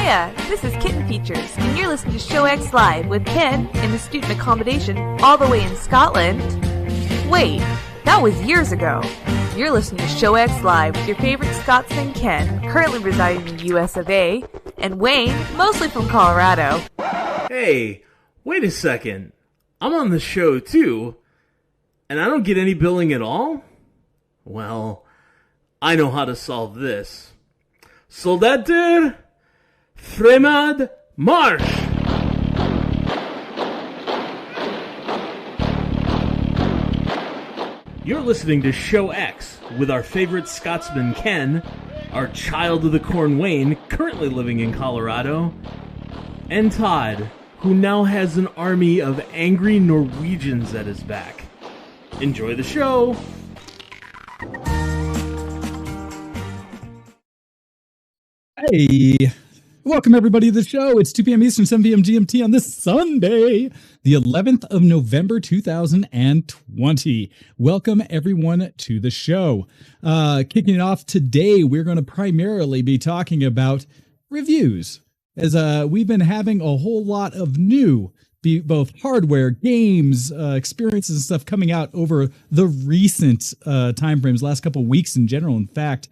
Hiya, this is Kitten Features, and you're listening to ShowX Live with Ken in the student accommodation all the way in Scotland. Wait, that was years ago. You're listening to ShowX Live with your favorite Scotsman Ken, currently residing in the US of A, and Wayne, mostly from Colorado. Hey, wait a second. I'm on the show too, and I don't get any billing at all? Well, I know how to solve this. Soldater, Fremad, March! You're listening to Show X with our favorite Scotsman Ken, our child of the corn Wayne, currently living in Colorado, and Todd, who now has an army of angry Norwegians at his back. Enjoy the show! Hey, welcome everybody to the show. It's 2 p.m. Eastern, 7 p.m. GMT on this Sunday, the 11th of November, 2020. Welcome everyone to the show. Kicking it off today, we're going to primarily be talking about reviews, as we've been having a whole lot of new, both hardware, games, experiences and stuff coming out over the recent time frames, last couple of weeks in general. In fact,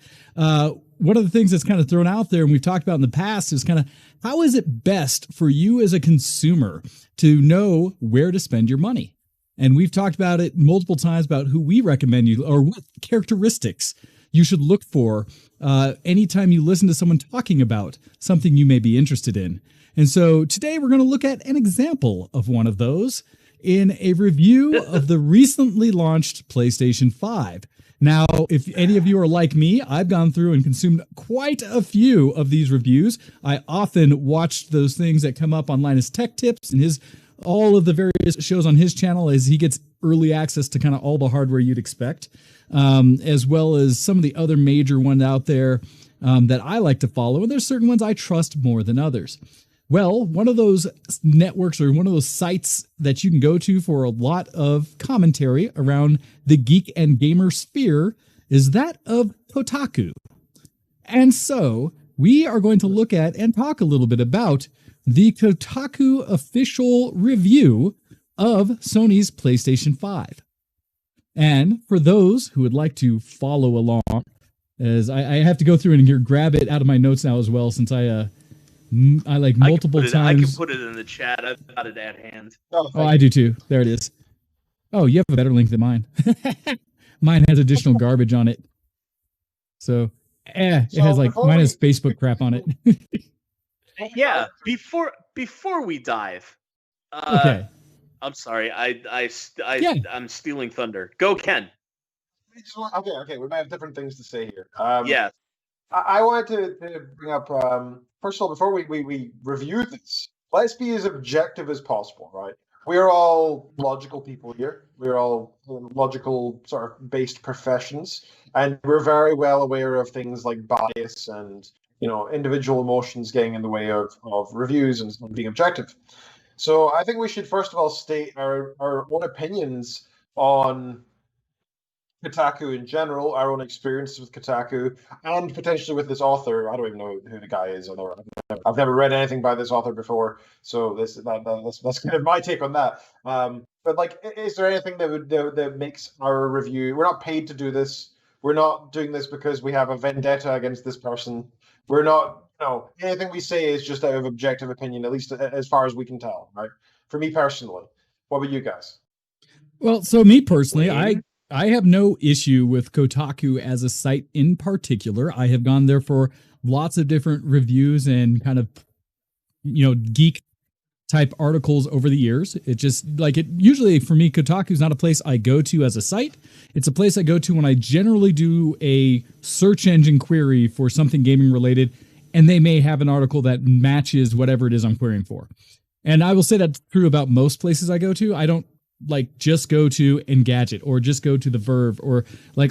one of the things that's kind of thrown out there and we've talked about in the past is kind of how is it best for you as a consumer to know where to spend your money? And we've talked about it multiple times about who we recommend you or what characteristics you should look for anytime you listen to someone talking about something you may be interested in. And so today we're going to look at an example of one of those in a review of the recently launched PlayStation 5. Now, if any of you are like me, I've gone through and consumed quite a few of these reviews. I often watch those things that come up online as tech tips and all of the various shows on his channel as he gets early access to kind of all the hardware you'd expect, as well as some of the other major ones out there that I like to follow. And there's certain ones I trust more than others. Well, one of those networks or one of those sites that you can go to for a lot of commentary around the geek and gamer sphere is that of Kotaku. And so we are going to look at and talk a little bit about the Kotaku official review of Sony's PlayStation 5. And for those who would like to follow along, as I have to go through and grab it out of my notes now as well, since I like multiple times. I can put it in the chat. I've got it at hand. Oh, I do too. There it is. Oh, you have a better link than mine. Mine has additional garbage on it. So, it has mine has Facebook crap on it. Yeah. Before we dive. Okay. I'm sorry. I'm stealing thunder. Go, Ken. Okay. We might have different things to say here. Yeah. I wanted to bring up, first of all, before we review this, let's be as objective as possible, right? We're all logical people here. We're all logical sort of based professions, and we're very well aware of things like bias and, individual emotions getting in the way of reviews and being objective. So I think we should first of all state our own opinions on Kotaku in general, our own experiences with Kotaku, and potentially with this author. I don't even know who the guy is. I've never read anything by this author before, so that's kind of my take on that. But is there anything that makes our review? We're not paid to do this. We're not doing this because we have a vendetta against this person. We're not. Anything we say is just out of objective opinion, at least as far as we can tell. Right? For me personally, what about you guys? Well, so me personally, I have no issue with Kotaku as a site in particular. I have gone there for lots of different reviews and kind of, geek type articles over the years. Usually for me, Kotaku is not a place I go to as a site. It's a place I go to when I generally do a search engine query for something gaming related, and they may have an article that matches whatever it is I'm querying for. And I will say that's true about most places I go to. I don't just go to Engadget or just go to The Verve or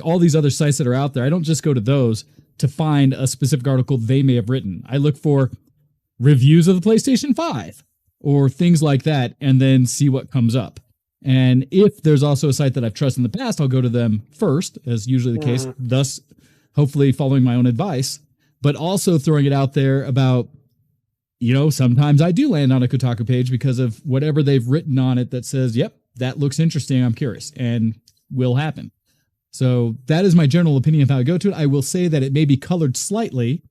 all these other sites that are out there. I don't just go to those to find a specific article they may have written. I look for reviews of the PlayStation 5 or things like that and then see what comes up. And if there's also a site that I've trusted in the past, I'll go to them first, as usually the case, thus hopefully following my own advice, but also throwing it out there about sometimes I do land on a Kotaku page because of whatever they've written on it that says, yep, that looks interesting. I'm curious, and will happen. So that is my general opinion of how I go to it. I will say that it may be colored slightly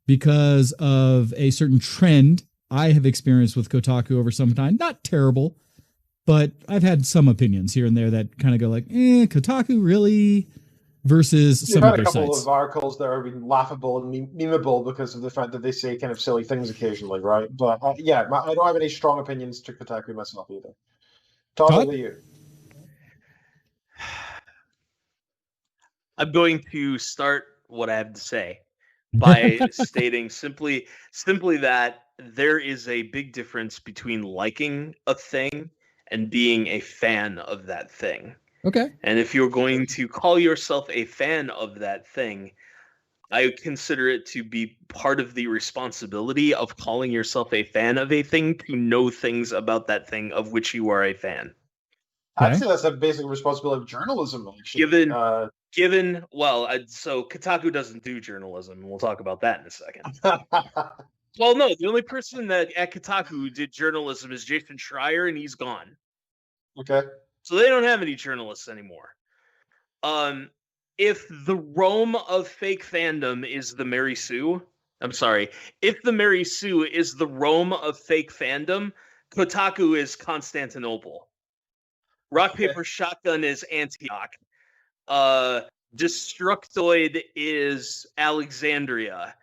because of a certain trend I have experienced with Kotaku over some time. Not terrible, but I've had some opinions here and there that kind of go like, Kotaku really? Versus some other sites. You've had a couple of articles that are being laughable and memeable because of the fact that they say kind of silly things occasionally, right? But I don't have any strong opinions to Kotaku myself either. Todd, over you. I'm going to start what I have to say by stating simply that there is a big difference between liking a thing and being a fan of that thing. Okay. And if you're going to call yourself a fan of that thing, I consider it to be part of the responsibility of calling yourself a fan of a thing to know things about that thing of which you are a fan. I'd say that's a basic responsibility of journalism, actually. So Kotaku doesn't do journalism, and we'll talk about that in a second. Well, no, the only person that at Kotaku did journalism is Jason Schreier, and he's gone. Okay. So they don't have any journalists anymore. If the Rome of fake fandom is the Mary Sue, if the Mary Sue is the Rome of fake fandom, Kotaku is Constantinople. Rock, Paper, Shotgun is Antioch. Destructoid is Alexandria.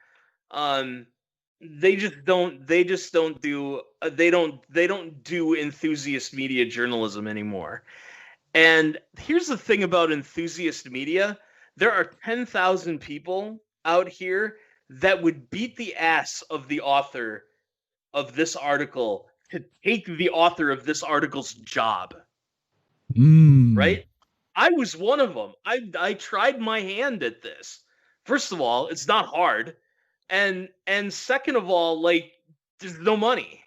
They don't do enthusiast media journalism anymore. And here's the thing about enthusiast media. There are 10,000 people out here that would beat the ass of the author of this article to take the author of this article's job. Right? I was one of them. I tried my hand at this. First of all, it's not hard. And second of all, like, there's no money.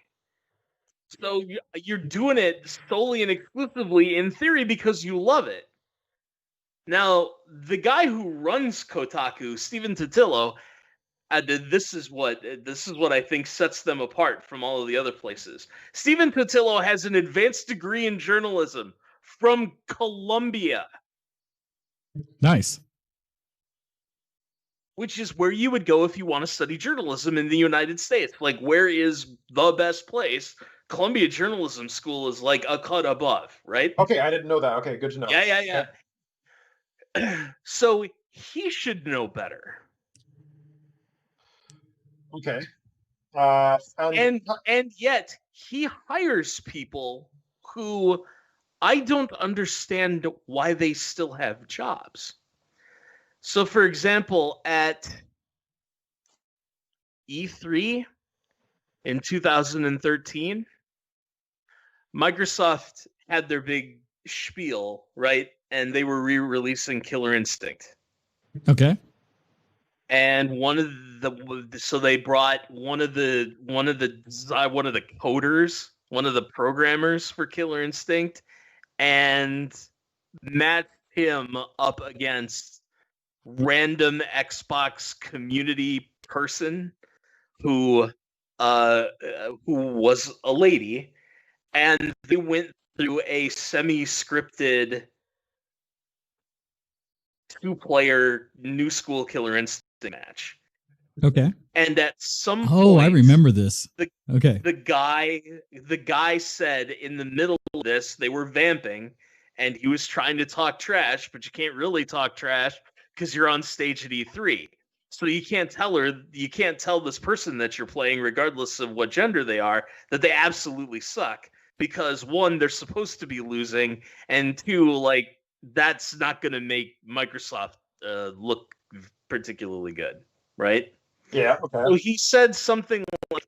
So you're doing it solely and exclusively in theory because you love it. Now, the guy who runs Kotaku, Stephen Totillo, this is what I think sets them apart from all of the other places. Stephen Totillo has an advanced degree in journalism from Columbia. Nice. Which is where you would go if you want to study journalism in the United States. Like, where is the best place? Columbia Journalism School is like a cut above, right? Okay, I didn't know that. Okay, good to know. Yeah. So he should know better. Okay. And yet he hires people who I don't understand why they still have jobs. So, for example, at E3 in 2013, Microsoft had their big spiel, right? And they were re-releasing Killer Instinct. Okay. And so they brought one of the coders, one of the programmers for Killer Instinct, and matched him up against random Xbox community person who was a lady, and they went through a semi-scripted 2-player New School Killer Instinct match. Okay. And at some point, I remember this. The guy said in the middle of this, they were vamping, and he was trying to talk trash, but you can't really talk trash because you're on stage at E3. So you can't tell this person that you're playing, regardless of what gender they are, that they absolutely suck. Because one, they're supposed to be losing, and two, like, that's not going to make Microsoft look particularly good, right? Yeah. Okay. So he said something like,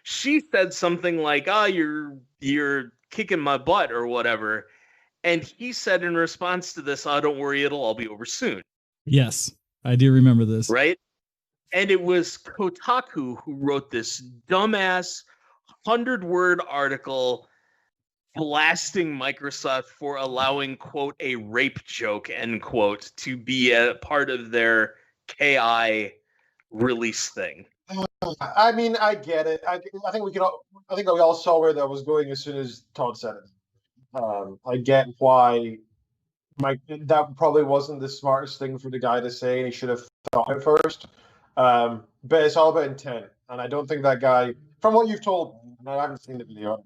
she said something like, you're kicking my butt or whatever. And he said in response to this, don't worry, it'll all be over soon. Yes, I do remember this. Right? And it was Kotaku who wrote this dumbass 100-word article blasting Microsoft for allowing, quote, a rape joke, end quote, to be a part of their KI release thing. I mean, I get it. I think we can. I think that we all saw where that was going as soon as Todd said it. I get why that probably wasn't the smartest thing for the guy to say, and he should have thought it first. But it's all about intent, and I don't think that guy, from what you've told me, and I haven't seen the video,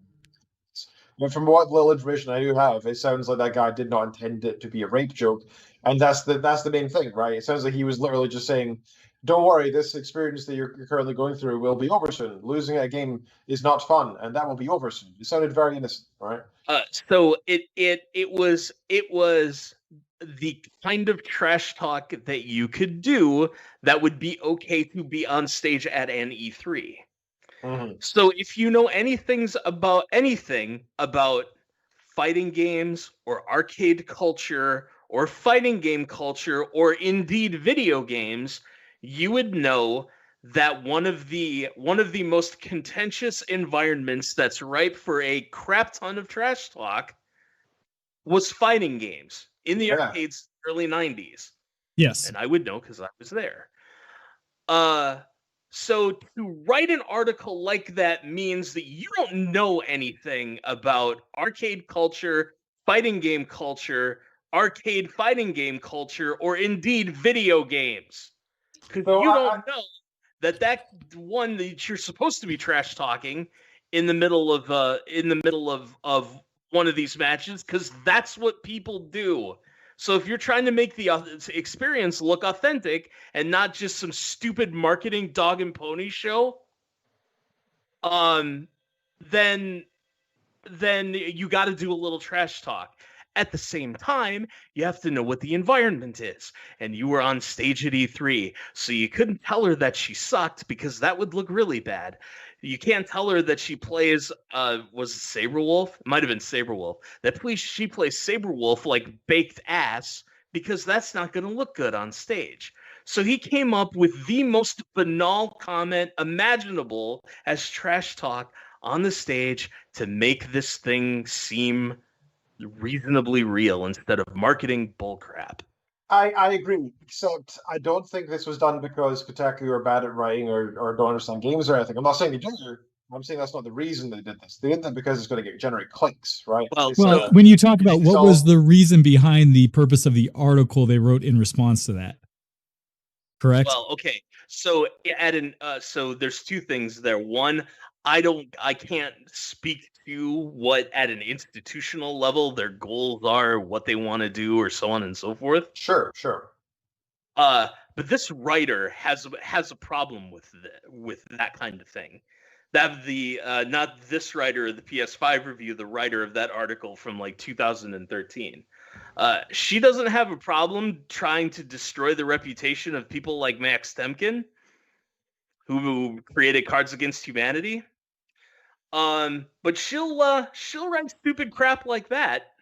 but from what little information I do have, it sounds like that guy did not intend it to be a rape joke, and that's the main thing, right? It sounds like he was literally just saying, "Don't worry, this experience that you're currently going through will be over soon. Losing a game is not fun, and that will be over soon." It sounded very innocent, right? So it was the kind of trash talk that you could do that would be okay to be on stage at an E3. Mm-hmm. So if you know anything about fighting games or arcade culture or fighting game culture or indeed video games, you would know that one of the most contentious environments that's ripe for a crap ton of trash talk was fighting games in the arcades early 90s. Yes. And I would know because I was there. So to write an article like that means that you don't know anything about arcade culture, fighting game culture, arcade fighting game culture, or indeed video games. Because you don't know that one that you're supposed to be trash talking in the middle of one of these matches, because that's what people do. So if you're trying to make the experience look authentic and not just some stupid marketing dog and pony show, then you got to do a little trash talk. At the same time, you have to know what the environment is. And you were on stage at E3, so you couldn't tell her that she sucked because that would look really bad. You can't tell her that she plays, was it Saberwolf? It might have been Saberwolf. She plays Saberwolf like baked ass because that's not going to look good on stage. So he came up with the most banal comment imaginable as trash talk on the stage to make this thing seem reasonably real instead of marketing bullcrap. I agree, except I don't think this was done because Kotaku are bad at writing or don't understand games or anything. I'm not saying they do. I'm saying that's not the reason they did this. They did that because it's going to generate clicks, right? Well, when you talk about what was the reason behind the purpose of the article they wrote in response to that, correct? Well, okay. So so there's two things there. One, I can't speak to what at an institutional level their goals are, what they want to do, or so on and so forth. Sure. But this writer has a problem with that kind of thing. That not this writer of the PS5 review, the writer of that article from like 2013. She doesn't have a problem trying to destroy the reputation of people like Max Temkin, who created Cards Against Humanity. But she'll write stupid crap like that.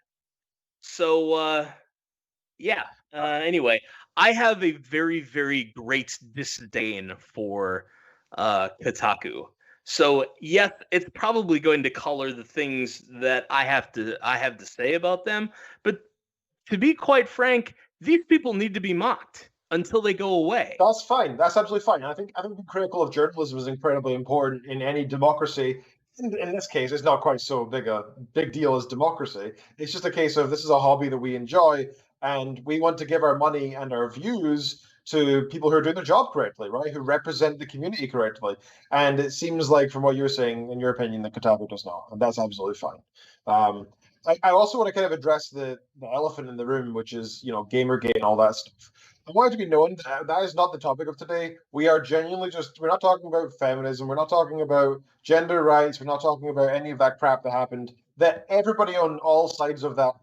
So yeah. Anyway, I have a very, very great disdain for Kotaku. So yes, it's probably going to color the things that I have to say about them. But to be quite frank, these people need to be mocked until they go away. That's fine. That's absolutely fine. I think being critical of journalism is incredibly important in any democracy. In this case, it's not quite so big deal as democracy. It's just a case of this is a hobby that we enjoy, and we want to give our money and our views to people who are doing their job correctly, right? Who represent the community correctly. And it seems like, from what you're saying, in your opinion, that Kotaku does not, and that's absolutely fine. I also want to kind of address the elephant in the room, which is, Gamergate and all that stuff. I want it to be known that is not the topic of today. We are genuinely we're not talking about feminism. We're not talking about gender rights. We're not talking about any of that crap that happened. That everybody on all sides of that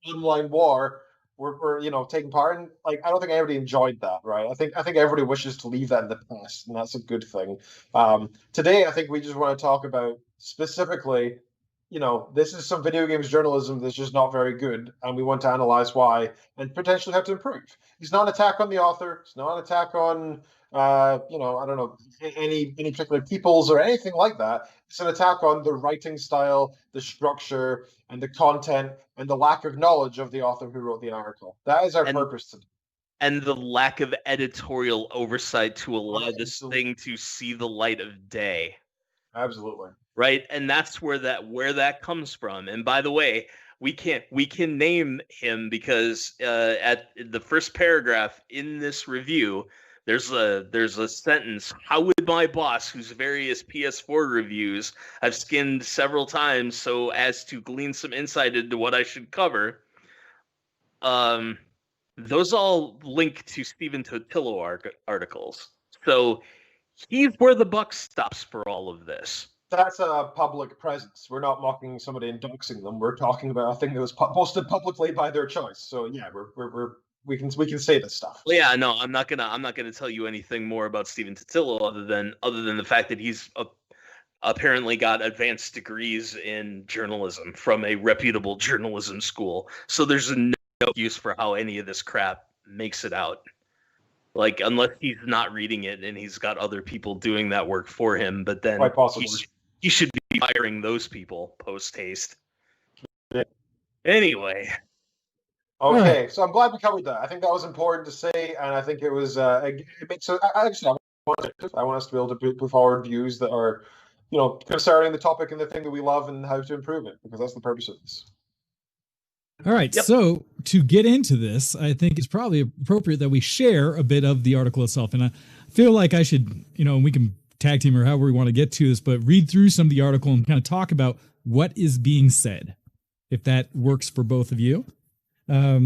online war were taking part in. Like, I don't think anybody enjoyed that, right? I think everybody wishes to leave that in the past, and that's a good thing. Today, I think we just want to talk about specifically, this is some video games journalism that's just not very good, and we want to analyze why and potentially have to improve. It's not an attack on the author. It's not an attack on, I don't know, any particular peoples or anything like that. It's an attack on the writing style, the structure, and the content, and the lack of knowledge of the author who wrote the article. That is our purpose today. and the lack of editorial oversight to allow this thing to see the light of day. Absolutely. Right, and that's where that comes from. And by the way, we can name him because at the first paragraph in this review, there's a sentence: "How would my boss, whose various PS4 reviews I've skimmed several times so as to glean some insight into what I should cover," those all link to Stephen Totillo articles. So he's where the buck stops for all of this. That's a public presence. We're not mocking somebody and doxing them. We're talking about a thing that was posted publicly by their choice. So yeah, we can say this stuff. Well, yeah, no, I'm not gonna tell you anything more about Stephen Totillo other than the fact that he's apparently got advanced degrees in journalism from a reputable journalism school. So there's no use for how any of this crap makes it out. Like, unless he's not reading it and he's got other people doing that work for him, but then quite possibly. He should be firing those people post haste. Yeah. Anyway. Okay, so I'm glad we covered that. I think that was important to say, and I think it was. It makes. I want us to be able to put forward views that are, concerning the topic and the thing that we love and how to improve it, because that's the purpose of this. All right, Yep. So to get into this, I think it's probably appropriate that we share a bit of the article itself. And I feel like I should, we can tag team or however we want to get to this, but read through some of the article and kind of talk about what is being said, if that works for both of you. Yeah.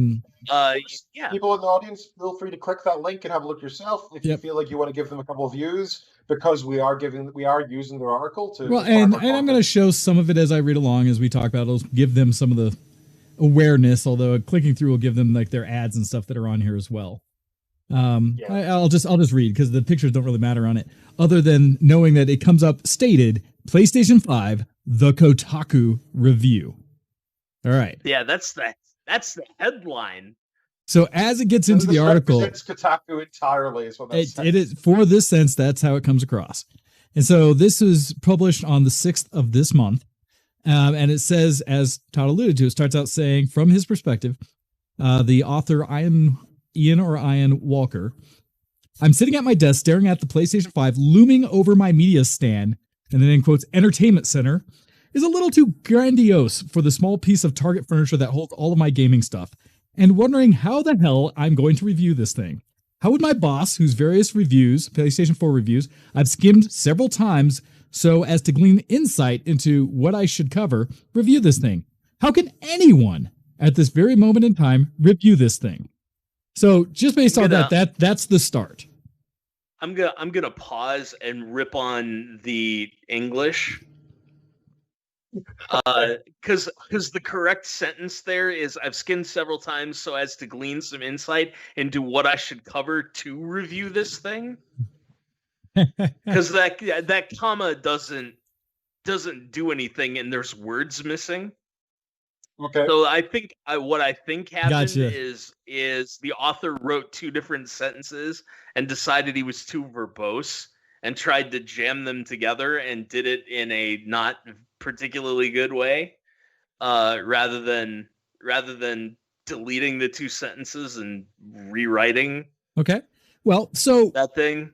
People in the audience, feel free to click that link and have a look yourself if you feel like you want to give them a couple of views, because we are using their article to. Well, and I'm going to show some of it as I read along as we talk about it. It'll give them some of the awareness, although clicking through will give them like their ads and stuff that are on here as well. I'll just read because the pictures don't really matter on it, other than knowing that it comes up stated PlayStation 5, the Kotaku review. All right. Yeah, that's the headline. So as it gets into the article, it's Kotaku entirely is what that's it is for this sense. That's how it comes across. And so this was published on the 6th of this month. And it says, as Todd alluded to, it starts out saying, from his perspective, the author Ian Walker, "I'm sitting at my desk staring at the PlayStation 5 looming over my media stand," and then in quotes, "entertainment center is a little too grandiose for the small piece of Target furniture that holds all of my gaming stuff, and wondering how the hell I'm going to review this thing. How would my boss, whose various reviews, PlayStation 4 reviews, I've skimmed several times so as to glean insight into what I should cover, review this thing? How can anyone at this very moment in time review this thing?" So just based on that's the start. I'm gonna pause and rip on the English. Because the correct sentence there is, "I've skimmed several times so as to glean some insight into what I should cover to review this thing." Because that comma doesn't do anything, and there's words missing. Okay. So I think what I think happened Gotcha. is the author wrote two different sentences and decided he was too verbose and tried to jam them together and did it in a not particularly good way, rather than deleting the two sentences and rewriting. Okay. Well, so that thing.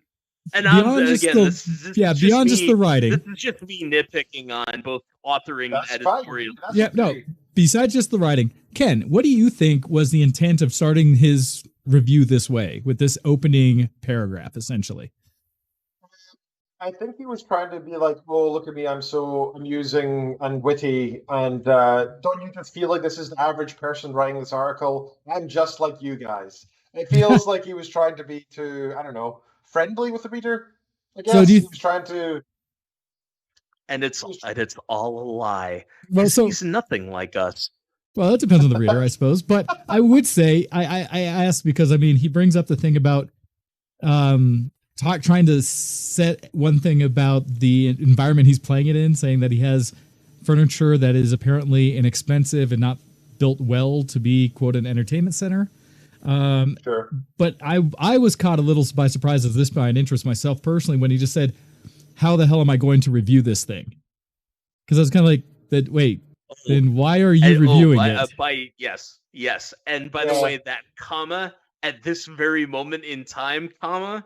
And beyond just the writing. This is just me nitpicking on both authoring and editorial. Besides just the writing, Ken, what do you think was the intent of starting his review this way, with this opening paragraph, essentially? I think he was trying to be like, "Oh, look at me, I'm so amusing and witty, and don't you just feel like this is the average person writing this article? I'm just like you guys." It feels like he was trying to be too, I don't know, friendly with the reader, I guess. So he was trying to... And it's all a lie. Well, so he's nothing like us. Well, that depends on the reader, I suppose. But I would say, I asked because, I mean, he brings up the thing about trying to set one thing about the environment he's playing it in, saying that he has furniture that is apparently inexpensive and not built well to be, quote, an entertainment center. Sure. But I was caught a little by surprise as this by an interest myself personally when he just said, "How the hell am I going to review this thing?" Because I was kind of like, "That wait, then why are you reviewing it?" Yes. And by the way, that comma at this very moment in time, comma,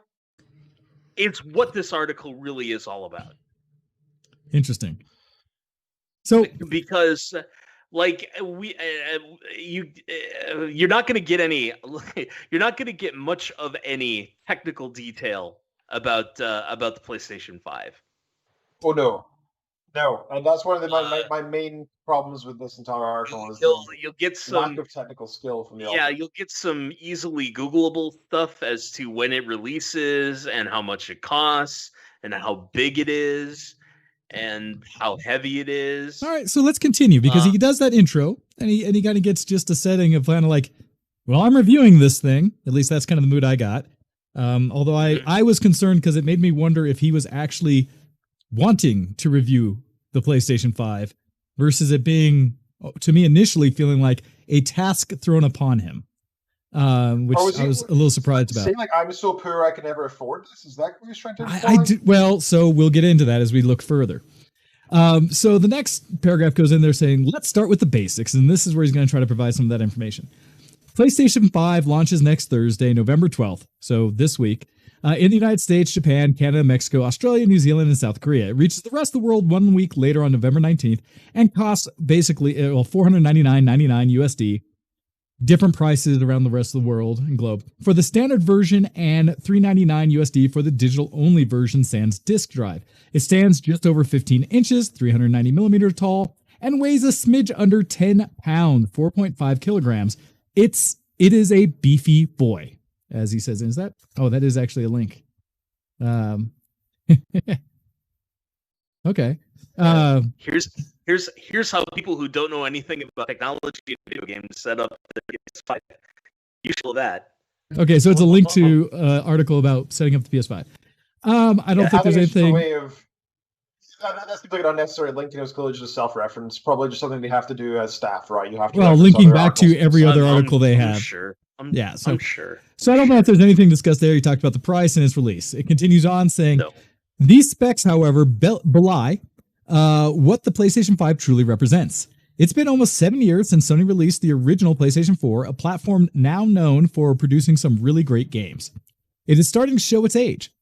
it's what this article really is all about. Interesting. So because like you're not going to get any you're not going to get much of any technical detail about the PlayStation 5. Oh no, and that's one of my main problems with this entire article is you'll get some lack of technical skill from the author. You'll get some easily Googleable stuff as to when it releases and how much it costs and how big it is and how heavy it is. All right, so let's continue because he does that intro and he kind of gets just a setting of kind of like, well, I'm reviewing this thing. At least that's kind of the mood I got. Although I was concerned because it made me wonder if he was actually wanting to review the PlayStation 5 versus it being, to me, initially feeling like a task thrown upon him, which I was a little surprised about. Saying like, I'm so poor I can never afford this? Is that what he's trying to I do, well, so we'll get into that as we look further. So the next paragraph goes in there saying, let's start with the basics, and this is where he's going to try to provide some of that information. PlayStation 5 launches next Thursday, November 12th, so this week, in the United States, Japan, Canada, Mexico, Australia, New Zealand, and South Korea. It reaches the rest of the world 1 week later on November 19th and costs basically $499.99 USD. Different prices around the rest of the world and globe. For the standard version and $399 USD for the digital-only version sans disk drive. It stands just over 15 inches, 390 millimeters tall, and weighs a smidge under 10 pounds, 4.5 kilograms. It is a beefy boy. As he says, is that? Oh, that is actually a link. Okay. Here's how people who don't know anything about technology and video games set up the PS5. You show that. Okay, so it's a link to an article about setting up the PS5. I don't think there's anything. That's completely unnecessary. Linking is clearly just self-reference. Probably just something they have to do as staff, right? You have to. Well, linking back to every other article they have. I'm sure. I'm sure. So I don't know if there's anything discussed there. He talked about the price and its release. It continues on saying, these specs, however, belie what the PlayStation 5 truly represents. It's been almost 7 years since Sony released the original PlayStation 4, a platform now known for producing some really great games. It is starting to show its age.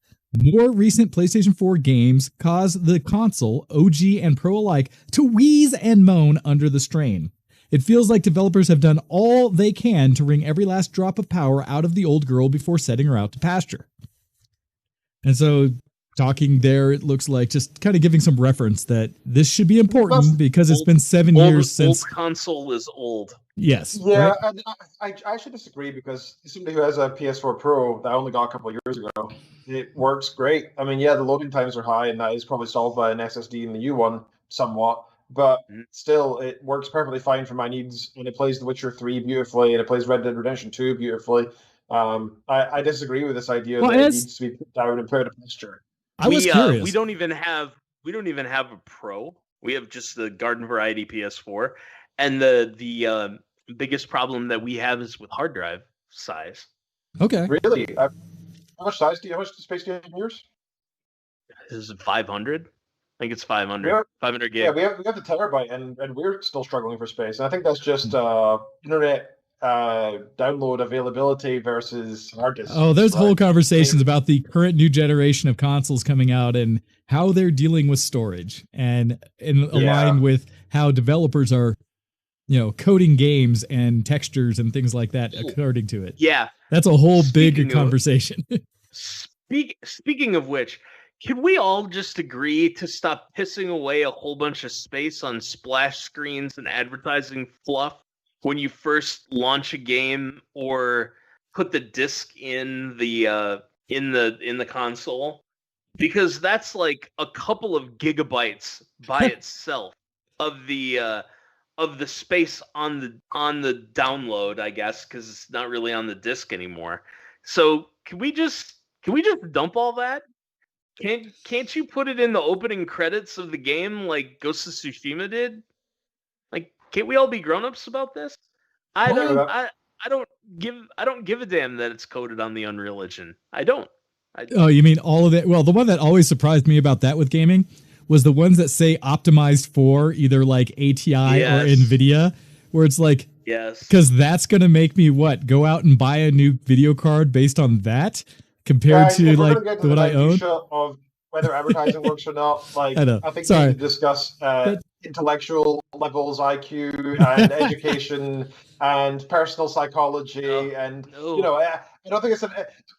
More recent PlayStation 4 games cause the console, OG and Pro alike, to wheeze and moan under the strain. It feels like developers have done all they can to wring every last drop of power out of the old girl before setting her out to pasture. And so, talking there, it looks like just kind of giving some reference that this should be important because it's been 7 years since... Old console is old. Yes. Yeah, right? And I should disagree because somebody who has a PS4 Pro that I only got a couple of years ago, it works great. I mean, yeah, the loading times are high and that is probably solved by an SSD in the U1 somewhat. But still, it works perfectly fine for my needs, and it plays The Witcher 3 beautifully, and it plays Red Dead Redemption 2 beautifully. I disagree with this idea that it needs to be put down and put a pasture. I was curious. We don't even have a Pro. We have just the garden variety PS4, and the biggest problem that we have is with hard drive size. Okay, really? How much space do you have in yours? Is it 500? I think it's 500. 500 gig. Yeah, we have the terabyte, and we're still struggling for space. And I think that's just internet download availability versus hard disk. Oh, there's whole conversations about the current new generation of consoles coming out and how they're dealing with storage and align with how developers are, coding games and textures and things like that according to it. Yeah, that's a whole big conversation. Speaking of which. Can we all just agree to stop pissing away a whole bunch of space on splash screens and advertising fluff when you first launch a game or put the disc in the console? Because that's like a couple of gigabytes by itself of the space on the download, I guess, because it's not really on the disc anymore. So can we just dump all that? Can't you put it in the opening credits of the game like Ghost of Tsushima did? Like, can't we all be grown-ups about this? I don't give a damn that it's coded on the Unreal Engine. I don't. Oh, you mean all of it? Well, the one that always surprised me about that with gaming was the ones that say optimized for either like ATI or NVIDIA, where it's like, Yes. Because that's going to make me go out and buy a new video card based on that compared Guys, to if we're like going to get to what the I own. minutia of whether advertising works or not, like I know. I think we Sorry. need to discuss That- intellectual levels, IQ, and education, and personal psychology, and No. you know, I don't think it's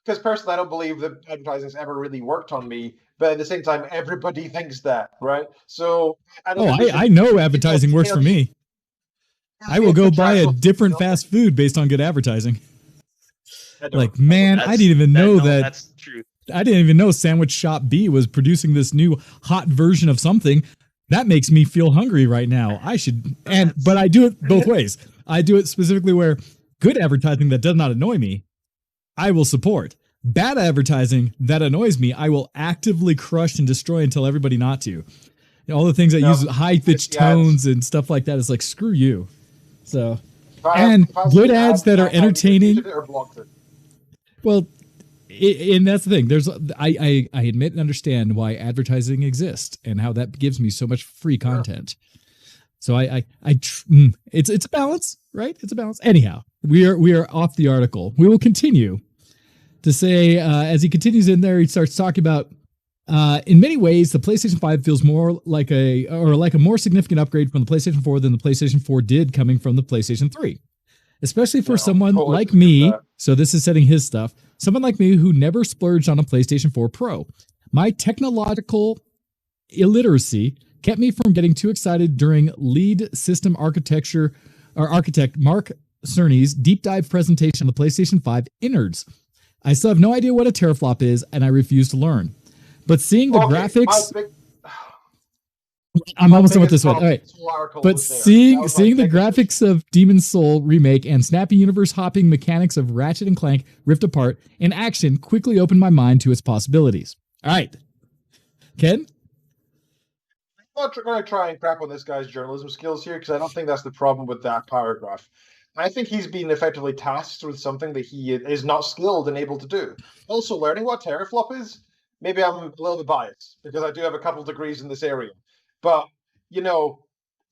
because personally, I don't believe that advertising's ever really worked on me. But at the same time, everybody thinks that, right? So I don't. I know advertising works for me. I will go buy a different fast food based on good advertising. Like, man, I didn't even know that. That's true. I didn't even know Sandwich Shop B was producing this new hot version of something. That makes me feel hungry right now. But I do it both ways. I do it specifically where good advertising that does not annoy me, I will support. Bad advertising that annoys me, I will actively crush and destroy and tell everybody not to. All the things that use high pitched tones and stuff like that is like, screw you. So, and good ads that are entertaining. Well, and that's the thing. I admit and understand why advertising exists and how that gives me so much free content. So it's a balance, right? It's a balance. Anyhow, we are off the article. We will continue to say, as he continues in there, he starts talking about, in many ways, the PlayStation 5 feels more like a more significant upgrade from the PlayStation 4 than the PlayStation 4 did coming from the PlayStation 3. Especially for someone like me, so this is setting his stuff, someone like me who never splurged on a PlayStation 4 Pro. My technological illiteracy kept me from getting too excited during lead system architect Mark Cerny's deep dive presentation on the PlayStation 5 innards. I still have no idea what a teraflop is, and I refuse to learn. But seeing the graphics... I'm almost done with this one. All right. But seeing the graphics of Demon's Soul remake and snappy universe hopping mechanics of Ratchet and Clank Rift Apart in action quickly opened my mind to its possibilities. All right. Ken? I'm not going to try and crap on this guy's journalism skills here because I don't think that's the problem with that paragraph. I think he's been effectively tasked with something that he is not skilled and able to do. Also, learning what teraflop is, maybe I'm a little bit biased because I do have a couple degrees in this area. But, you know,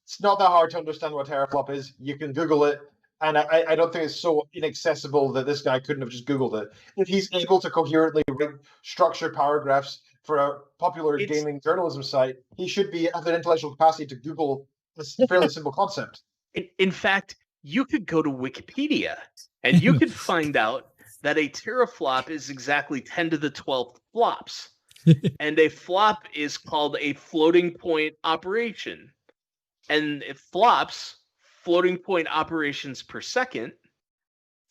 it's not that hard to understand what teraflop is. You can Google it. And I don't think it's so inaccessible that this guy couldn't have just Googled it. If he's able to coherently write structured paragraphs for a popular gaming journalism site, he should have the intellectual capacity to Google this fairly simple concept. In fact, you could go to Wikipedia and you could find out that a teraflop is exactly 10 to the 12th flops. And a flop is called a floating point operation. And it flops, floating point operations per second,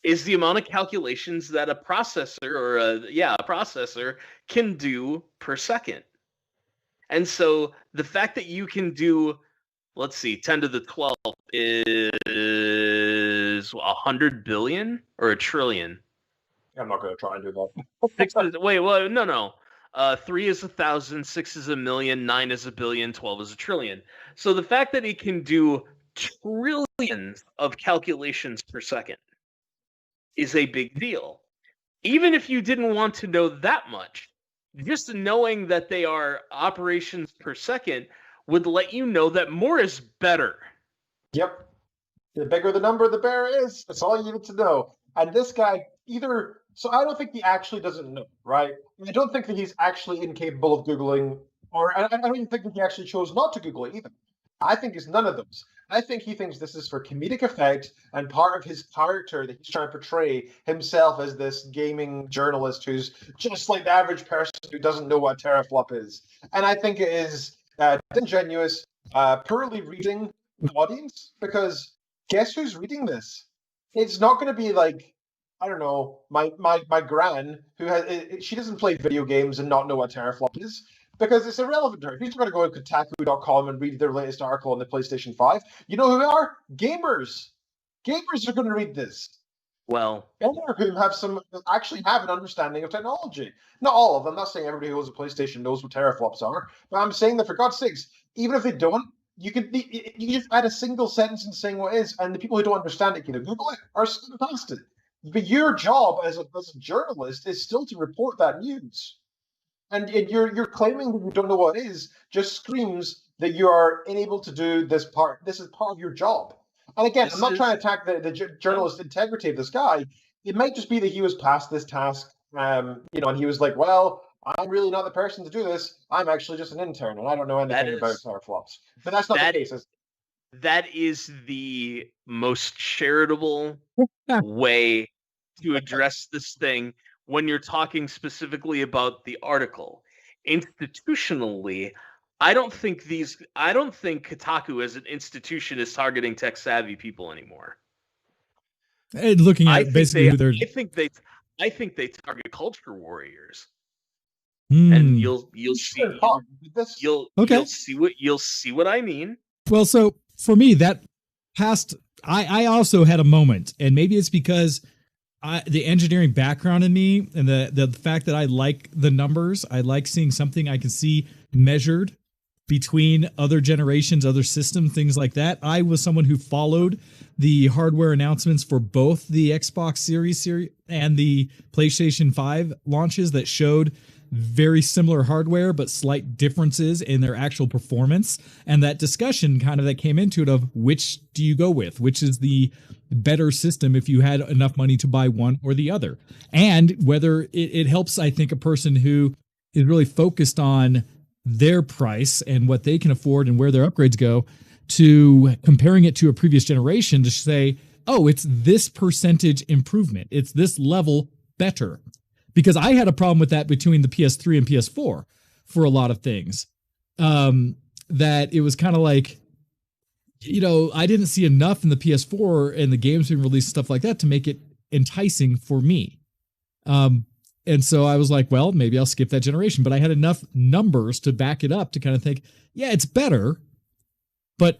is the amount of calculations that a processor can do per second. And so the fact that you can do, let's see, 10 to the 12th is 100 billion or a trillion? I'm not going to try and do that. No. 3 is 1,000, 6 is 1,000,000, 9 is 1,000,000,000, 12 is 1,000,000,000,000. So the fact that it can do trillions of calculations per second is a big deal. Even if you didn't want to know that much, just knowing that they are operations per second would let you know that more is better. Yep. The bigger the number, the better it is. That's all you need to know. And this guy so I don't think he actually doesn't know, right? I don't think that he's actually incapable of Googling, or I don't even think that he actually chose not to Google it either. I think it's none of those. I think he thinks this is for comedic effect and part of his character that he's trying to portray himself as this gaming journalist who's just like the average person who doesn't know what a teraflop is. And I think it is disingenuous, poorly reading the audience, because guess who's reading this? It's not going to be like, I don't know, my gran who she doesn't play video games and not know what teraflop is, because it's irrelevant to her. If you're going to go to Kotaku.com and read their latest article on the PlayStation 5, you know who they are? Gamers. Gamers are going to read this. Well, many of whom actually have an understanding of technology. Not all of them. I'm not saying everybody who owns a PlayStation knows what teraflops are, but I'm saying that for God's sakes, even if they don't, you can just add a single sentence in saying what it is, and the people who don't understand it can Google it or skip past it. But your job as a journalist is still to report that news. And you're claiming that you don't know what it is just screams that you are unable to do this part. This is part of your job. And again, I'm not trying to attack the journalist integrity of this guy. It might just be that he was past this task, and he was like, well, I'm really not the person to do this. I'm actually just an intern, and I don't know anything about teraflops. But that's not the case. That is the most charitable way to address this thing when you're talking specifically about the article. Institutionally, I don't think Kotaku as an institution is targeting tech savvy people anymore. Looking at basically who they're, I think they target culture warriors. Mm. And you'll see what I mean. Well, so for me, that past, I also had a moment, and maybe it's because the engineering background in me and the fact that I like the numbers, I like seeing something I can see measured between other generations, other systems, things like that. I was someone who followed the hardware announcements for both the Xbox Series and the PlayStation 5 launches that showed very similar hardware, but slight differences in their actual performance. And that discussion kind of that came into it of which do you go with? Which is the better system if you had enough money to buy one or the other? And whether it helps, I think, a person who is really focused on their price and what they can afford and where their upgrades go to comparing it to a previous generation to say, oh, it's this percentage improvement. It's this level better. Because I had a problem with that between the PS3 and PS4 for a lot of things. That it was kind of like, I didn't see enough in the PS4 and the games being released, stuff like that, to make it enticing for me. And so I was like, well, maybe I'll skip that generation. But I had enough numbers to back it up to kind of think, yeah, it's better, but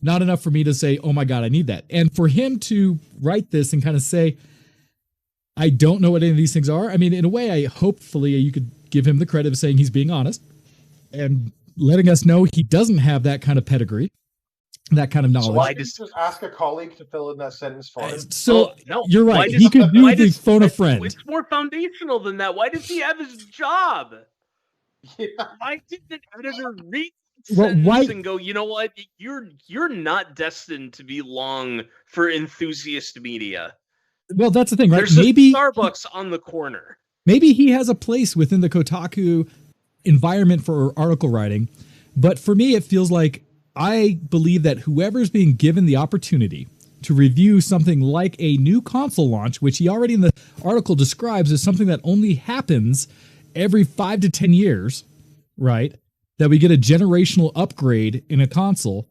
not enough for me to say, oh my God, I need that. And for him to write this and kind of say, I don't know what any of these things are. I mean, in a way, hopefully you could give him the credit of saying he's being honest and letting us know he doesn't have that kind of pedigree, that kind of knowledge. So why just ask a colleague to fill in that sentence for him? You're right. He could do the phone a friend. It's more foundational than that. Why does he have his job? Yeah. Why did the editor read sentence and go, you know what? You're not destined to be long for enthusiast media. Well, that's the thing, right? There's maybe a Starbucks on the corner. Maybe he has a place within the Kotaku environment for article writing. But for me, it feels like I believe that whoever's being given the opportunity to review something like a new console launch, which he already in the article describes as something that only happens every 5 to 10 years, right? That we get a generational upgrade in a console.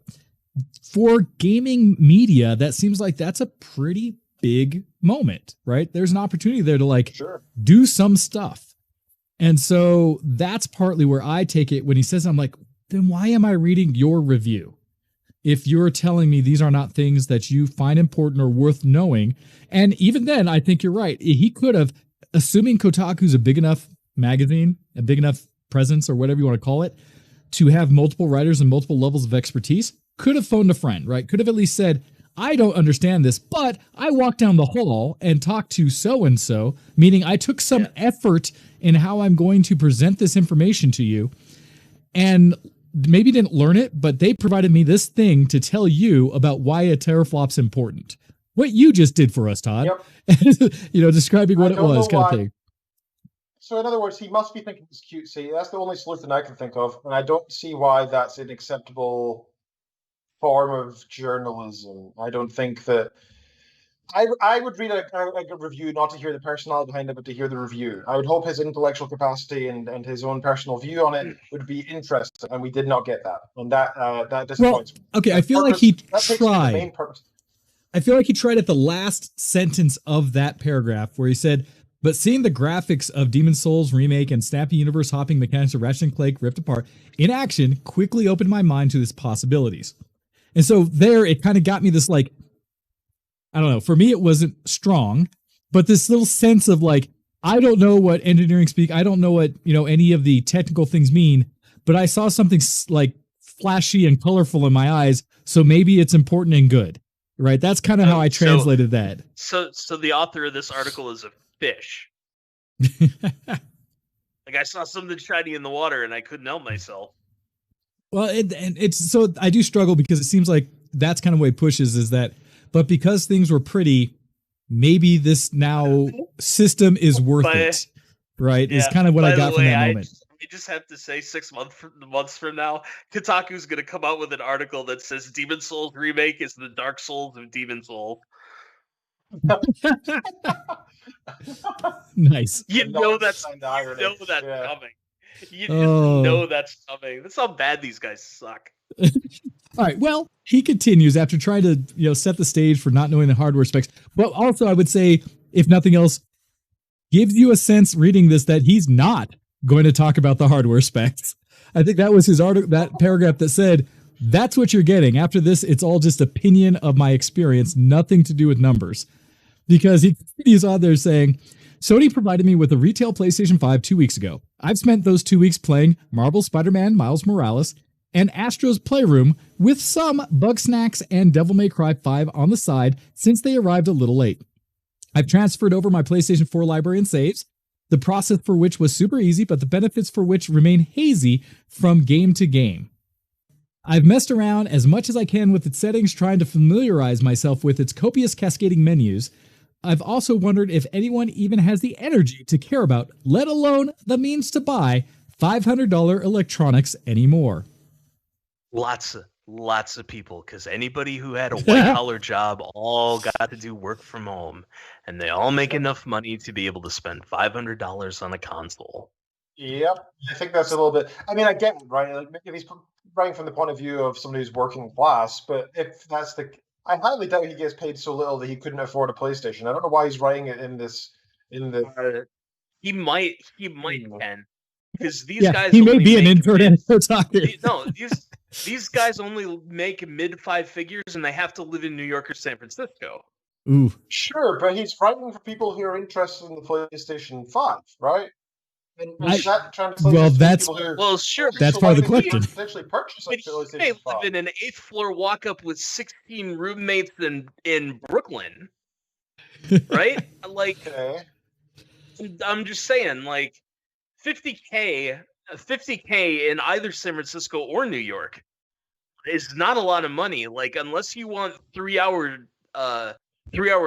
For gaming media, that seems like that's a pretty big moment, right? There's an opportunity there to do some stuff. And so that's partly where I take it when he says, I'm like, then why am I reading your review? If you're telling me these are not things that you find important or worth knowing. And even then, I think you're right. He could have, assuming Kotaku's a big enough magazine, a big enough presence or whatever you want to call it, to have multiple writers and multiple levels of expertise, could have phoned a friend, right? Could have at least said, I don't understand this, but I walked down the hall and talked to so-and-so, meaning I took some effort in how I'm going to present this information to you, and maybe didn't learn it, but they provided me this thing to tell you about why a teraflop's important. What you just did for us, Todd. Yep. Describing what it was, kind of thing. So in other words, he must be thinking it's cutesy. That's the only solution I can think of, and I don't see why that's an acceptable form of journalism. I don't think that I would read a review not to hear the personality behind it, but to hear the review. I would hope his intellectual capacity and his own personal view on it would be interesting, and we did not get that, and that disappoints me. Okay, I feel like he tried. I feel like he tried at the last sentence of that paragraph where he said, but seeing the graphics of Demon's Souls remake and snappy universe hopping mechanics of Ratchet & Clank Rift Apart in action quickly opened my mind to its possibilities. And so there, it kind of got me this, like, I don't know, for me it wasn't strong, but this little sense of like, I don't know what engineering speak, I don't know what, any of the technical things mean, but I saw something like flashy and colorful in my eyes, so maybe it's important and good, right? That's kind of how I translated that. So the author of this article is a fish. Like, I saw something shiny in the water and I couldn't help myself. Well, it's so I do struggle because it seems like that's kind of the way it pushes, is that but because things were pretty, maybe this now system is worth it. Right? Is kind of what I got from that moment. I just have to say, 6 months from now, Kotaku's going to come out with an article that says Demon Souls remake is the Dark Souls of Demon Souls. Nice. You know that's coming. You just know that's coming. That's how bad these guys suck. All right. Well, he continues after trying to set the stage for not knowing the hardware specs. But also, I would say, if nothing else, gives you a sense reading this that he's not going to talk about the hardware specs. I think that was his article, that paragraph that said, that's what you're getting. After this, it's all just opinion of my experience, nothing to do with numbers. Because he's on there saying, Sony provided me with a retail PlayStation 5 2 weeks ago. I've spent those 2 weeks playing Marvel Spider-Man Miles Morales and Astro's Playroom with some Bugsnax and Devil May Cry 5 on the side since they arrived a little late. I've transferred over my PlayStation 4 library and saves, the process for which was super easy, but the benefits for which remain hazy from game to game. I've messed around as much as I can with its settings, trying to familiarize myself with its copious cascading menus. I've also wondered if anyone even has the energy to care about, let alone the means to buy, $500 electronics anymore. Lots of people, because anybody who had a white-collar job all got to do work from home, and they all make enough money to be able to spend $500 on a console. Yep, I think that's a little bit... I mean, I get it, right? Like, if he's writing from the point of view of somebody who's working class, but if that's the... I highly doubt he gets paid so little that he couldn't afford a PlayStation. I don't know why he's writing it in this... He might, Ken. Because these guys... He may be an intern at Kotaku. No, these guys only make mid-five figures, and they have to live in New York or San Francisco. Ooh. Sure, but he's writing for people who are interested in the PlayStation 5, right? And that translates that's sure. That's part of the question. Potentially purchase a PlayStation 5. They live in an 8th floor walk-up with 16 roommates in Brooklyn, right? I'm just saying, like, $50K in either San Francisco or New York is not a lot of money. Like, unless you want 3-hour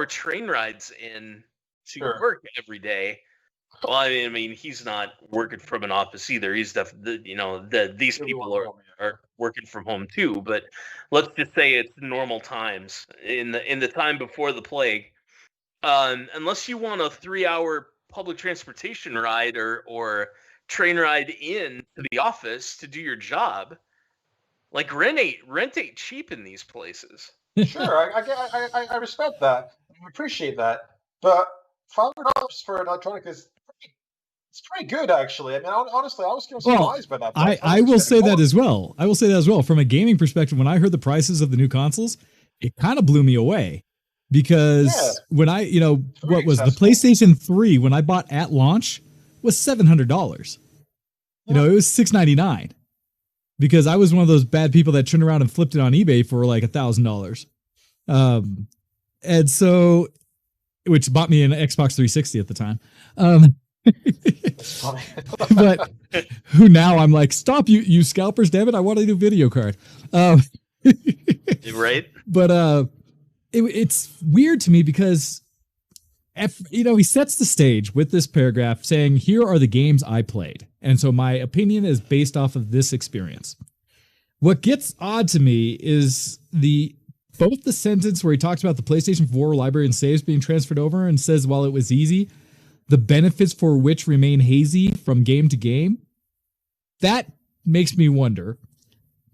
train rides in to work every day. Well, I mean, he's not working from an office either. He's these people are working from home too. But let's just say it's normal times in the time before the plague. Unless you want a 3-hour public transportation ride or train ride in to the office to do your job, like rent ain't cheap in these places. Sure, I respect that. I appreciate that, but $500 for an electronic it's pretty good, actually. I mean, honestly, I was kind of surprised by that. I will say that as well. I will say that as well. From a gaming perspective, when I heard the prices of the new consoles, it kind of blew me away. Because when I, what was the PlayStation 3 when I bought at launch was $700. It was $699. Because I was one of those bad people that turned around and flipped it on eBay for like $1,000. And so, which bought me an Xbox 360 at the time. But who now I'm like, stop you scalpers, damn it, I want a new video card. Right? But it's weird to me because he sets the stage with this paragraph saying, here are the games I played. And so my opinion is based off of this experience. What gets odd to me is both the sentence where he talks about the PlayStation 4 library and saves being transferred over and says, while it was easy, the benefits for which remain hazy from game to game. That makes me wonder,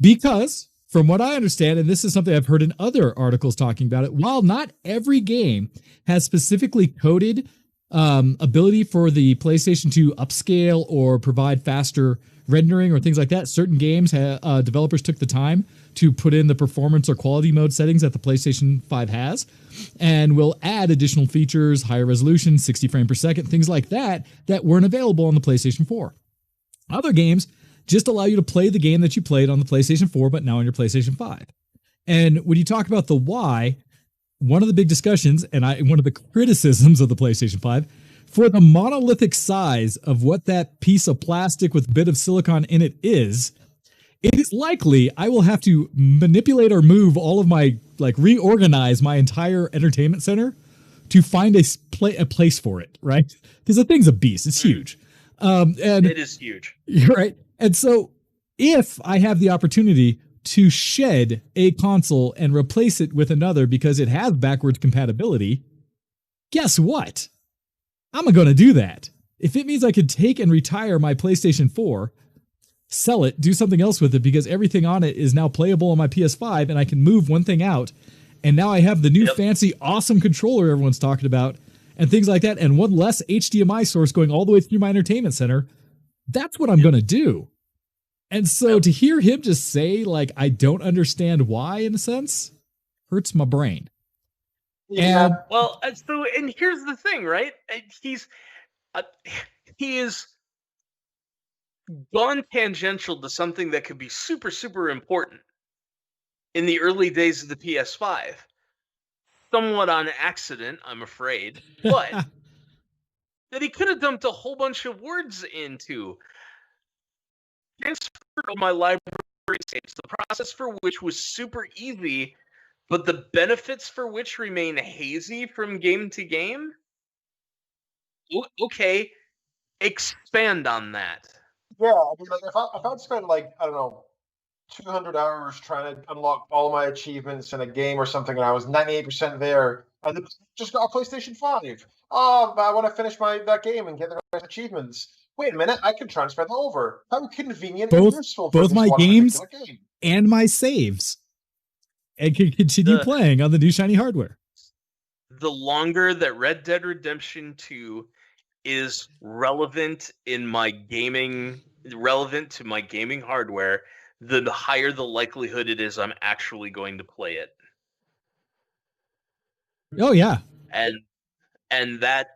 because from what I understand, and this is something I've heard in other articles talking about it, while not every game has specifically coded ability for the PlayStation to upscale or provide faster rendering or things like that, certain games developers took the time to put in the performance or quality mode settings that the PlayStation 5 has, and will add additional features, higher resolution, 60 frames per second, things like that weren't available on the PlayStation 4. Other games just allow you to play the game that you played on the PlayStation 4, but now on your PlayStation 5. And when you talk about the why, one of the big discussions, and one of the criticisms of the PlayStation 5, for the monolithic size of what that piece of plastic with a bit of silicon in it is, it is likely I will have to manipulate or move all of my, like, reorganize my entire entertainment center to find a place for it, right? Because the thing's a beast. It's huge. And it is huge. Right. And so if I have the opportunity to shed a console and replace it with another because it has backwards compatibility, guess what? I'm going to do that. If it means I could take and retire my PlayStation 4, sell it, do something else with it because everything on it is now playable on my PS5 and I can move one thing out, and now I have the new fancy awesome controller everyone's talking about and things like that, and one less HDMI source going all the way through my entertainment center, that's what I'm going to do. And so to hear him just say, like, I don't understand why, in a sense, hurts my brain. Yeah. And here's the thing, right? He is gone tangential to something that could be super, super important in the early days of the PS5. Somewhat on accident, I'm afraid, but that he could have dumped a whole bunch of words into. Transfer of my library saves, the process for which was super easy, but the benefits for which remain hazy from game to game? Okay, expand on that. Yeah, I mean, like, if I'd spent, like, I don't know, 200 hours trying to unlock all my achievements in a game or something, and I was 98% there, and then just got a PlayStation 5. Oh, I want to finish that game and get the rest achievements. Wait a minute, I can transfer that over. How convenient and useful for both this my one games particular game. And my saves, and can continue playing on the new shiny hardware. The longer that Red Dead Redemption 2 is relevant to my gaming hardware, the higher the likelihood it is I'm actually going to play it. Oh yeah. And that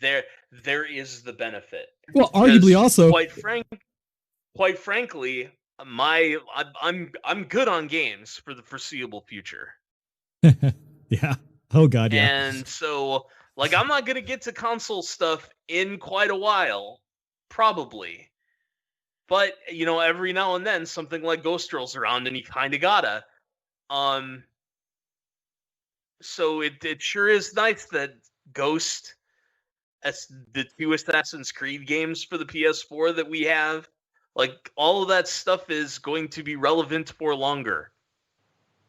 there is the benefit. Well, arguably also quite frankly, I'm good on games for the foreseeable future. Yeah. Oh god, yeah. And so, like, I'm not gonna get to console stuff in quite a while, probably. But, you know, every now and then something like Ghost rolls around and you kinda gotta. So it sure is nice that Ghost, as the two Assassin's Creed games for the PS4 that we have, like, all of that stuff is going to be relevant for longer.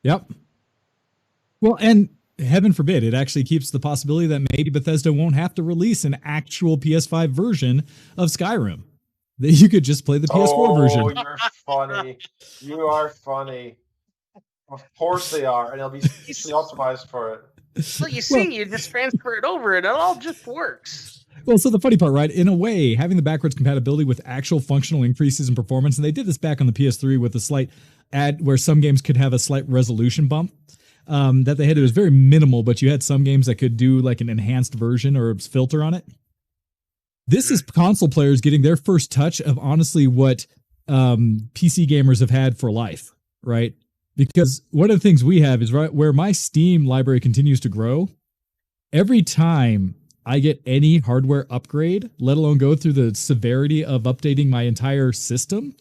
Yep. Well, and heaven forbid, it actually keeps the possibility that maybe Bethesda won't have to release an actual PS5 version of Skyrim. That you could just play the PS4 version. Oh, you're funny. You are funny. Of course they are, and it'll be specially optimized for it. Well, you see, you just transfer it over and it all just works. Well, so the funny part, right, in a way, having the backwards compatibility with actual functional increases in performance, and they did this back on the PS3 with a slight where some games could have a slight resolution bump that they had. It was very minimal, but you had some games that could do like an enhanced version or filter on it. This is console players getting their first touch of honestly what PC gamers have had for life, right? Because one of the things we have is right where my Steam library continues to grow. Every time I get any hardware upgrade, let alone go through the severity of updating my entire system,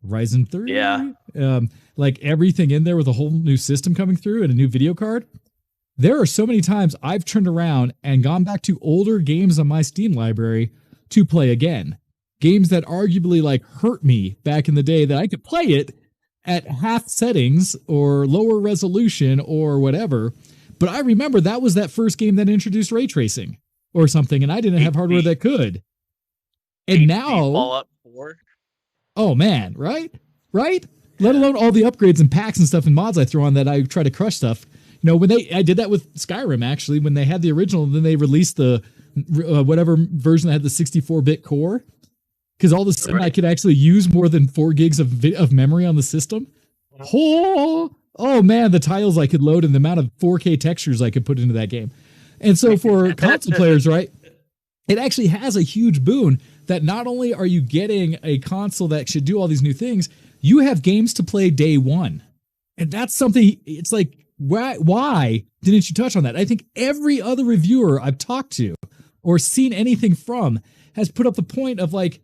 Ryzen 3, like everything in there with a whole new system coming through and a new video card. There are so many times I've turned around and gone back to older games on my Steam library to play again. Games that arguably like hurt me back in the day that I could play it at half settings or lower resolution or whatever. But I remember that was that first game that introduced ray tracing or something, and I didn't have hardware that could. And now, Fallout 4. Oh man, right? Let alone all the upgrades and packs and stuff and mods I throw on that I try to crush stuff. You know, I did that with Skyrim actually when they had the original, and then they released the whatever version that had the 64-bit core. Because all of a sudden I could actually use more than 4 gigs of memory on the system. Oh man, the tiles I could load and the amount of 4K textures I could put into that game. And so for console players, right, it actually has a huge boon that not only are you getting a console that should do all these new things, you have games to play day one. And that's something, it's like, why didn't you touch on that? I think every other reviewer I've talked to or seen anything from has put up the point of like,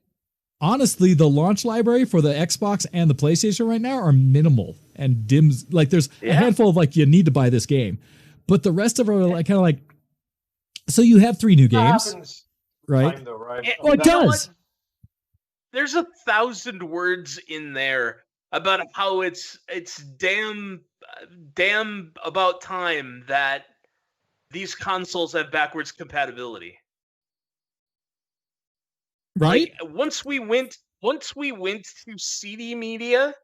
honestly, the launch library for the Xbox and the PlayStation right now are minimal and dims. Like there's a handful of like, you need to buy this game, but the rest of them are like kind of like, so you have 3 new games, right? Though, right? Well, it does. There's 1,000 words in there about how it's damn about time that these consoles have backwards compatibility. Right? Like, once we went to CD media,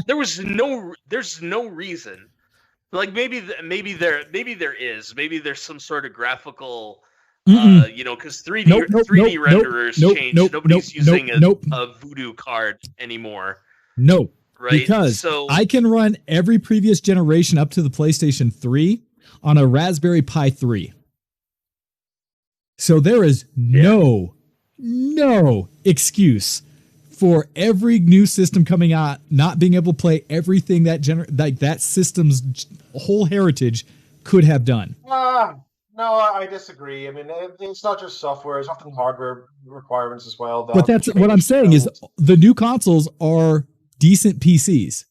there's no reason. Like maybe there is. Maybe there's some sort of graphical because 3D renderers changed. Nobody's using a Voodoo card anymore. No. Right? Because I can run every previous generation up to the PlayStation 3 on a Raspberry Pi 3. So there is no excuse for every new system coming out not being able to play everything that system's whole heritage could have done. No, I disagree. I mean, it's not just software; it's often hardware requirements as well. But that's what I'm saying is the new consoles are decent PCs,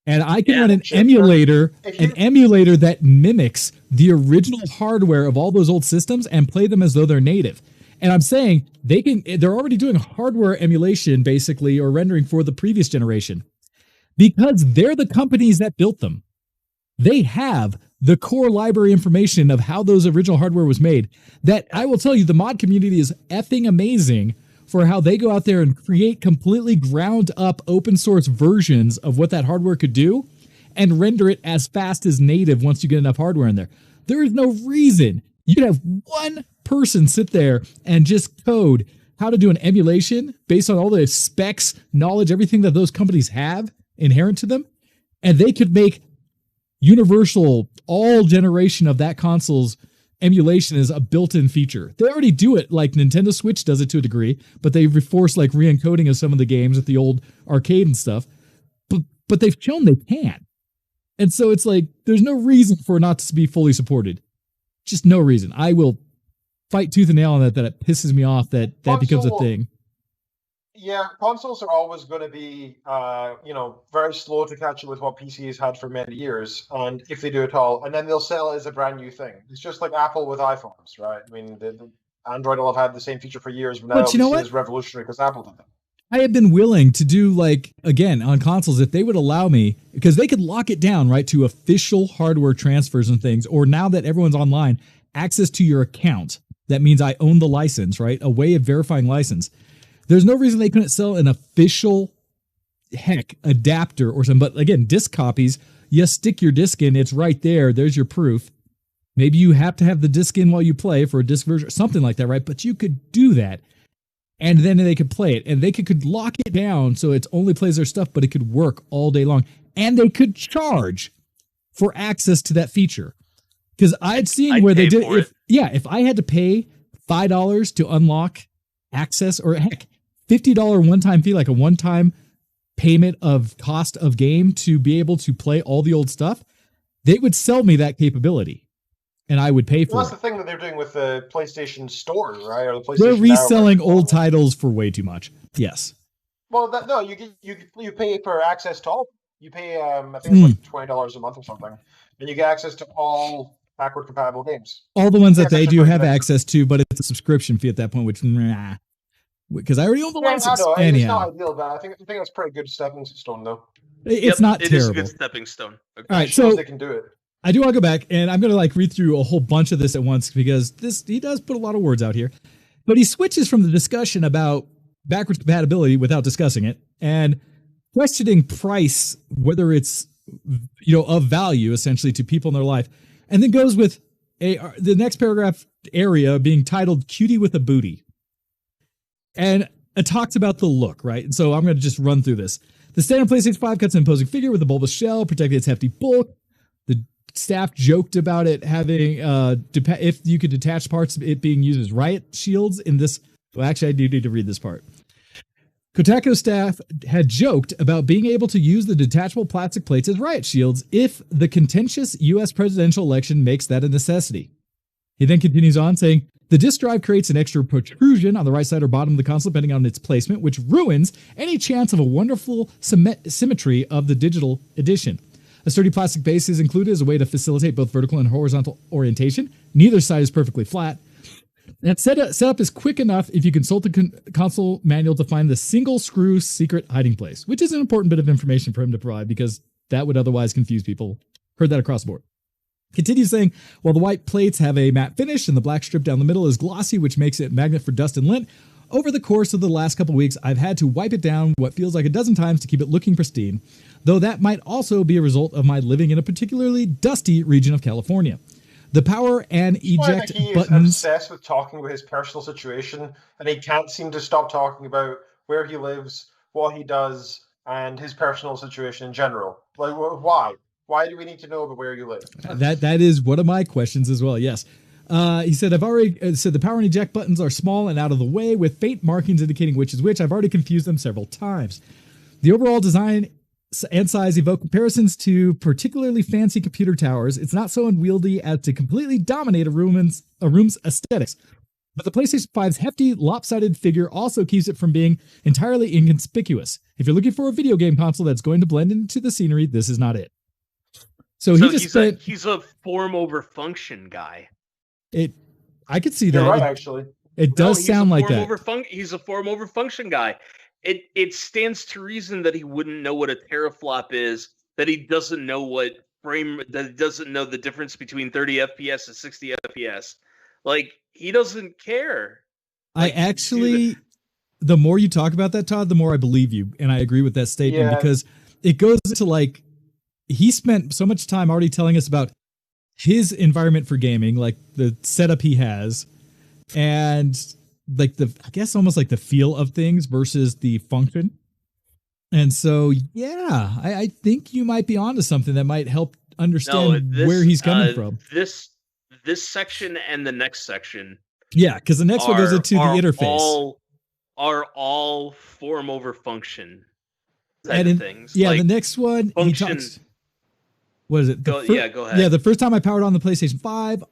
and I can run an emulator that mimics the original hardware of all those old systems and play them as though they're native. And I'm saying they're already doing hardware emulation basically or rendering for the previous generation because they're the companies that built them. They have the core library information of how those original hardware was made. That I will tell you, the mod community is effing amazing for how they go out there and create completely ground up open source versions of what that hardware could do and render it as fast as native once you get enough hardware in there. There is no reason you'd have one person sit there and just code how to do an emulation based on all the specs, knowledge, everything that those companies have inherent to them, and they could make universal all generation of that console's emulation is a built-in feature. They already do it, like Nintendo Switch does it to a degree, but they've forced like re-encoding of some of the games with the old arcade and stuff. But they've shown they can. And so it's like there's no reason for it not to be fully supported. Just no reason. I will fight tooth and nail on that it pisses me off that becomes a thing. Yeah, consoles are always going to be, very slow to catch up with what PC has had for many years, and if they do at all, and then they'll sell it as a brand new thing. It's just like Apple with iPhones, right? I mean, the Android will have had the same feature for years, but now you know what? It's revolutionary because Apple did that. I have been willing to do, like, again, on consoles, if they would allow me, because they could lock it down, right, to official hardware transfers and things, or now that everyone's online, access to your account. That means I own the license, right? A way of verifying license. There's no reason they couldn't sell an official, adapter or something. But again, disc copies, you stick your disc in, it's right there. There's your proof. Maybe you have to have the disc in while you play for a disc version, something like that, right? But you could do that. And then they could play it. And they could lock it down so it only plays their stuff, but it could work all day long. And they could charge for access to that feature. Because I'd seen where they did if I had to pay $5 to unlock access, or heck, $50 one-time fee, like a one-time payment of cost of game to be able to play all the old stuff, they would sell me that capability, and I would pay for it. That's the thing that they're doing with the PlayStation Store, right? Or the PlayStation they're reselling old titles for way too much. Yes. Well, you pay for access to all. You pay I think it's like $20 a month or something, and you get access to all backward compatible games. All the ones that they do have access to, but it's a subscription fee at that point, which because I already own the license. It's not ideal, but I think that's pretty good stepping stone, though. It's not terrible. It is a good stepping stone. Okay. All right, so they can do it. I do want to go back, and I'm going to read through a whole bunch of this at once because he does put a lot of words out here, but he switches from the discussion about backwards compatibility without discussing it and questioning price, whether it's of value essentially to people in their life, and then goes with the next paragraph area being titled "Cutie with a Booty." And it talks about the look, right? And so I'm going to just run through this. The standard PlayStation 5 cuts an imposing figure with a bulbous shell, protecting its hefty bulk. The staff joked about it having, if you could detach parts of it being used as riot shields in this. Well, actually, I do need to read this part. Kotaku staff had joked about being able to use the detachable plastic plates as riot shields if the contentious U.S. presidential election makes that a necessity. He then continues on saying, The disk drive creates an extra protrusion on the right side or bottom of the console depending on its placement, which ruins any chance of a wonderful symmetry of the digital edition. A sturdy plastic base is included as a way to facilitate both vertical and horizontal orientation. Neither side is perfectly flat. That setup is quick enough if you consult the console manual to find the single screw secret hiding place, which is an important bit of information for him to provide because that would otherwise confuse people. Heard that across the board. Continues saying, while the white plates have a matte finish and the black strip down the middle is glossy, which makes it a magnet for dust and lint, over the course of the last couple weeks, I've had to wipe it down what feels like a dozen times to keep it looking pristine, though that might also be a result of my living in a particularly dusty region of California. The power and eject he buttons. Is obsessed with talking about his personal situation, and he can't seem to stop talking about where he lives, what he does, and his personal situation in general. Like, why? Why do we need to know about where you live? That is one of my questions as well. Yes. He said, I've already said the power and eject buttons are small and out of the way with faint markings indicating which is which. I've already confused them several times. The overall design and size evoke comparisons to particularly fancy computer towers. It's not so unwieldy as to completely dominate a room's aesthetics. But the PlayStation 5's hefty, lopsided figure also keeps it from being entirely inconspicuous. If you're looking for a video game console that's going to blend into the scenery, this is not it. So he's a form over function guy. I could see that. You're right, actually. It does sound like that. He's a form over function guy. It stands to reason that he wouldn't know what a teraflop is, that he doesn't know that he doesn't know the difference between 30 FPS and 60 FPS. Like, he doesn't care. Like, the more you talk about that, Todd, the more I believe you. And I agree with that statement because it goes into like, he spent so much time already telling us about his environment for gaming, like the setup he has, and like I guess almost like the feel of things versus the function. And so, yeah, I think you might be onto something that might help understand where he's coming from. This section and the next section. Yeah, because the next one goes into the interface. Are all form over function things. Yeah, like the next one, function. He talks. What is it? Go ahead. Yeah, the first time I powered on the PlayStation 5,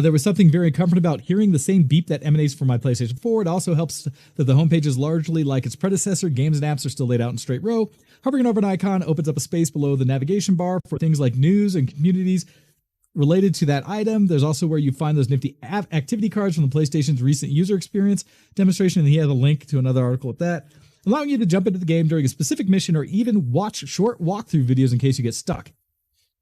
there was something very comforting about hearing the same beep that emanates from my PlayStation 4. It also helps that the homepage is largely like its predecessor. Games and apps are still laid out in straight row. Hovering over an icon opens up a space below the navigation bar for things like news and communities related to that item. There's also where you find those nifty activity cards from the PlayStation's recent user experience demonstration, and he has a link to another article with that, allowing you to jump into the game during a specific mission or even watch short walkthrough videos in case you get stuck.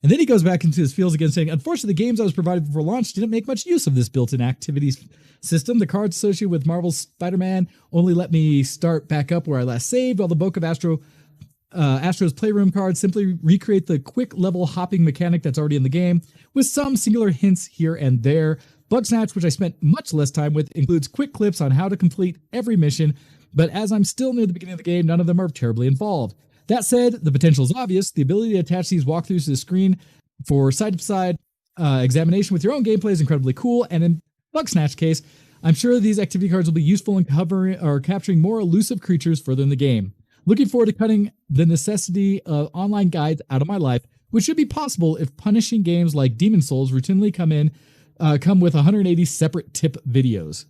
And then he goes back into his feels again, saying, unfortunately, the games I was provided before launch didn't make much use of this built-in activities system. The cards associated with Marvel's Spider-Man only let me start back up where I last saved, while the bulk of Astro's Playroom cards simply recreate the quick level hopping mechanic that's already in the game, with some singular hints here and there. Bugsnatch, which I spent much less time with, includes quick clips on how to complete every mission, but as I'm still near the beginning of the game, none of them are terribly involved. That said, the potential is obvious. The ability to attach these walkthroughs to the screen for side-to-side examination with your own gameplay is incredibly cool, and in Bugsnatch case, I'm sure these activity cards will be useful in covering or capturing more elusive creatures further in the game. Looking forward to cutting the necessity of online guides out of my life, which should be possible if punishing games like Demon Souls routinely come with 180 separate tip videos.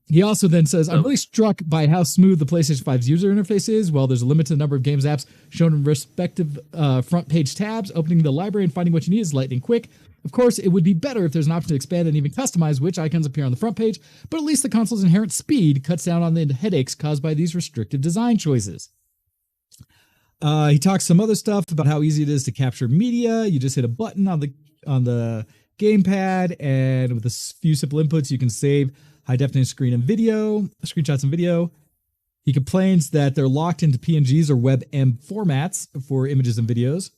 He also then says, I'm really struck by how smooth the PlayStation 5's user interface is. While there's a limited number of games apps shown in respective front page tabs, opening the library and finding what you need is lightning quick. Of course, it would be better if there's an option to expand and even customize which icons appear on the front page, but at least the console's inherent speed cuts down on the headaches caused by these restrictive design choices. He talks some other stuff about how easy it is to capture media. You just hit a button on the gamepad, and with a few simple inputs, you can save high definition screenshots and video. He complains that they're locked into PNGs or WebM formats for images and videos.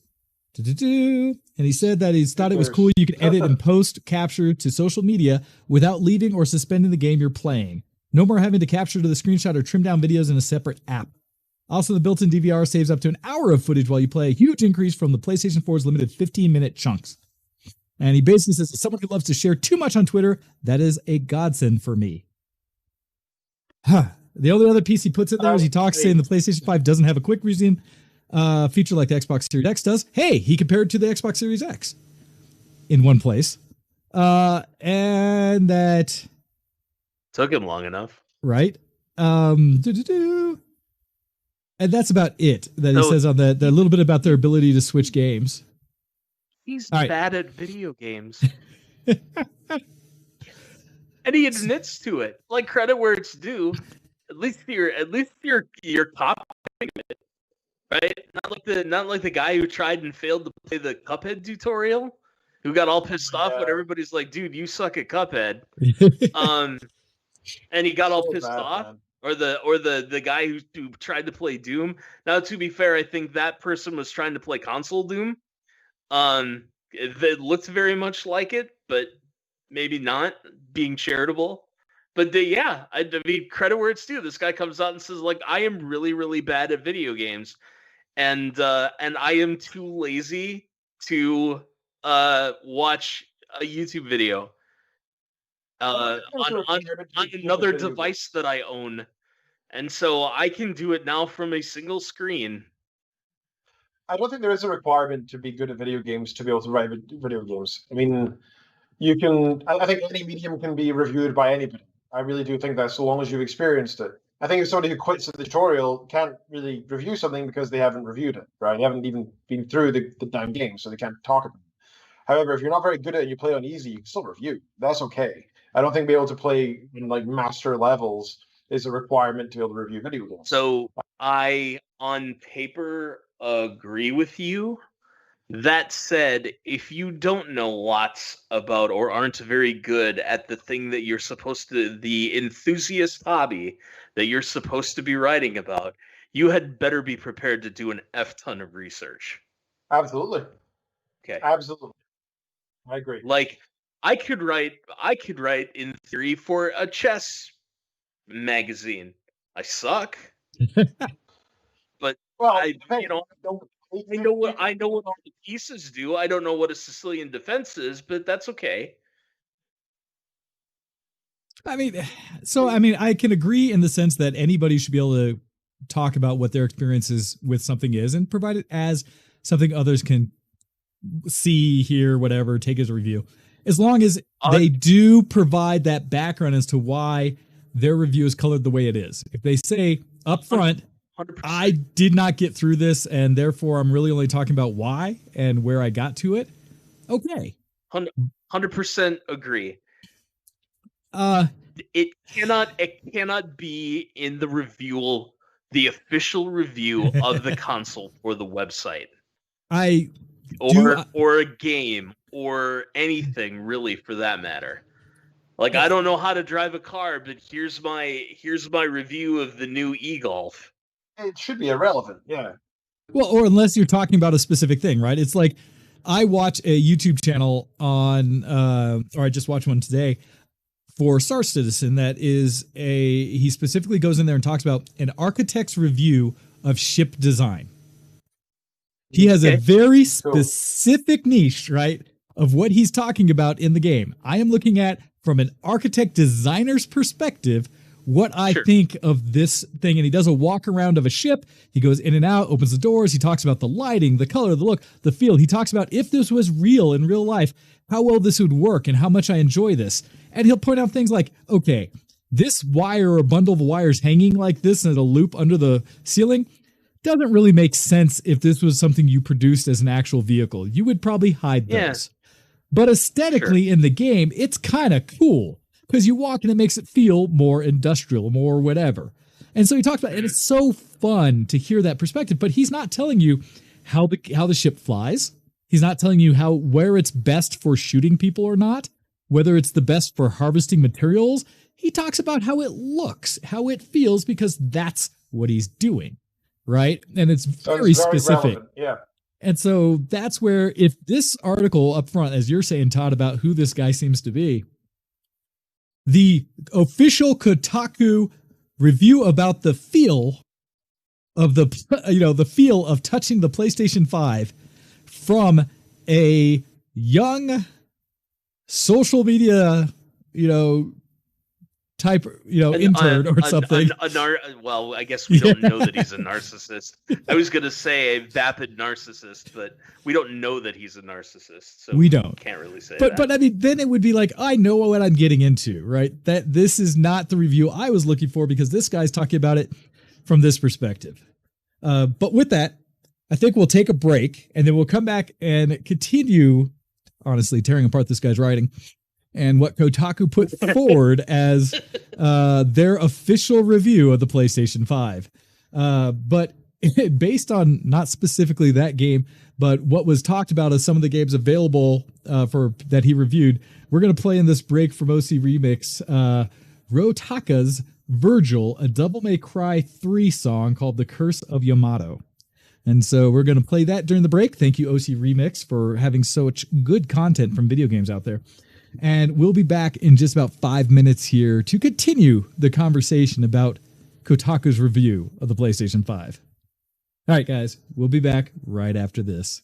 And he said that he thought it was cool you could edit and post capture to social media without leaving or suspending the game you're playing. No more having to capture to the screenshot or trim down videos in a separate app. Also, the built-in DVR saves up to an hour of footage while you play, a huge increase from the PlayStation 4's limited 15-minute chunks. And he basically says, as someone who loves to share too much on Twitter, that is a godsend for me. The only other piece he puts in there is he talks saying the PlayStation 5 doesn't have a quick resume feature like the Xbox Series X does. Hey, he compared to the Xbox Series X in one place. And that Took him long enough. right. And that's about it that he says on the little bit about their ability to switch games. He's bad at video games. And he admits to it. Like, credit where it's due. At least you're copying it. Right? Not like the guy who tried and failed to play the Cuphead tutorial, who got all pissed off when everybody's like, dude, you suck at Cuphead. And he got all pissed off. Man. Or the guy who tried to play Doom. Now, to be fair, I think that person was trying to play console Doom. It looked very much like it, but maybe not, being charitable. But I mean, credit where it's due. This guy comes out and says, like, I am really, really bad at video games, and I am too lazy to watch a YouTube video on another device that I own, and so I can do it now from a single screen. I don't think there is a requirement to be good at video games to be able to write video games. I mean, you can. I think any medium can be reviewed by anybody. I really do think that, so long as you've experienced it. I think if somebody who quits the tutorial can't really review something because they haven't reviewed it, right? They haven't even been through the damn game, so they can't talk about it. However, if you're not very good at it and you play on easy, you can still review. That's okay. I don't think being able to play in like master levels is a requirement to be able to review video games. So I, on paper, agree with you. That said, if you don't know lots about or aren't very good at the thing that you're supposed to, the enthusiast hobby that you're supposed to be writing about, you had better be prepared to do an F ton of research. Absolutely. Okay. Absolutely. I agree. Like, I could write in theory for a chess magazine. I suck. But I know what all the pieces do. I don't know what a Sicilian defense is, but that's okay. I mean, I can agree in the sense that anybody should be able to talk about what their experiences with something is and provide it as something others can see, hear, whatever, take as a review. As long as they do provide that background as to why their review is colored the way it is. If they say up front, 100%. I did not get through this, and therefore I'm really only talking about why and where I got to it. Okay. 100% agree. It cannot be in the official review of the console or the website. Or a game or anything really, for that matter. Like, I don't know how to drive a car, but here's my review of the new e-Golf. It should be irrelevant, yeah. Well, or unless you're talking about a specific thing, right? It's like I watch a YouTube channel on, or I just watched one today for Star Citizen that is he specifically goes in there and talks about an architect's review of ship design. He has a very specific niche, right, of what he's talking about in the game. I am looking at, from an architect designer's perspective, what I think of this thing. And he does a walk around of a ship. He goes in and out, opens the doors. He talks about the lighting, the color, the look, the feel. He talks about if this was real in real life, how well this would work and how much I enjoy this. And he'll point out things like, okay, this wire or bundle of wires hanging like this in a loop under the ceiling doesn't really make sense if this was something you produced as an actual vehicle. You would probably hide those. But aesthetically in the game, it's kind of cool because you walk and it makes it feel more industrial, more whatever. And so he talks about it, and it's so fun to hear that perspective, but he's not telling you how the ship flies. He's not telling you where it's best for shooting people or not, whether it's the best for harvesting materials. He talks about how it looks, how it feels, because that's what he's doing. Right. And it's very specific. Relevant. Yeah. And so that's where, if this article up front, as you're saying, Todd, about who this guy seems to be, the official Kotaku review about the feel of the feel of touching the PlayStation 5 from a young social media, type, intern or something. Well, I guess we don't know that he's a narcissist. I was going to say a vapid narcissist, but we don't know that he's a narcissist. So we don't. Can't really say that. But I mean, then it would be like, I know what I'm getting into, right? That this is not the review I was looking for because this guy's talking about it from this perspective. But with that, I think we'll take a break and then we'll come back and continue, honestly, tearing apart this guy's writing and what Kotaku put forward as their official review of the PlayStation 5. But based on not specifically that game, but what was talked about as some of the games available for that he reviewed, we're going to play in this break from OC Remix, Rotaka's Virgil, a Devil May Cry 3 song called The Curse of Yamato. And so we're going to play that during the break. Thank you, OC Remix, for having such good content from video games out there. And we'll be back in just about 5 minutes here to continue the conversation about Kotaku's review of the PlayStation 5. All right, guys, we'll be back right after this.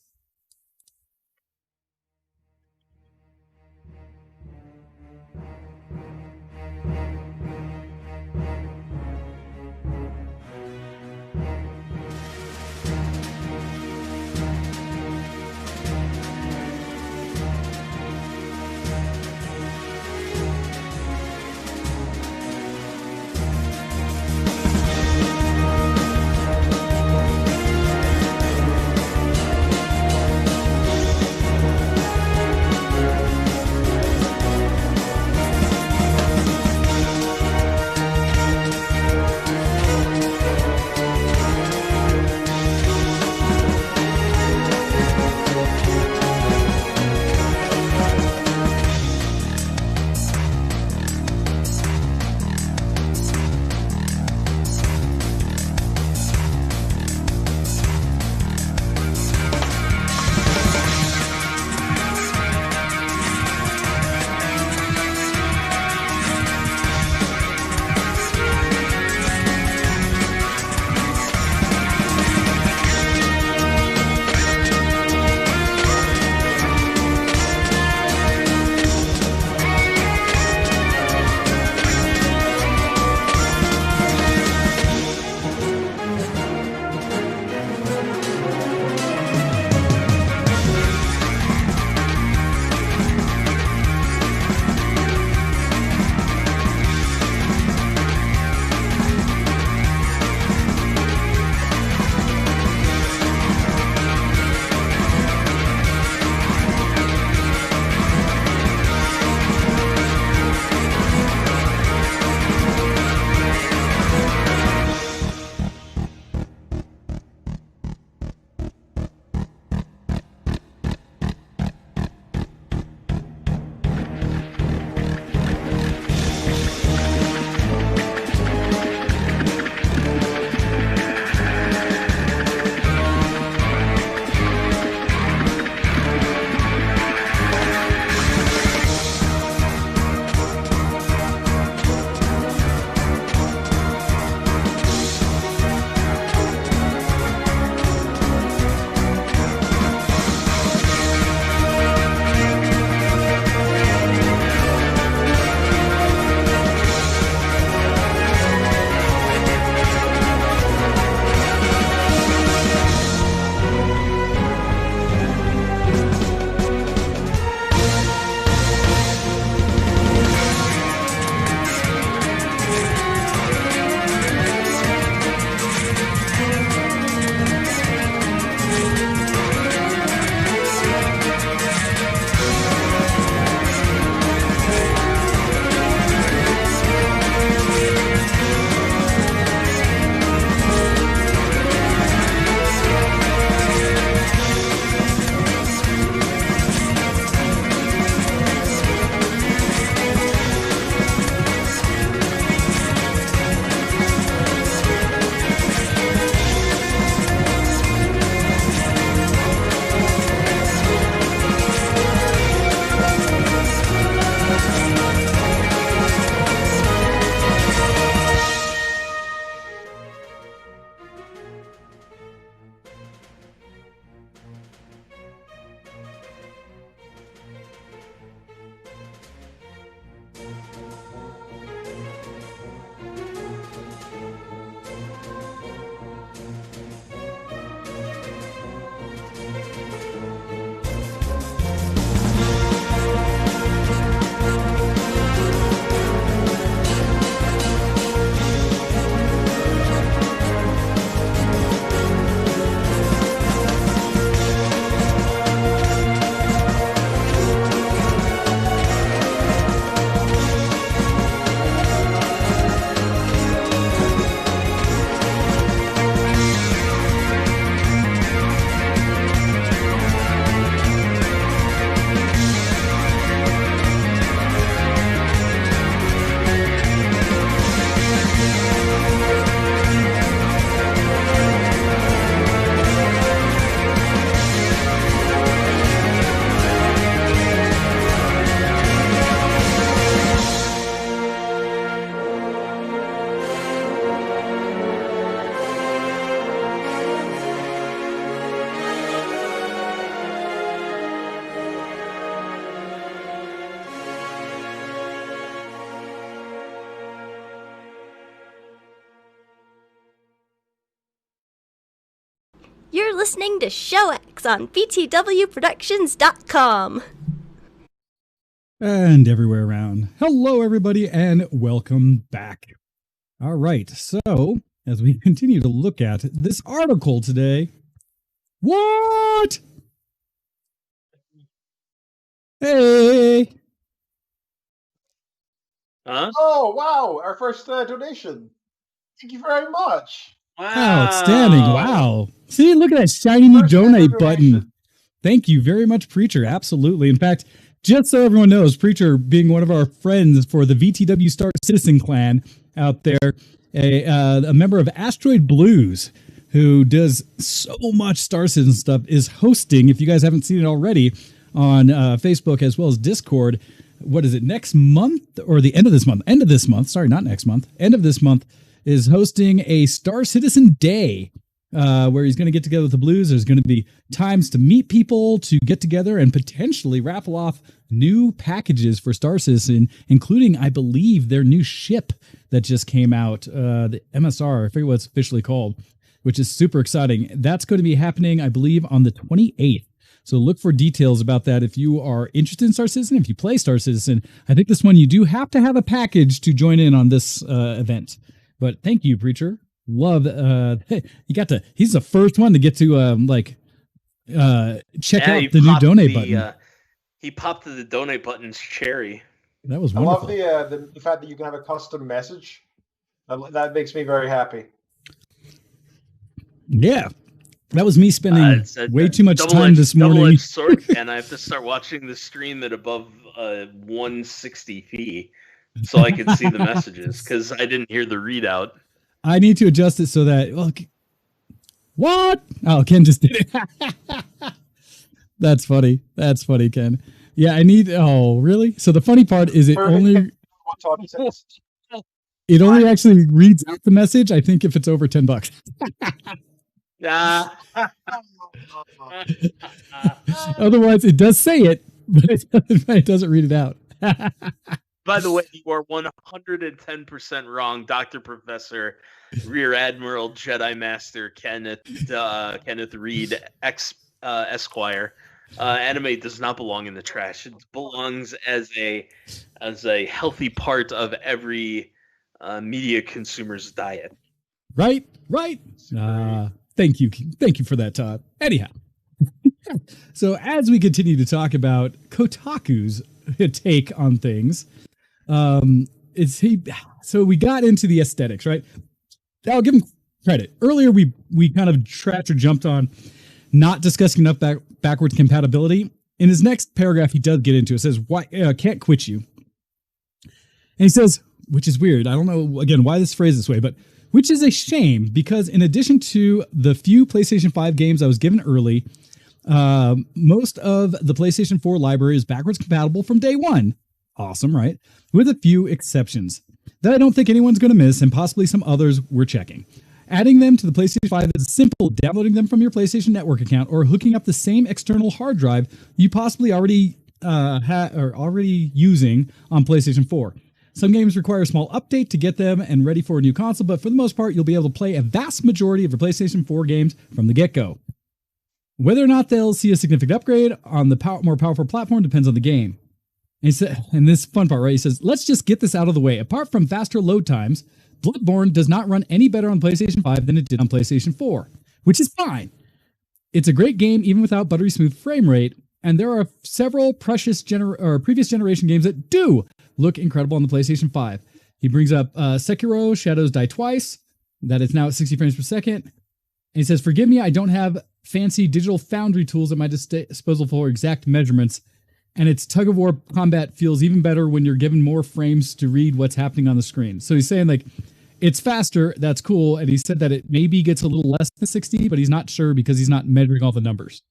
listening to ShowX on VtWProductions.com. And everywhere around. Hello, everybody, and welcome back. All right, so as we continue to look at this article today, what? Hey! Huh? Oh, wow. Our first donation. Thank you very much. Wow. Outstanding. Wow. See, look at that shiny new First donate ever button. donation. Thank you very much, Preacher. Absolutely. In fact, just so everyone knows, Preacher being one of our friends for the VTW Star Citizen clan out there, a member of Asteroid Blues, who does so much Star Citizen stuff, is hosting, if you guys haven't seen it already, on Facebook as well as Discord. What is it, next month or the end of this month? End of this month. Sorry, not next month. End of this month is hosting a Star Citizen Day where he's going to get together with the Blues. There's going to be times to meet people, to get together and potentially raffle off new packages for Star Citizen, including, I believe, their new ship that just came out, the MSR, I forget what it's officially called, which is super exciting. That's going to be happening, I believe, on the 28th. So look for details about that if you are interested in Star Citizen, if you play Star Citizen. I think this one you do have to have a package to join in on this event. But thank you, Preacher. Love, you got to, he's the first one to get to, check out the new donate button. He popped the donate button's cherry. That was I wonderful. love the fact that you can have a custom message. That makes me very happy. Yeah. That was me spending way too much time this morning. Double-edged sword, and I have to start watching the stream at above 160p so I can see the messages because I didn't hear the readout. I need to adjust it so that... Well, what? Oh, Ken just did it. That's funny. That's funny, Ken. Yeah, I need... Oh, really? So the funny part is it only actually reads out the message, I think, if it's over $10. Otherwise, it does say it, but it doesn't read it out. By the way, you are 110% wrong, Dr. Professor, Rear Admiral, Jedi Master Kenneth Reed, Esquire. Anime does not belong in the trash. It belongs as a healthy part of every media consumer's diet. Right. Thank you for that, Todd. Anyhow, so as we continue to talk about Kotaku's take on things, so we got into the aesthetics, right? I'll give him credit. Earlier, we kind of jumped on not discussing enough backwards compatibility. In his next paragraph, he does get into it. It says, "Why can't quit you?" And he says, which is weird. I don't know again why this phrase this way, but which is a shame because in addition to the few PlayStation 5 games I was given early, most of the PlayStation 4 library is backwards compatible from day one. Awesome, right? With a few exceptions that I don't think anyone's going to miss, and possibly some others we're checking. Adding them to the PlayStation 5 is simple, downloading them from your PlayStation Network account or hooking up the same external hard drive you possibly already using on PlayStation 4. Some games require a small update to get them and ready for a new console, but for the most part, you'll be able to play a vast majority of your PlayStation 4 games from the get-go. Whether or not they'll see a significant upgrade on the more powerful platform depends on the game. And this fun part, right? He says, let's just get this out of the way. Apart from faster load times, Bloodborne does not run any better on PlayStation 5 than it did on PlayStation 4, which is fine. It's a great game even without buttery smooth frame rate, and there are several previous generation games that do look incredible on the PlayStation 5. He brings up Sekiro, Shadows Die Twice, that is now at 60 frames per second. And he says, forgive me, I don't have fancy digital foundry tools at my disposal for exact measurements, and its tug-of-war combat feels even better when you're given more frames to read what's happening on the screen. So he's saying, like, it's faster, that's cool, and he said that it maybe gets a little less than 60, but he's not sure because he's not measuring all the numbers.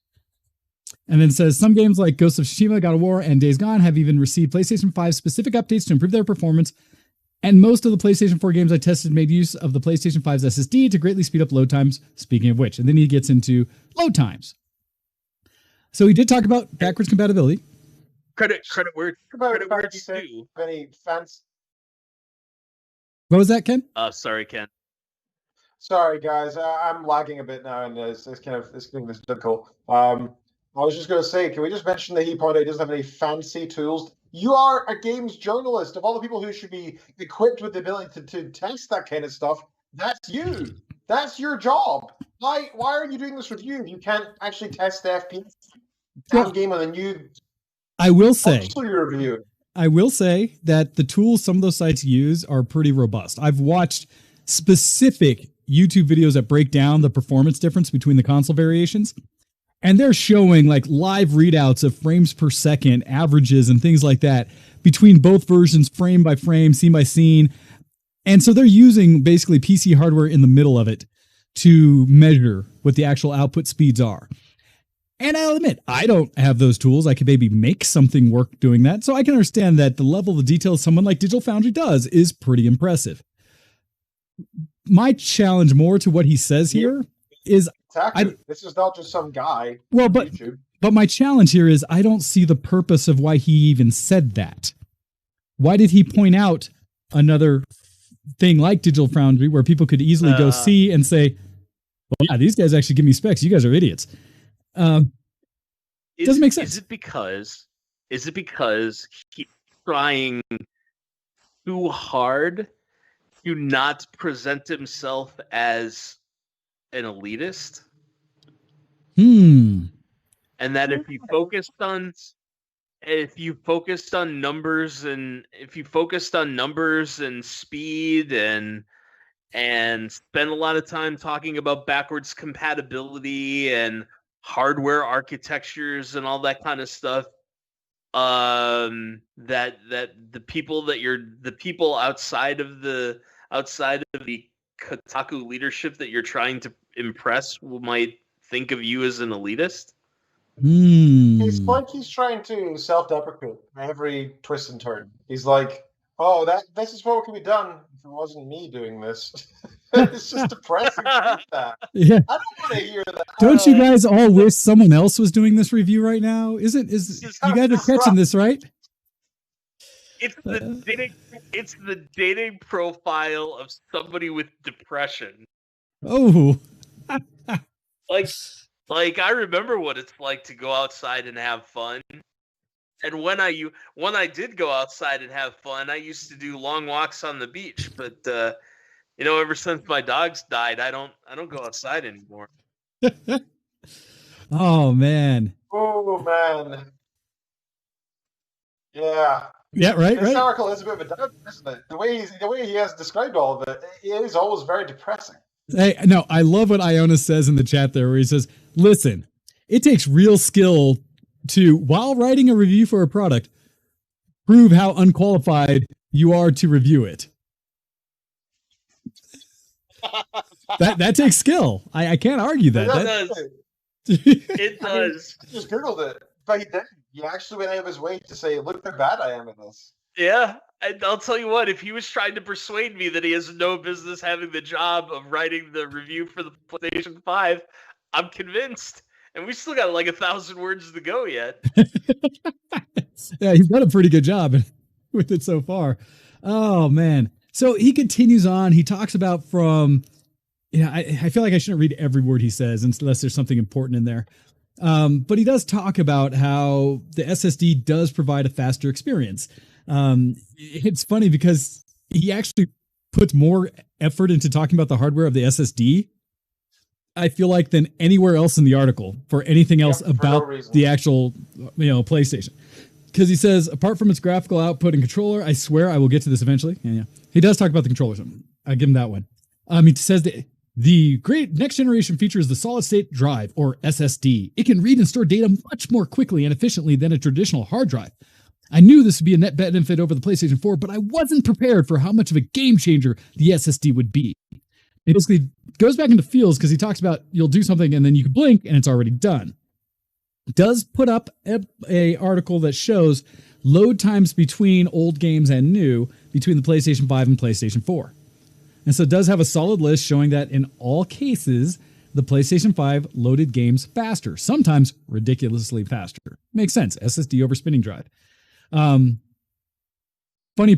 And then says, some games like Ghost of Tsushima, God of War, and Days Gone have even received PlayStation 5 specific updates to improve their performance, and most of the PlayStation 4 games I tested made use of the PlayStation 5's SSD to greatly speed up load times, speaking of which. And then he gets into load times. So he did talk about backwards compatibility. Credit where it's say due. Any fans? What was that, Ken? Sorry, Ken. Sorry, guys. I'm lagging a bit now, and it's kind of this thing is difficult. I was just going to say, can we just mention that he pointed out he doesn't have any fancy tools? You are a games journalist. Of all the people who should be equipped with the ability to test that kind of stuff, that's you. That's your job. Why are you doing this review if you can't actually test the FPS game on the new? I will say, review. I will say that the tools some of those sites use are pretty robust. I've watched specific YouTube videos that break down the performance difference between the console variations, and they're showing like live readouts of frames per second, averages, and things like that between both versions, frame by frame, scene by scene. And so they're using basically PC hardware in the middle of it to measure what the actual output speeds are. And I'll admit, I don't have those tools. I could maybe make something work doing that. So I can understand that the level of detail someone like Digital Foundry does is pretty impressive. My challenge more to what he says here is... Exactly. This is not just some guy on YouTube. But my challenge here is I don't see the purpose of why he even said that. Why did he point out another thing like Digital Foundry where people could easily go see and say, well, yeah, these guys actually give me specs. You guys are idiots. Doesn't make sense. Is it because he's trying too hard to not present himself as an elitist? And that if you focused on numbers and speed and spend a lot of time talking about backwards compatibility and hardware architectures and all that kind of stuff, that the people outside of the Kotaku leadership that you're trying to impress might think of you as an elitist? It's like he's trying to self-deprecate every twist and turn. He's like, "Oh, this is what could be done if it wasn't me doing this." It's just depressing to hear that. Yeah. I don't want to hear that. Don't you guys all wish someone else was doing this review right now? You guys are catching this, right? It's the dating profile of somebody with depression. Oh. Like I remember what it's like to go outside and have fun. And when I did go outside and have fun, I used to do long walks on the beach. But ever since my dogs died, I don't go outside anymore. Oh man. Oh man. Yeah. Yeah, right. This article is a bit of a downer, isn't it? The way he has described all of it, it is always very depressing. Hey, no, I love what Iona says in the chat there, where he says, "Listen, it takes real skill to, while writing a review for a product, prove how unqualified you are to review it." That takes skill. I can't argue that. It does. I just Googled it. But he didn't. He actually went out of his way to say, "Look how bad I am in this." Yeah, and I'll tell you what, if he was trying to persuade me that he has no business having the job of writing the review for the PlayStation 5, I'm convinced. And we still got like 1,000 words to go yet. Yeah, he's done a pretty good job with it so far. Oh, man. So he continues on. He talks about I feel like I shouldn't read every word he says unless there's something important in there. But he does talk about how the SSD does provide a faster experience. It's funny because he actually puts more effort into talking about the hardware of the SSD, I feel like, than anywhere else in the article for anything else about the actual, PlayStation. Because he says, apart from its graphical output and controller, I swear I will get to this eventually. Yeah. He does talk about the controller. I give him that one. He says that the great next generation feature is the solid state drive, or SSD. It can read and store data much more quickly and efficiently than a traditional hard drive. I knew this would be a net benefit over the PlayStation 4, but I wasn't prepared for how much of a game changer the SSD would be. It basically goes back into feels because he talks about you'll do something and then you can blink and it's already done. It does put up a article that shows load times between old games and new between the PlayStation 5 and PlayStation 4. And so it does have a solid list showing that in all cases, the PlayStation 5 loaded games faster, sometimes ridiculously faster. Makes sense. SSD over spinning drive. Funny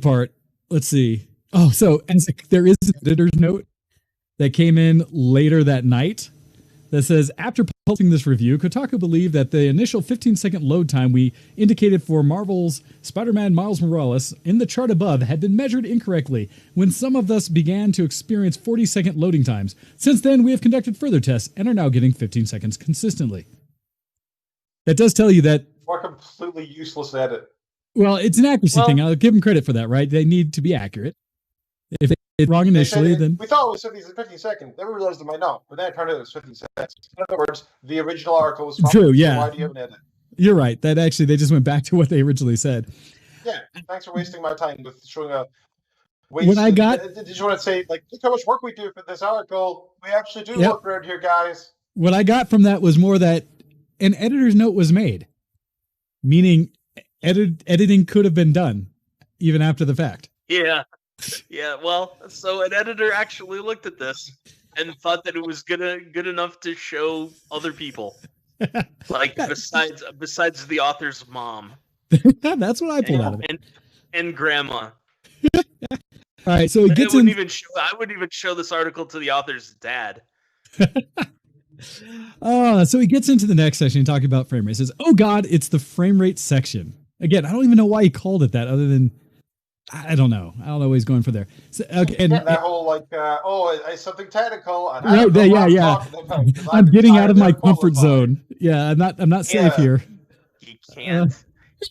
part, let's see. Oh, so there is an editor's note that came in later that night that says, after posting this review, Kotaku believed that the initial 15-second load time we indicated for Marvel's Spider-Man Miles Morales in the chart above had been measured incorrectly when some of us began to experience 40-second loading times. Since then, we have conducted further tests and are now getting 15 seconds consistently. That does tell you that... What a completely useless edit. Well, it's an accuracy thing. I'll give them credit for that, right? They need to be accurate. If it's wrong initially, then... We thought it was 15 seconds. Then we realized it might not. But then it turned out it was 15 seconds. In other words, the original article was wrong. True, yeah. So why do you have an edit? You're right. That actually, they just went back to what they originally said. Yeah, thanks for wasting my time with showing a... When I got... Did you want to say, like, look how much work we do for this article. We actually do work around here, guys. What I got from that was more that an editor's note was made. Meaning, editing could have been done, even after the fact. Yeah. Yeah, well, so an editor actually looked at this and thought that it was good enough to show other people. Like, besides the author's mom. That's what I pulled out of it. And grandma. All right, so it gets in... I wouldn't even show this article to the author's dad. So he gets into the next section talking about frame rate. He says, oh God, it's the frame rate section. Again, I don't even know why he called it that other than, I don't know. I don't know what he's going for there. So, okay, and that whole like, it's something technical. And I'm getting out of my comfort zone. Yeah, I'm not safe here. He can't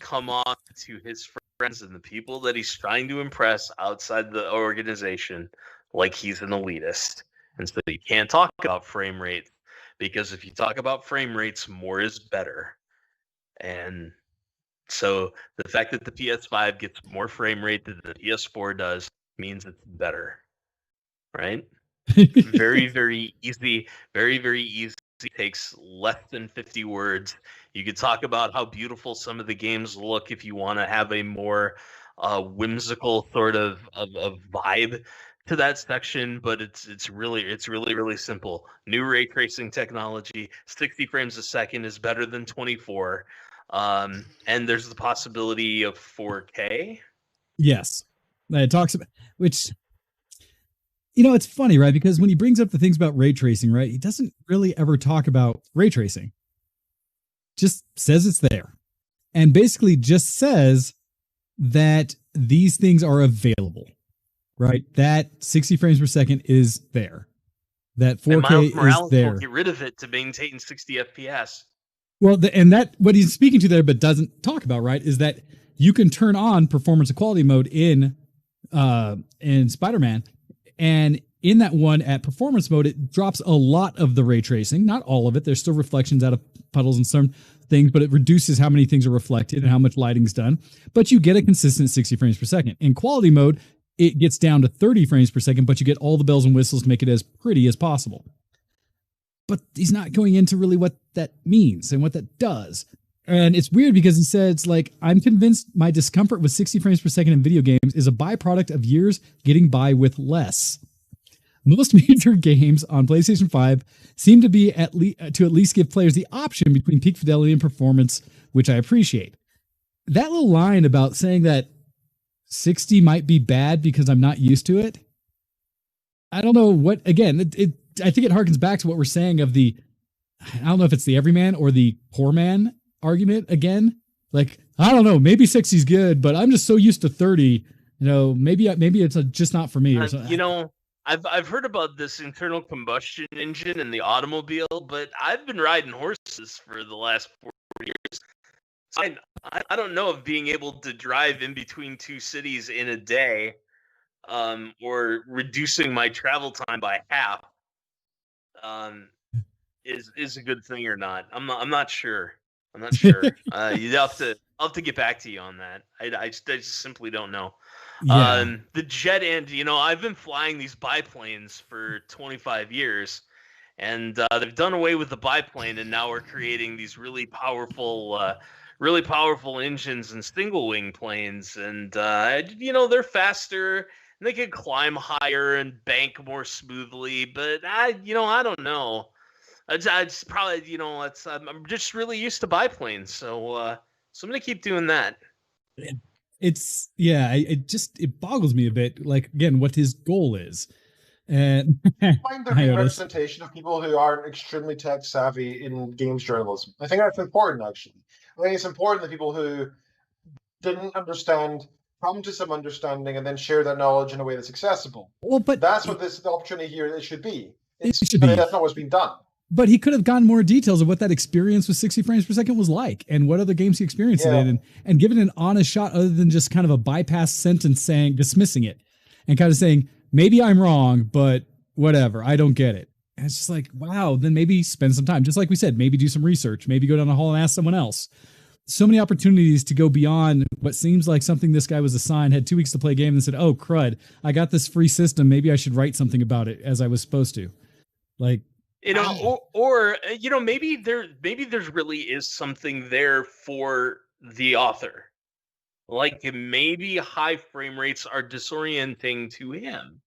come on to his friends and the people that he's trying to impress outside the organization like he's an elitist. And so you can't talk about frame rate. Because if you talk about frame rates, more is better. And so the fact that the PS5 gets more frame rate than the PS4 does means it's better. Right? Very, very easy. Very, very easy. It takes less than 50 words. You could talk about how beautiful some of the games look if you want to have a more whimsical sort of vibe to that section, but it's really simple. New ray tracing technology, 60 frames a second is better than 24, and there's the possibility of 4K. Yes, it talks about, which, you know, it's funny, right? Because when he brings up the things about ray tracing, right, he doesn't really ever talk about ray tracing. Just says it's there, and basically just says that these things are available. Right, that 60 frames per second is there. That 4K is there. Will get rid of it to maintain 60 FPS. Well, and that what he's speaking to there, but doesn't talk about, right, is that you can turn on performance equality mode in Spider-Man, and in that one at performance mode, it drops a lot of the ray tracing, not all of it. There's still reflections out of puddles and some things, but it reduces how many things are reflected and how much lighting's done. But you get a consistent 60 frames per second. In quality mode, it gets down to 30 frames per second, but you get all the bells and whistles to make it as pretty as possible. But he's not going into really what that means and what that does. And it's weird because he says, like, I'm convinced my discomfort with 60 frames per second in video games is a byproduct of years getting by with less. Most major games on PlayStation 5 seem to be at least give players the option between peak fidelity and performance, which I appreciate. That little line about saying that 60 might be bad because I'm not used to it. I don't know what, again, I think it harkens back to what we're saying of the, I don't know if it's the everyman or the poor man argument again. Like, I don't know, maybe 60 is good, but I'm just so used to 30, maybe it's just not for me. Or something. I've heard about this internal combustion engine in the automobile, but I've been riding horses for the last 4 years. I don't know if being able to drive in between two cities in a day, or reducing my travel time by half, is a good thing or not. I'm not sure. I'm not sure. I'll have to get back to you on that. I just simply don't know. Yeah. The jet end, I've been flying these biplanes for 25 years. And they've done away with the biplane, and now we're creating these really powerful engines and single wing planes. And they're faster, and they can climb higher and bank more smoothly. But I don't know. It's probably I'm just really used to biplanes, so I'm gonna keep doing that. It boggles me a bit. Like, again, what his goal is. And Find there I being noticed. representation of people who aren't extremely tech savvy in games journalism. I think that's important, actually. I think it's important that people who didn't understand come to some understanding and then share that knowledge in a way that's accessible. Well, but that's what the opportunity here it should be. It should be. That's not what's being done. But he could have gotten more details of what that experience with 60 frames per second was like and what other games he experienced it in, and given an honest shot other than just kind of a bypass sentence saying, dismissing it and kind of saying, maybe I'm wrong, but whatever, I don't get it. And it's just like, wow, then maybe spend some time. Just like we said, maybe do some research, maybe go down the hall and ask someone else. So many opportunities to go beyond what seems like something this guy was assigned, had 2 weeks to play a game and said, oh, crud, I got this free system. Maybe I should write something about it as I was supposed to. Like, you know, or you know, maybe there's really is something there for the author. Like maybe high frame rates are disorienting to him,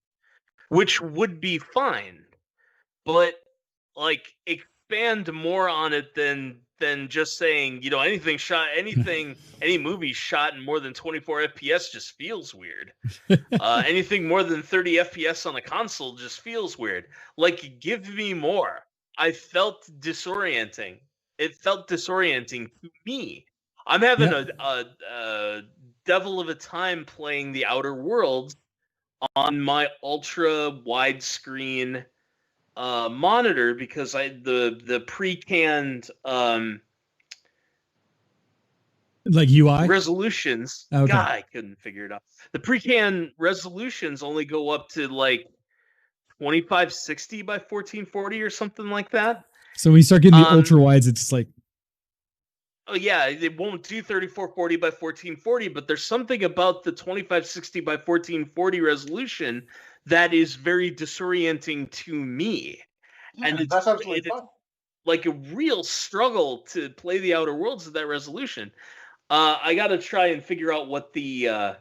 which would be fine. But like expand more on it than just saying, you know, any movie shot in more than 24 FPS just feels weird. Anything more than 30 FPS on a console just feels weird. Like, give me more. I felt disorienting. It felt disorienting to me. I'm having a devil of a time playing The Outer Worlds on my ultra widescreen monitor because the pre-canned like UI resolutions. Okay. God, I couldn't figure it out. The pre-canned resolutions only go up to like 2560 by 1440 or something like that. So when you start getting the ultra wides, it's just like, oh yeah, it won't do 3440 by 1440, but there's something about the 2560 by 1440 resolution that is very disorienting to me. Yeah, and that's absolutely fun. Like a real struggle to play The Outer Worlds at that resolution. I got to try and figure out what the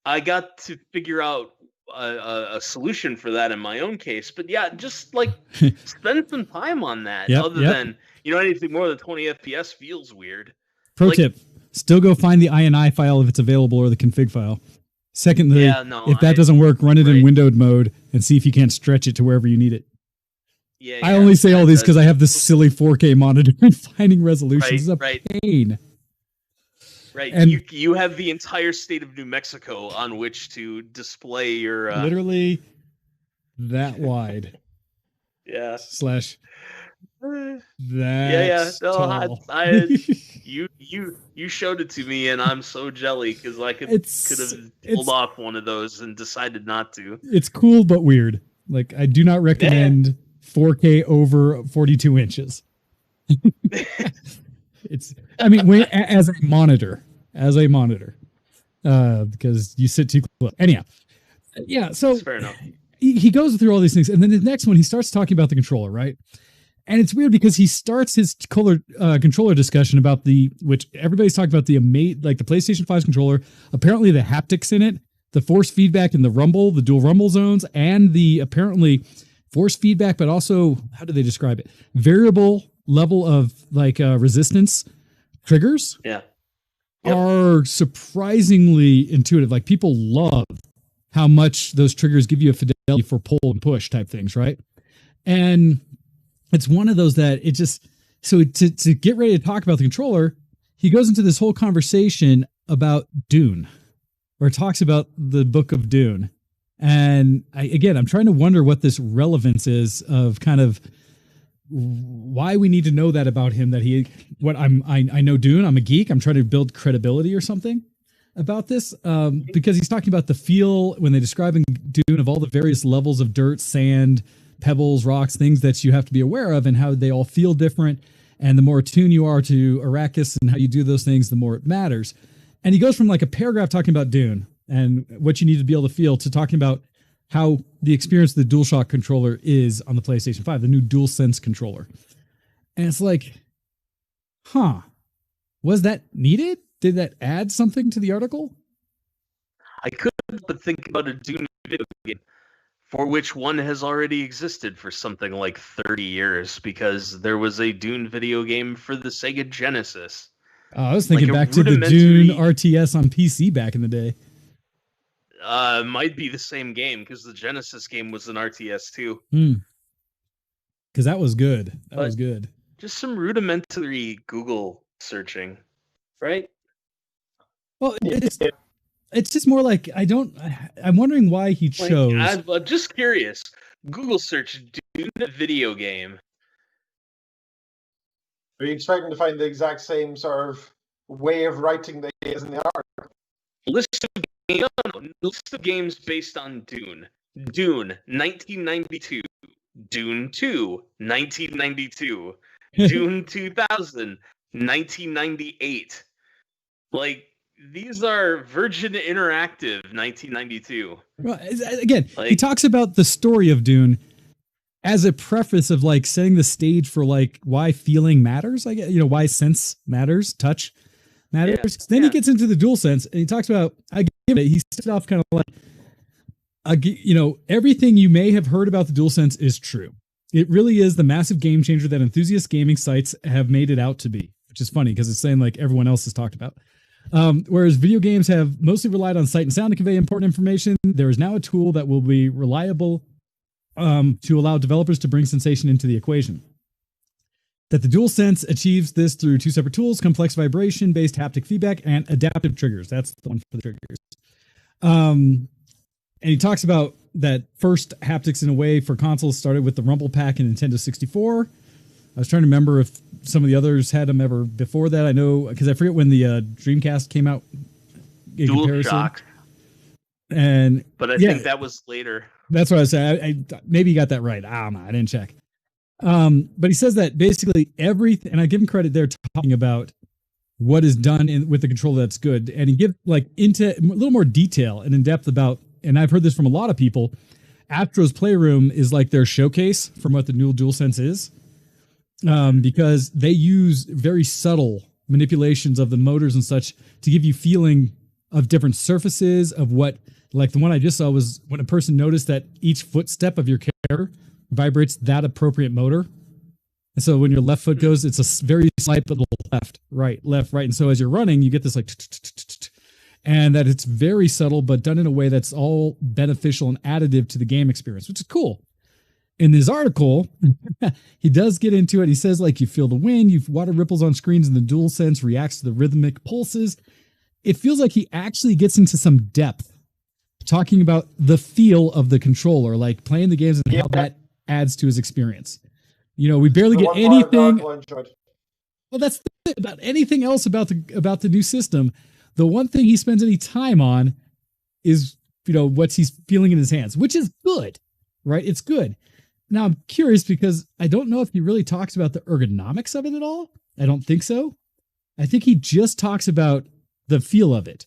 I got to figure out a solution for that in my own case. But yeah, just like spend some time on that. Other than, you know, anything more than 20 FPS feels weird. Pro tip: still go find the INI file if it's available or the config file. Secondly, if that doesn't work, run it in windowed mode and see if you can't stretch it to wherever you need it. Yeah, I only say all these because I have this silly 4K monitor and finding resolutions is a pain. Right, and you have the entire state of New Mexico on which to display your literally that wide. Yeah. Slash. That's tall. You showed it to me, and I'm so jelly because I could have pulled off one of those and decided not to. It's cool but weird. Like, I do not recommend 4K over 42 inches. It's, I mean, as a monitor, because you sit too close. Anyhow, yeah. So that's fair enough. He goes through all these things, and then the next one he starts talking about the controller, right? And it's weird because he starts his controller discussion about which everybody's talking about the PlayStation 5's controller. Apparently, the haptics in it, the force feedback and the dual rumble zones, and the apparently force feedback, but also, how do they describe it? Variable level of resistance triggers are surprisingly intuitive. Like, people love how much those triggers give you a fidelity for pull and push type things, right? And it's one of those that it just, so to get ready to talk about the controller, he goes into this whole conversation about Dune, where it talks about the book of Dune. And I'm trying to wonder what this relevance is of kind of why we need to know that about him, that I know Dune, I'm a geek, I'm trying to build credibility or something about this, because he's talking about the feel when they're describing Dune of all the various levels of dirt, sand, pebbles, rocks, things that you have to be aware of and how they all feel different. And the more attuned you are to Arrakis and how you do those things, the more it matters. And he goes from like a paragraph talking about Dune and what you need to be able to feel to talking about how the experience of the DualShock controller is on the PlayStation 5, the new DualSense controller. And it's like, was that needed? Did that add something to the article? I couldn't but think about a Dune video game for which one has already existed for something like 30 years, because there was a Dune video game for the Sega Genesis. I was thinking back to the Dune RTS on PC back in the day. might be the same game because the Genesis game was an RTS too. Because that was good. That But- was good. Just some rudimentary Google searching, right? Well, it's just more like I'm wondering why he chose. I'm just curious. Google search Dune video game. Are you expecting to find the exact same sort of way of writing that is in the art? List of games based on Dune. Dune 1992. Dune 2 1992. Dune 2000 1998. Like, these are Virgin Interactive 1992. Well, again, he Like- talks about the story of Dune as a preface of like setting the stage for like why feeling matters. I guess, why sense matters, touch matters. Yeah. Then he Yeah. gets into the DualSense and he talks about, he starts off kind of like, everything you may have heard about the DualSense is true. It really is the massive game changer that enthusiast gaming sites have made it out to be, which is funny because it's saying like everyone else has talked about. Whereas video games have mostly relied on sight and sound to convey important information, there is now a tool that will be reliable to allow developers to bring sensation into the equation. That the DualSense achieves this through two separate tools: complex vibration-based haptic feedback and adaptive triggers. That's the one for the triggers. And he talks about that first haptics in a way for consoles started with the Rumble Pack in Nintendo 64. I was trying to remember if some of the others had them ever before that. I know, because I forget when the Dreamcast came out in comparison. DualShock. But I think that was later. That's what I was saying. I maybe you got that right. I don't know. I didn't check. But he says that basically everything, and I give him credit there talking about what is done with the controller that's good. And he gives like into a little more detail and in depth about, and I've heard this from a lot of people, Astro's Playroom is like their showcase from what the new DualSense is. Because they use very subtle manipulations of the motors and such to give you feeling of different surfaces of what, like the one I just saw was when a person noticed that each footstep of your character vibrates that appropriate motor. And so when your left foot goes, it's a very slight little left, right. And so as you're running, you get this like, and that it's very subtle, but done in a way that's all beneficial and additive to the game experience, which is cool. In this article, he does get into it. He says, like, you feel the wind, you water ripples on screens, and the DualSense reacts to the rhythmic pulses. It feels like he actually gets into some depth, talking about the feel of the controller, like playing the games and how that adds to his experience. We barely get anything. Well, that's the thing about anything else about the new system. The one thing he spends any time on is, what he's feeling in his hands, which is good, right? It's good. Now, I'm curious because I don't know if he really talks about the ergonomics of it at all. I don't think so. I think he just talks about the feel of it.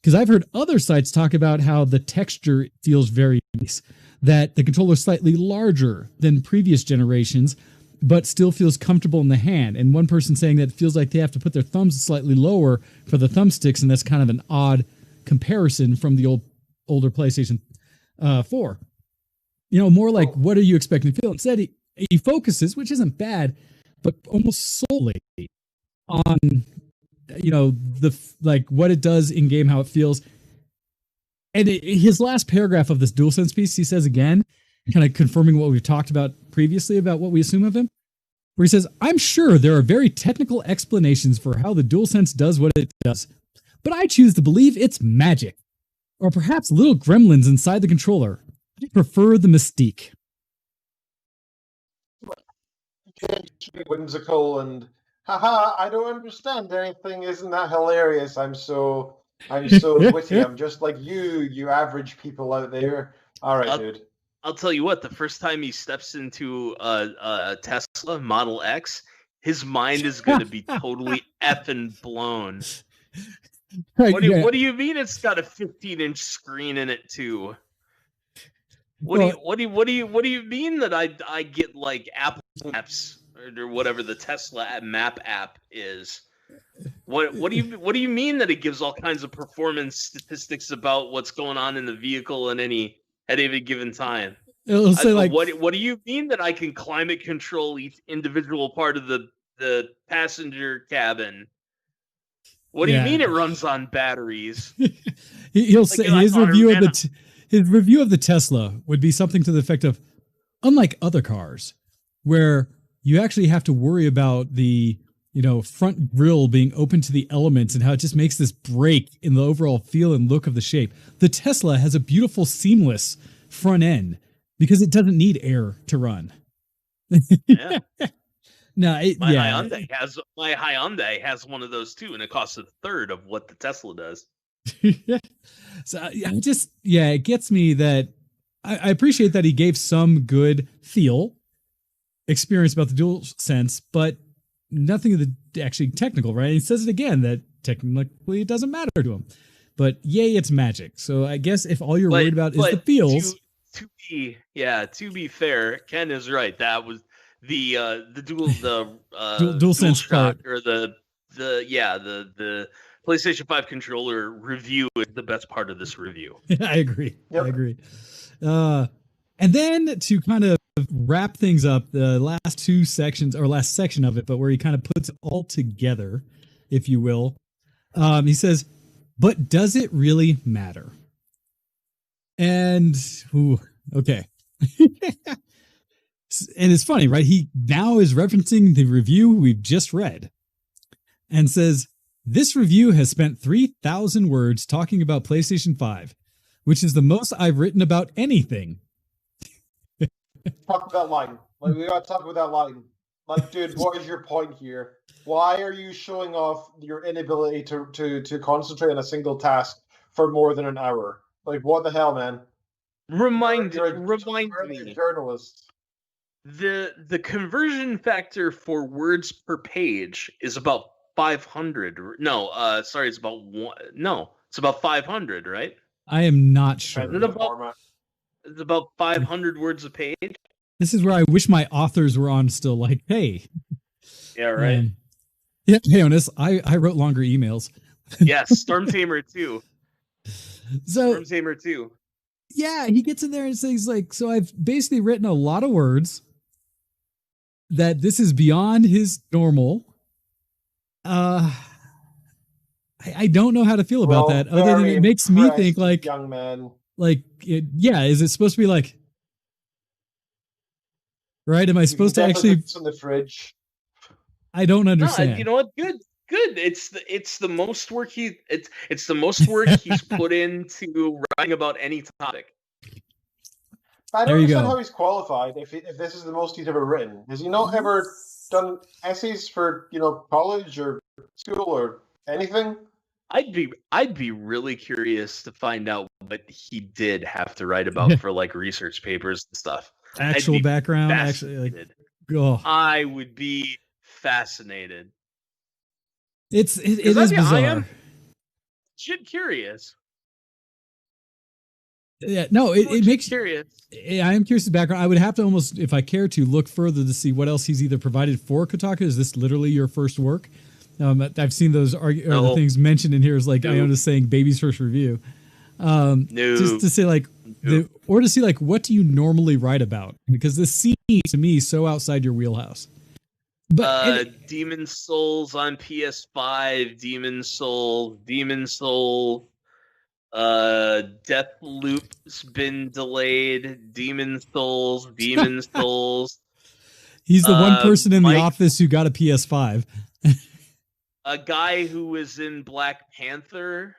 Because I've heard other sites talk about how the texture feels very nice, that the controller is slightly larger than previous generations, but still feels comfortable in the hand. And one person saying that it feels like they have to put their thumbs slightly lower for the thumbsticks, and that's kind of an odd comparison from the older PlayStation 4. More like, what are you expecting to feel? Instead, he focuses, which isn't bad, but almost solely on, what it does in game, how it feels. And his last paragraph of this DualSense piece, he says again, kind of confirming what we've talked about previously about what we assume of him, where he says, I'm sure there are very technical explanations for how the DualSense does what it does, but I choose to believe it's magic, or perhaps little gremlins inside the controller. I prefer the mystique. Whimsical and haha, I don't understand anything. Isn't that hilarious? I'm so witty. I'm just like you average people out there. All right, dude. I'll tell you what. The first time he steps into a Tesla Model X, his mind is going to be totally effing blown. What do you mean? It's got a 15-inch screen in it too. What do you mean that I get like Apple Maps or whatever the Tesla map app is? What do you mean that it gives all kinds of performance statistics about what's going on in the vehicle at any given time? It'll say what do you mean that I can climate control each individual part of the passenger cabin? What do you mean it runs on batteries? He'll say his review of the Tesla would be something to the effect of, unlike other cars, where you actually have to worry about the front grille being open to the elements and how it just makes this break in the overall feel and look of the shape. The Tesla has a beautiful, seamless front end because it doesn't need air to run. Yeah. My Hyundai has one of those too, and it costs a third of what the Tesla does. So it gets me that I appreciate that he gave some good feel experience about the DualSense, but nothing of the actually technical, right? He says it again that technically it doesn't matter to him, but yay, it's magic. So I guess if all you're worried about is the feels, to be fair, Ken is right. That was the DualSense part, or the PlayStation 5 controller review is the best part of this review. I agree. Yep. I agree. And then to kind of wrap things up, the last section of it, but where he kind of puts it all together, if you will, he says, but does it really matter? And, okay. And it's funny, right? He now is referencing the review we've just read and says, this review has spent 3,000 words talking about PlayStation 5, which is the most I've written about anything. Talk about that line. Like, we gotta talk about that line. Like, dude, what is your point here? Why are you showing off your inability to concentrate on a single task for more than an hour? Like, what the hell, man? Remind me. Journalist. The conversion factor for words per page is about 500. It's about one. No, it's about 500, right? I am not sure. It's about 500 words a page. This is where I wish my authors were on still. Like, hey. Yeah, right. Hey, on this, I wrote longer emails. Yes, Storm Tamer 2. Storm Tamer 2. Yeah, he gets in there and says, like, so I've basically written a lot of words that this is beyond his normal. I don't know how to feel about that, other than it makes me think, like, young man. Like, is it supposed to be like, right? Am I supposed to actually? It's in the fridge. I don't understand. No, you know what? Good. It's the most work it's the most work he's put into writing about any topic. I don't understand how he's qualified if this is the most he's ever written. Has he not ever done essays for college or school or anything? I'd be really curious to find out what he did have to write about for like research papers and stuff. Actual background, actually, like, I would be fascinated. It is bizarre. I am curious. Yeah, no, it makes curious. I am curious the background. I would have to almost, if I care to, look further to see what else he's either provided for Kotaku. Is this literally your first work? I've seen those the things mentioned in here is like Iona's saying baby's first review. Just to say like, or to see like, what do you normally write about? Because this seems to me so outside your wheelhouse. But Demon Souls on PS5, Demon Soul, Deathloop's been delayed, Demon Souls. He's the one person in the office who got a PS5. A guy who was in Black Panther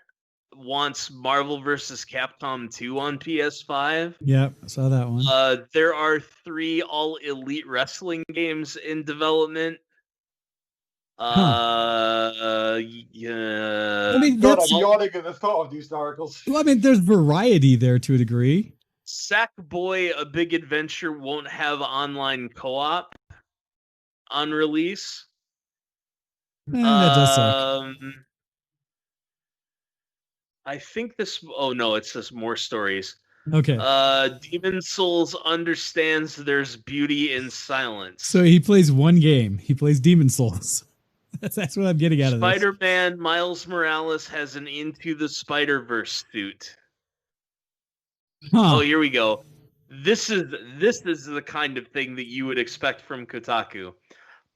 wants Marvel vs. Capcom 2 on PS5. Yep, I saw that one. There are 3 All Elite Wrestling games in development. I mean, I'm yawning at the thought of these articles. Well, I mean, there's variety there to a degree. Sackboy: A Big Adventure won't have online co-op on release. That does suck. I think this. Oh no, it says more stories. Okay. Demon Souls understands there's beauty in silence. So he plays one game. He plays Demon Souls. That's what I'm getting out of this. Spider-Man Miles Morales has an Into the Spider-Verse suit. Huh. Oh, here we go. This is the kind of thing that you would expect from Kotaku.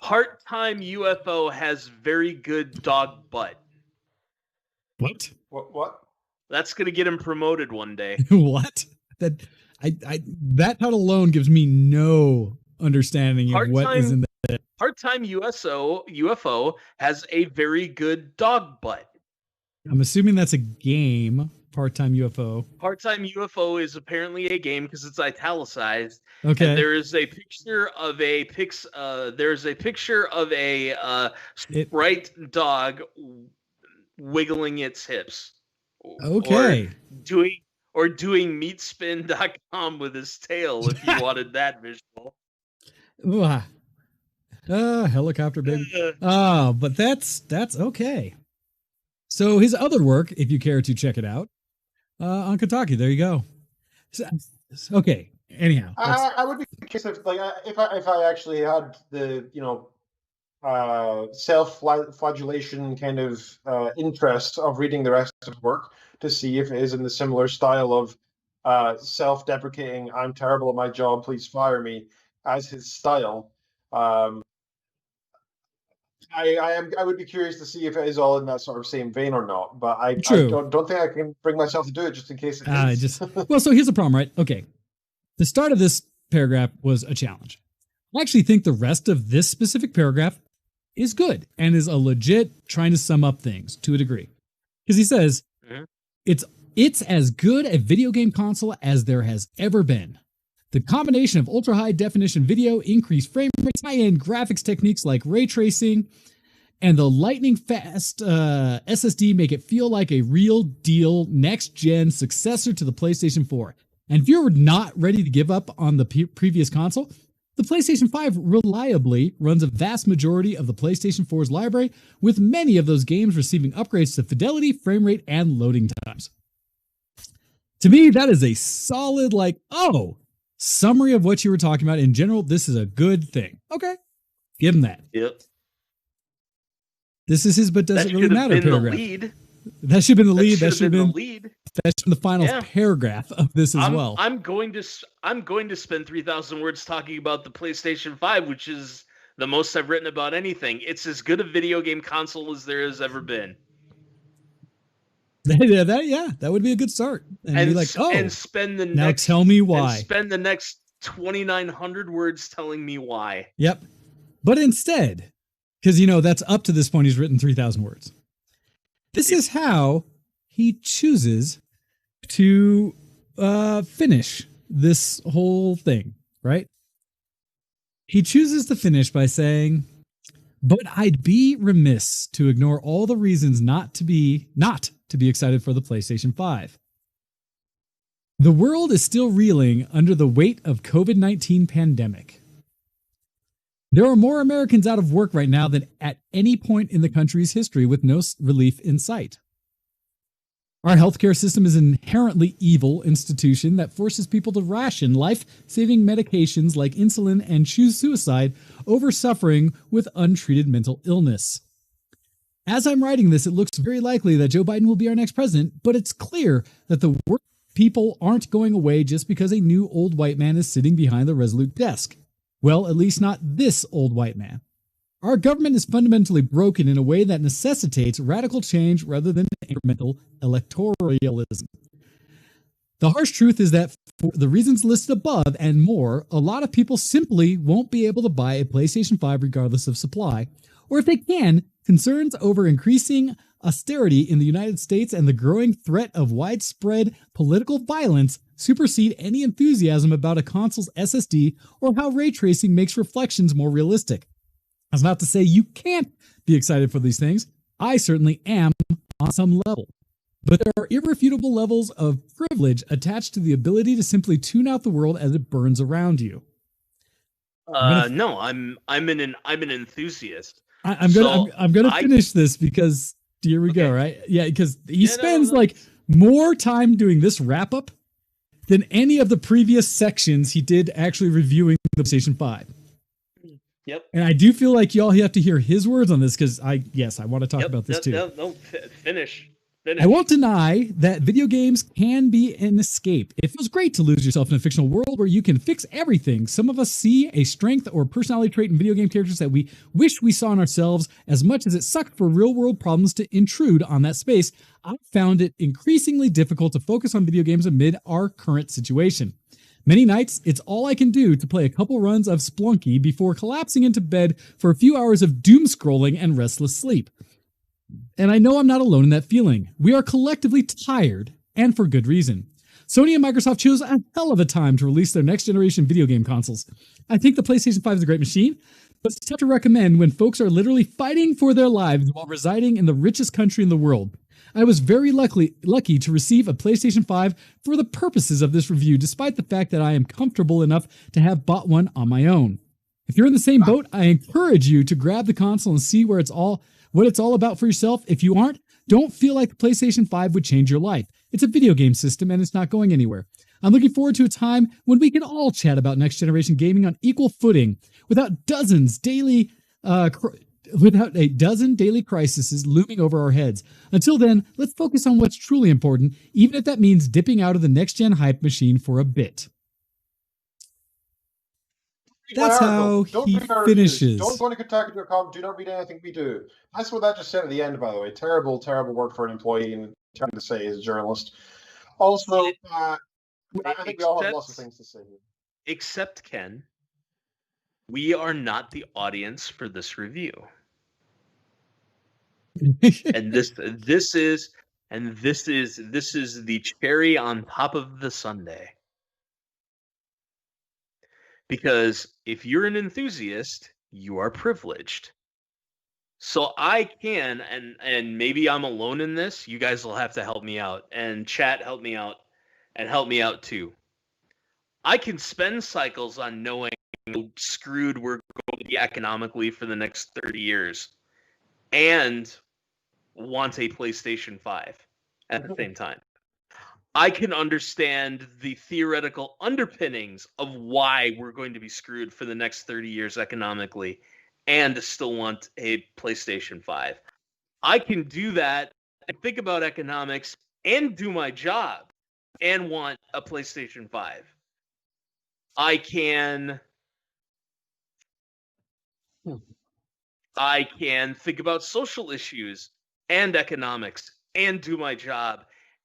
Part-time UFO has very good dog butt. What? What? That's going to get him promoted one day. What? That that title alone gives me no understanding of what is in the Part-time UFO has a very good dog butt. I'm assuming that's a game. Part-time UFO. Part-time UFO is apparently a game because it's italicized. Okay. And there is a picture of a Sprite dog wiggling its hips. Okay. Or doing meatspin.com with his tail if you wanted that visual. Helicopter baby. But that's okay. So his other work, if you care to check it out, on Kotaku, there you go. Okay. Anyhow, I would be curious if I actually had the self-flagellation kind of interest of reading the rest of his work to see if it is in the similar style of self-deprecating, I'm terrible at my job, please fire me, as his style. I would be curious to see if it is all in that sort of same vein or not, but I don't think I can bring myself to do it just in case it is. Well, so here's the problem, right? Okay. The start of this paragraph was a challenge. I actually think the rest of this specific paragraph is good and is a legit trying to sum up things to a degree. Because he says, it's as good a video game console as there has ever been. The combination of ultra-high definition video, increased frame rates, high-end graphics techniques like ray tracing, and the lightning-fast SSD make it feel like a real deal next-gen successor to the PlayStation 4. And if you're not ready to give up on the previous console, the PlayStation 5 reliably runs a vast majority of the PlayStation 4's library, with many of those games receiving upgrades to fidelity, frame rate, and loading times. To me, that is a solid, summary of what you were talking about. In general, this is a good thing. Okay. Give him that. Yep. This is his but doesn't really matter paragraph. That should have been the lead. That should have been the lead. That's the final paragraph of this as well. I'm going to spend 3,000 words talking about the PlayStation 5, which is the most I've written about anything. It's as good a video game console as there has ever been. That would be a good start. And be like, and spend the now tell me why. And spend the next 2,900 words telling me why. Yep. But instead, because that's up to this point, he's written 3,000 words. This is how he chooses to finish this whole thing, right? He chooses to finish by saying, but I'd be remiss to ignore all the reasons not to be excited for the PlayStation 5. The world is still reeling under the weight of COVID-19 pandemic. There are more Americans out of work right now than at any point in the country's history, with no relief in sight. Our healthcare system is an inherently evil institution that forces people to ration life-saving medications like insulin and choose suicide over suffering with untreated mental illness. As I'm writing this, it looks very likely that Joe Biden will be our next president, but it's clear that the work people aren't going away just because a new old white man is sitting behind the Resolute desk. Well, at least not this old white man. Our government is fundamentally broken in a way that necessitates radical change rather than incremental electoralism. The harsh truth is that for the reasons listed above and more, a lot of people simply won't be able to buy a PlayStation 5 regardless of supply, or if they can, concerns over increasing austerity in the United States and the growing threat of widespread political violence supersede any enthusiasm about a console's SSD or how ray tracing makes reflections more realistic. That's not to say you can't be excited for these things. I certainly am on some level. But there are irrefutable levels of privilege attached to the ability to simply tune out the world as it burns around you. No, I'm an enthusiast. I'm gonna finish this because here we go, right? Yeah, because he spends more time doing this wrap up than any of the previous sections he did actually reviewing the PlayStation 5. Yep. And I do feel like y'all have to hear his words on this because I want to talk about this too. No, finish. I won't deny that video games can be an escape. It feels great to lose yourself in a fictional world where you can fix everything. Some of us see a strength or personality trait in video game characters that we wish we saw in ourselves. As much as it sucked for real world problems to intrude on that space, I found it increasingly difficult to focus on video games amid our current situation. Many nights, it's all I can do to play a couple runs of Splunky before collapsing into bed for a few hours of doom scrolling and restless sleep. And I know I'm not alone in that feeling. We are collectively tired, and for good reason. Sony and Microsoft chose a hell of a time to release their next-generation video game consoles. I think the PlayStation 5 is a great machine, but it's tough to recommend when folks are literally fighting for their lives while residing in the richest country in the world. I was very lucky to receive a PlayStation 5 for the purposes of this review, despite the fact that I am comfortable enough to have bought one on my own. If you're in the same boat, I encourage you to grab the console and see what it's all about for yourself. If you aren't, don't feel like the PlayStation 5 would change your life. It's a video game system and it's not going anywhere. I'm looking forward to a time when we can all chat about next generation gaming on equal footing without a dozen daily crises looming over our heads. Until then, let's focus on what's truly important, even if that means dipping out of the next-gen hype machine for a bit. That's how he finishes. Don't go to Kotaku.com. Do not read anything we do. That's what that just said at the end, by the way. Terrible, terrible word for an employee and trying to say as a journalist. Also, I think we all have lots of things to say here. Except, Ken, we are not the audience for this review. And this is the cherry on top of the sundae. Because if you're an enthusiast, you are privileged. So I can, and maybe I'm alone in this, you guys will have to help me out. And chat, help me out. And help me out too. I can spend cycles on knowing how screwed we're going to be economically for the next 30 years. And want a PlayStation 5 at the same time. I can understand the theoretical underpinnings of why we're going to be screwed for the next 30 years economically and still want a PlayStation 5. I can do that and think about economics and do my job and want a PlayStation 5. I can think about social issues and economics and do my job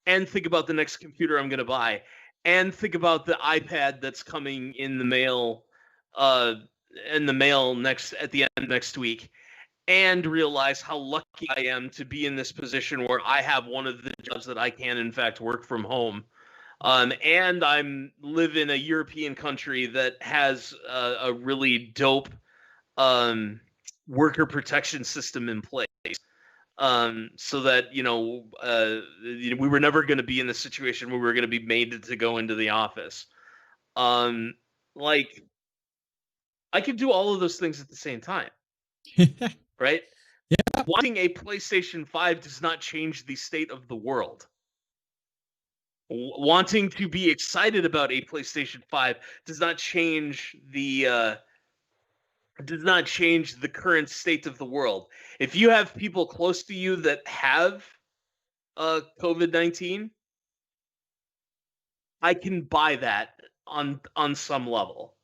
and think about the next computer I'm going to buy and think about the iPad that's coming in the mail at the end of next week and realize how lucky I am to be in this position where I have one of the jobs that I can in fact work from home. And I'm live in a European country that has a really dope worker protection system in place. So that, we were never going to be in the situation where we were going to be made to go into the office. I could do all of those things at the same time, right? Yeah. Wanting a PlayStation 5 does not change the state of the world. Wanting to be excited about a PlayStation 5 does not change the current state of the world. If you have people close to you that have COVID-19, I can buy that on some level.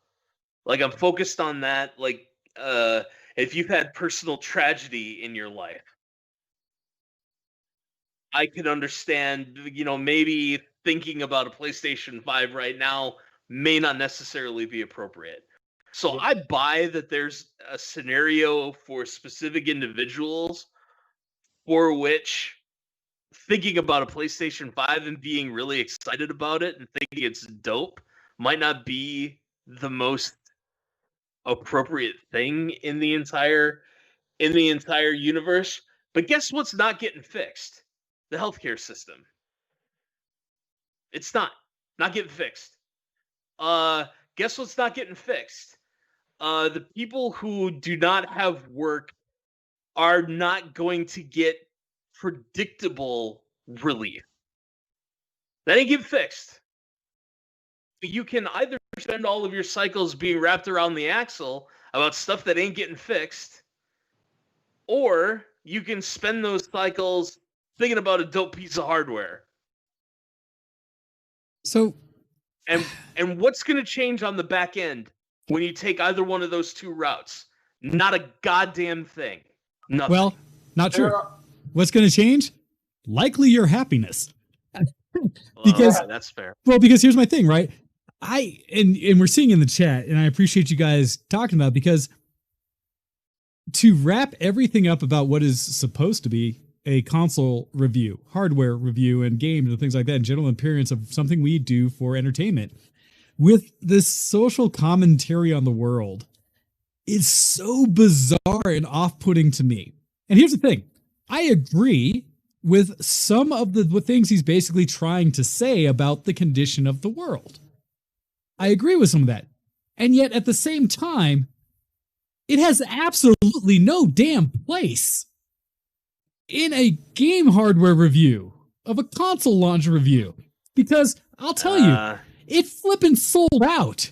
Like, I'm focused on that. Like, if you've had personal tragedy in your life, I can understand, maybe thinking about a PlayStation 5 right now may not necessarily be appropriate. So I buy that there's a scenario for specific individuals for which thinking about a PlayStation 5 and being really excited about it and thinking it's dope might not be the most appropriate thing in the entire universe. But guess what's not getting fixed? The healthcare system. It's not getting fixed. Guess what's not getting fixed? The people who do not have work are not going to get predictable relief. That ain't getting fixed. You can either spend all of your cycles being wrapped around the axle about stuff that ain't getting fixed, or you can spend those cycles thinking about a dope piece of hardware. So, and what's going to change on the back end when you take either one of those two routes? Not a goddamn thing. Nothing. well, not true. What's going to change? Likely your happiness. Because that's fair. Well, because here's my thing, right? And we're seeing in the chat, and I appreciate you guys talking about it, because to wrap everything up about what is supposed to be a console review, hardware review, and games and things like that, in general appearance of something we do for entertainment, with this social commentary on the world, is so bizarre and off-putting to me. And here's the thing. I agree with some of the things he's basically trying to say about the condition of the world. I agree with some of that. And yet, at the same time, it has absolutely no damn place in a game hardware review of a console launch review. Because I'll tell you, it flippin' sold out.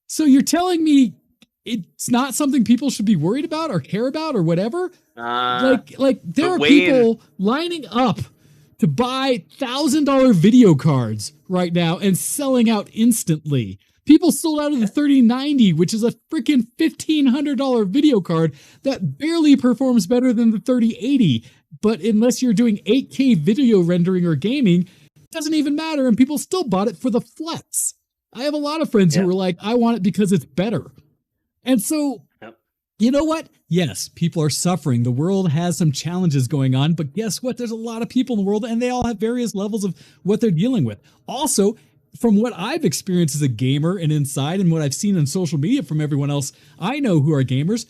So you're telling me it's not something people should be worried about or care about or whatever? Like there are people lining up to buy $1,000 video cards right now and selling out instantly. People sold out of the 3090, which is a freaking $1,500 video card that barely performs better than the 3080. But unless you're doing 8K video rendering or gaming, it doesn't even matter. And people still bought it for the flex. I have a lot of friends who were like, I want it because it's better. And so, you know what? Yes, people are suffering. The world has some challenges going on, but guess what? There's a lot of people in the world, and they all have various levels of what they're dealing with. Also, from what I've experienced as a gamer and inside, and what I've seen on social media from everyone else I know who are gamers,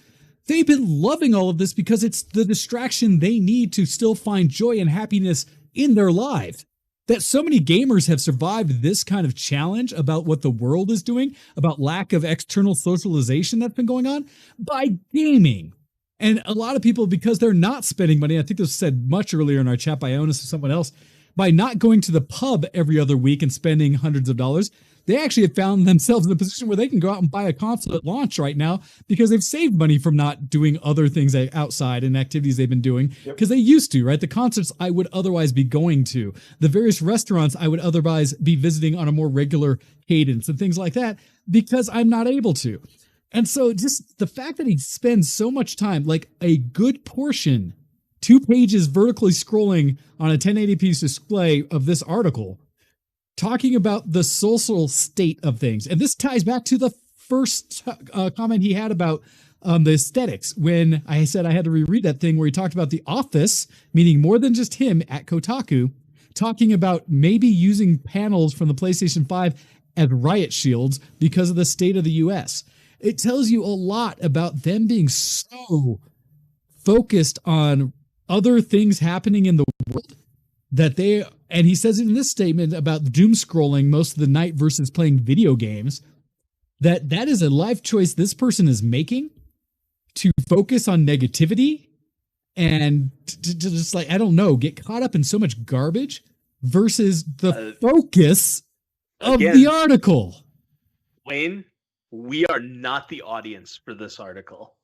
they've been loving all of this because it's the distraction they need to still find joy and happiness in their lives. That so many gamers have survived this kind of challenge about what the world is doing, about lack of external socialization that's been going on, by gaming. And a lot of people, because they're not spending money, I think this was said much earlier in our chat by Ionis or someone else, by not going to the pub every other week and spending hundreds of dollars, they actually have found themselves in a position where they can go out and buy a console at launch right now because they've saved money from not doing other things outside and activities they've been doing because they used to, right? The concerts I would otherwise be going to, the various restaurants I would otherwise be visiting on a more regular cadence and things like that because I'm not able to. And so just the fact that he spends so much time, like a good portion, 2 pages vertically scrolling on a 1080p display of this article, talking about the social state of things. And this ties back to the first comment he had about the aesthetics, when I said I had to reread that thing where he talked about The Office, meaning more than just him at Kotaku, talking about maybe using panels from the PlayStation 5 as riot shields because of the state of the US. It tells you a lot about them being so focused on other things happening in the world that they, and he says in this statement about doom scrolling most of the night versus playing video games, that is a life choice this person is making to focus on negativity and to just, like, I don't know, get caught up in so much garbage versus the focus of the article. Wayne, we are not the audience for this article.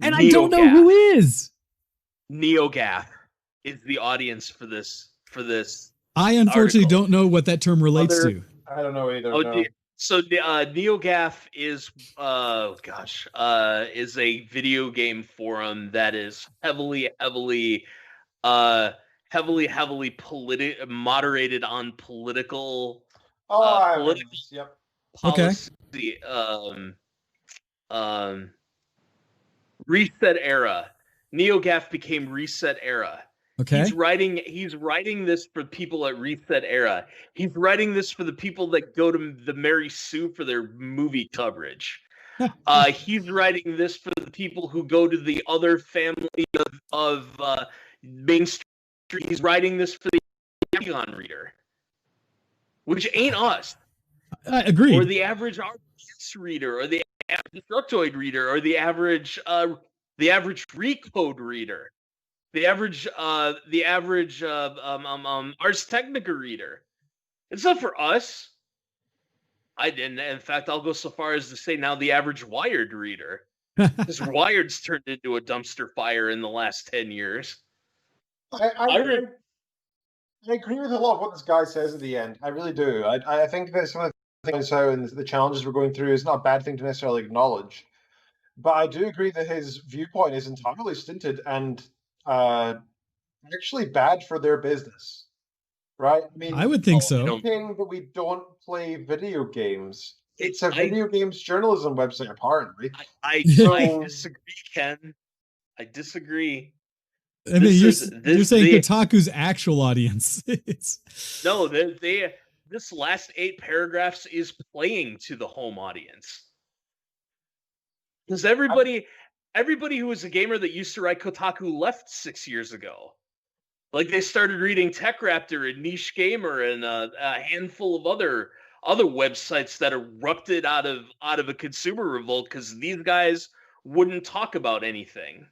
And I don't know who is. NeoGAF is the audience for this. I unfortunately don't know what that term relates to. I don't know either. No. So NeoGAF is is a video game forum that is heavily moderated on political policy. Reset Era. NeoGAF became Reset Era. Okay. He's writing this for people at Reset Era. He's writing this for the people that go to the Mary Sue for their movie coverage. He's writing this for the people who go to the other family of Main Street. He's writing this for the Amazon reader, which ain't us. I agree. Or the average RPS reader, or the average Destructoid reader, or the average Recode reader. The average Ars Technica reader. It's not for us. In fact, I'll go so far as to say now the average Wired reader. Because Wired's turned into a dumpster fire in the last 10 years. I agree with a lot of what this guy says at the end. I really do. I think that some of the things out and the challenges we're going through is not a bad thing to necessarily acknowledge. But I do agree that his viewpoint is entirely stinted and actually bad for their business. Right? I mean, I would think so. Saying that we don't play video games. It's a video games journalism website, apparently. I disagree, Ken. I disagree. I mean, you're saying Kotaku's actual audience. No, this last 8 paragraphs is playing to the home audience. Because everybody who was a gamer that used to write Kotaku left 6 years ago. Like, they started reading TechRaptor and Niche Gamer and a handful of other websites that erupted out of a consumer revolt because these guys wouldn't talk about anything.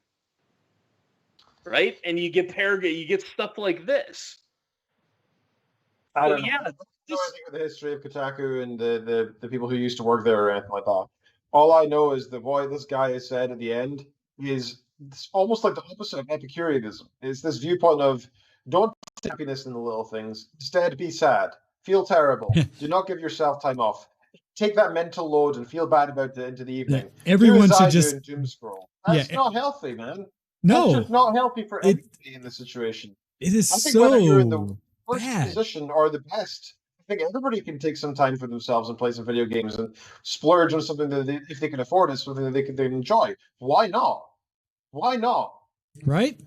Right? And you get stuff like this. I don't know. I think with the history of Kotaku and the people who used to work there or anything like that. All I know is that what this guy has said at the end is almost like the opposite of Epicureanism. It's this viewpoint of don't take happiness in the little things. Instead, be sad. Feel terrible. Do not give yourself time off. Take that mental load and feel bad about it into the evening. Everyone should just doom scroll. That's not healthy, man. No, that's just not healthy for anybody in this situation. It is I think so whether you're in the worst bad position or the best, I think everybody can take some time for themselves and play some video games and splurge on something that if they can afford it, something that they can enjoy. Why not? Why not? Right?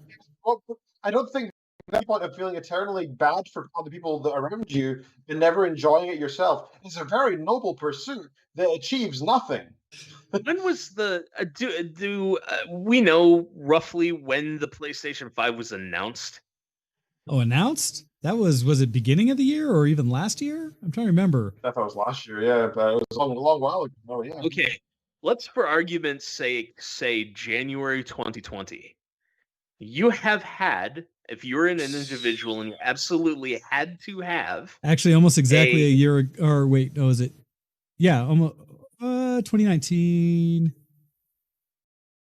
Well, I don't think that point of feeling eternally bad for other people that are around you and never enjoying it yourself is a very noble pursuit that achieves nothing. When was the do we know roughly when the PlayStation 5 was announced? Oh, announced? That was it beginning of the year or even last year? I'm trying to remember. I thought it was last year, yeah, but it was a long while ago. Oh, yeah. Okay, let's for argument's sake say January 2020. You have had, if you're an individual and you absolutely had to have, actually almost exactly a year, or wait, no, is it? Yeah, almost 2019.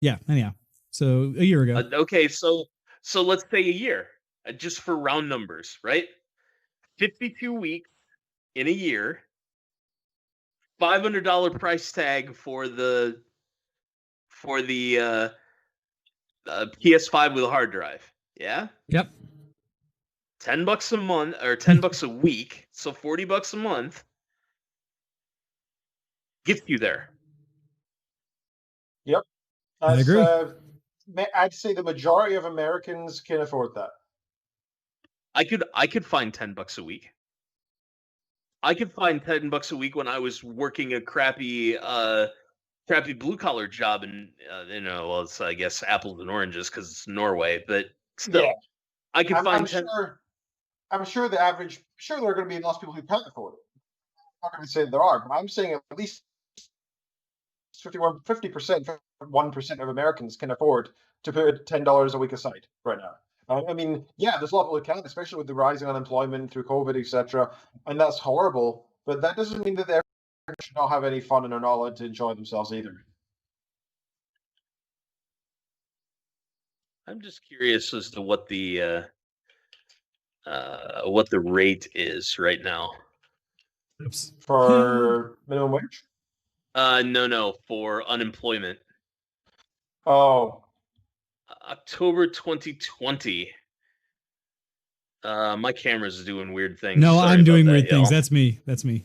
Yeah, anyhow, so a year ago. Okay, so let's say a year, just for round numbers, right? 52 weeks in a year, $500 price tag for the PS5 with a hard drive. Yeah. Yep. $10 a month or $10 a week, so $40 a month. Gets you there. Yep. I agree. I'd say the majority of Americans can afford that. I could find $10 a week. I could find $10 a week when I was working a crappy blue collar job, and well, it's I guess apples and oranges because it's Norway, but still, yeah. I could find. I'm sure the average. Sure, there are going to be lots of people who can't afford it. I'm not going to say there are, but I'm saying at least 50%, 1% of Americans can afford to put $10 a week aside right now. I mean, yeah, there's a lot of people who can't, especially with the rising unemployment through COVID, etc., and that's horrible. But that doesn't mean that they should not have any fun and are not allowed to enjoy themselves either. I'm just curious as to what the rate is right now. Oops. For minimum wage? No, for unemployment. Oh. October 2020. My camera's doing weird things. No, Sorry I'm doing weird y'all. things. That's me.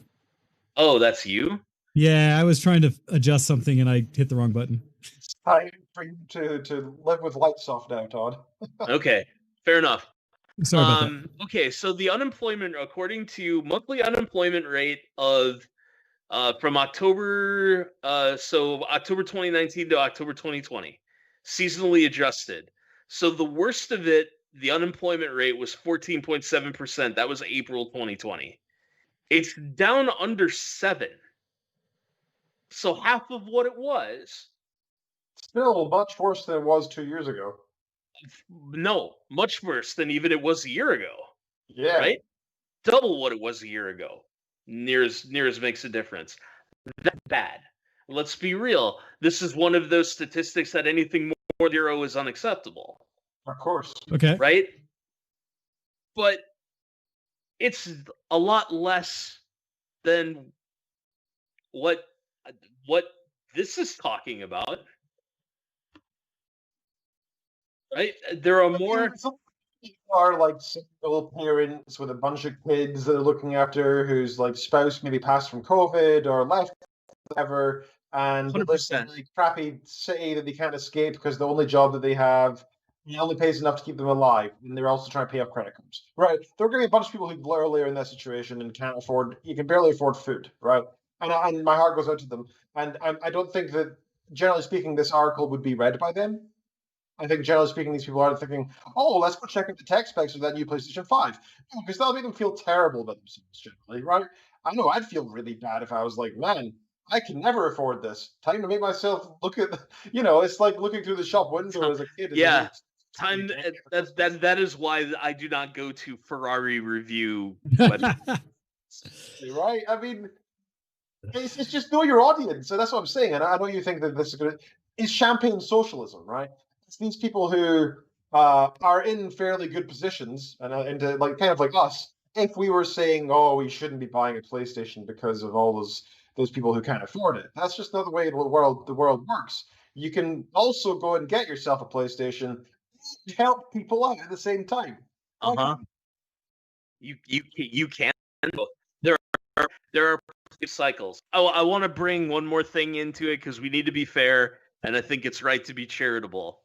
Oh, that's you? Yeah, I was trying to adjust something and I hit the wrong button. It's time for you to live with lights off now, Todd. Okay, fair enough. Sorry about that. Okay, so the unemployment, according to monthly unemployment rate of from October, October 2019 to October 2020, seasonally adjusted. So the worst of it, the unemployment rate was 14.7%. That was April 2020. It's down under 7. So half of what it was. Still much worse than it was 2 years ago. No, much worse than even it was a year ago. Yeah. Right? Double what it was a year ago. Near as makes a difference. That's bad. Let's be real. This is one of those statistics that anything more than 0 is unacceptable. Of course. Okay. Right? but it's a lot less than what this is talking about, right? There are more. Some people are like single parents with a bunch of kids that they're looking after, whose like spouse maybe passed from COVID or left, whatever, and they live in a 100%. really crappy city that they can't escape because the only job that they have only pays enough to keep them alive, and they're also trying to pay off credit cards. Right? There are going to be a bunch of people who literally are in that situation and can't afford. You can barely afford food, right? And my heart goes out to them. And I don't think that, generally speaking, this article would be read by them. I think, generally speaking, these people are thinking, "Oh, let's go check out the tech specs of that new PlayStation 5," because that'll make them feel terrible about themselves, generally, right? I know I'd feel really bad if I was like, "Man, I can never afford this. Time to make myself look at," it's like looking through the shop window as a kid. Yeah, time. That is why I do not go to Ferrari review websites. Right? I mean, it's just know your audience, so that's what I'm saying. And I know you think that this is going to is champagne socialism, right? It's these people who are in fairly good positions and into like kind of like us. If we were saying, "Oh, we shouldn't be buying a PlayStation because of all those people who can't afford it," that's just not the way the world works. You can also go and get yourself a PlayStation, and help people out at the same time. You can. There are cycles. Oh, I want to bring one more thing into it because we need to be fair, and I think it's right to be charitable.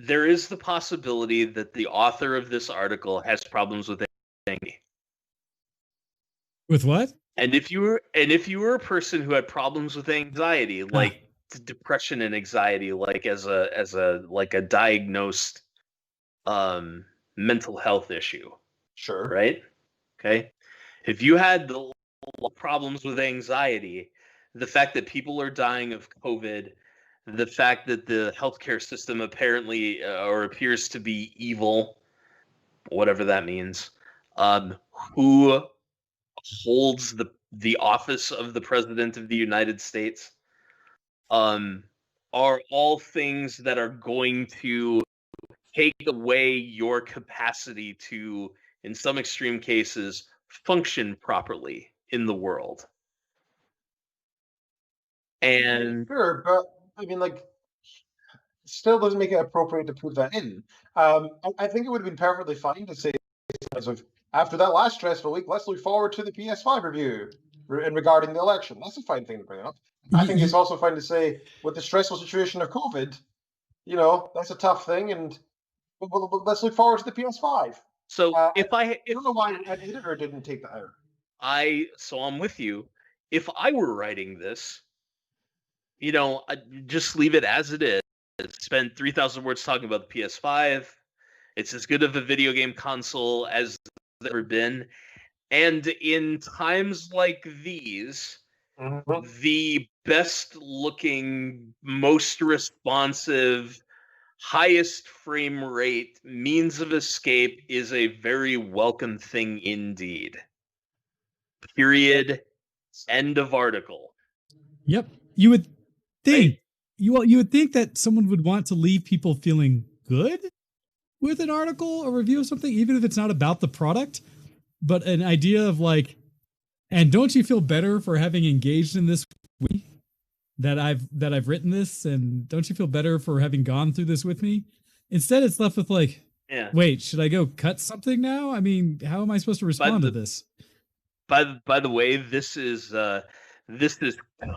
There is the possibility that the author of this article has problems with anxiety. With what? And if you were a person who had problems with anxiety, like depression and anxiety, like as a diagnosed mental health issue, Sure, right? Okay. If you had the problems with anxiety, the fact that people are dying of COVID, the fact that the healthcare system apparently or appears to be evil, whatever that means, who holds the office of the President of the United States, are all things that are going to take away your capacity to, in some extreme cases, function properly in the world. And sure, but I mean, like, still doesn't make it appropriate to put that in. I think it would have been perfectly fine to say, as of after that last stressful week, let's look forward to the PS5 review and regarding the election. That's a fine thing to bring up. I think it's also fine to say, with the stressful situation of COVID, that's a tough thing, and let's look forward to the PS5. so I don't know why an editor didn't take that out. I'm with you. If I were writing this, I'd just leave it as it is. Spend 3,000 words talking about the PS5. It's as good of a video game console as there's ever been. And in times like these, the best looking, most responsive, highest frame rate means of escape is a very welcome thing indeed. Period. End of article. Yep. You would think you would think that someone would want to leave people feeling good with an article or review of something, even if it's not about the product, but an idea of like, and don't you feel better for having engaged in this week that I've written this, and don't you feel better for having gone through this with me? Instead, it's left with like, wait, should I go cut something now? I mean, how am I supposed to respond to this? By the way, this is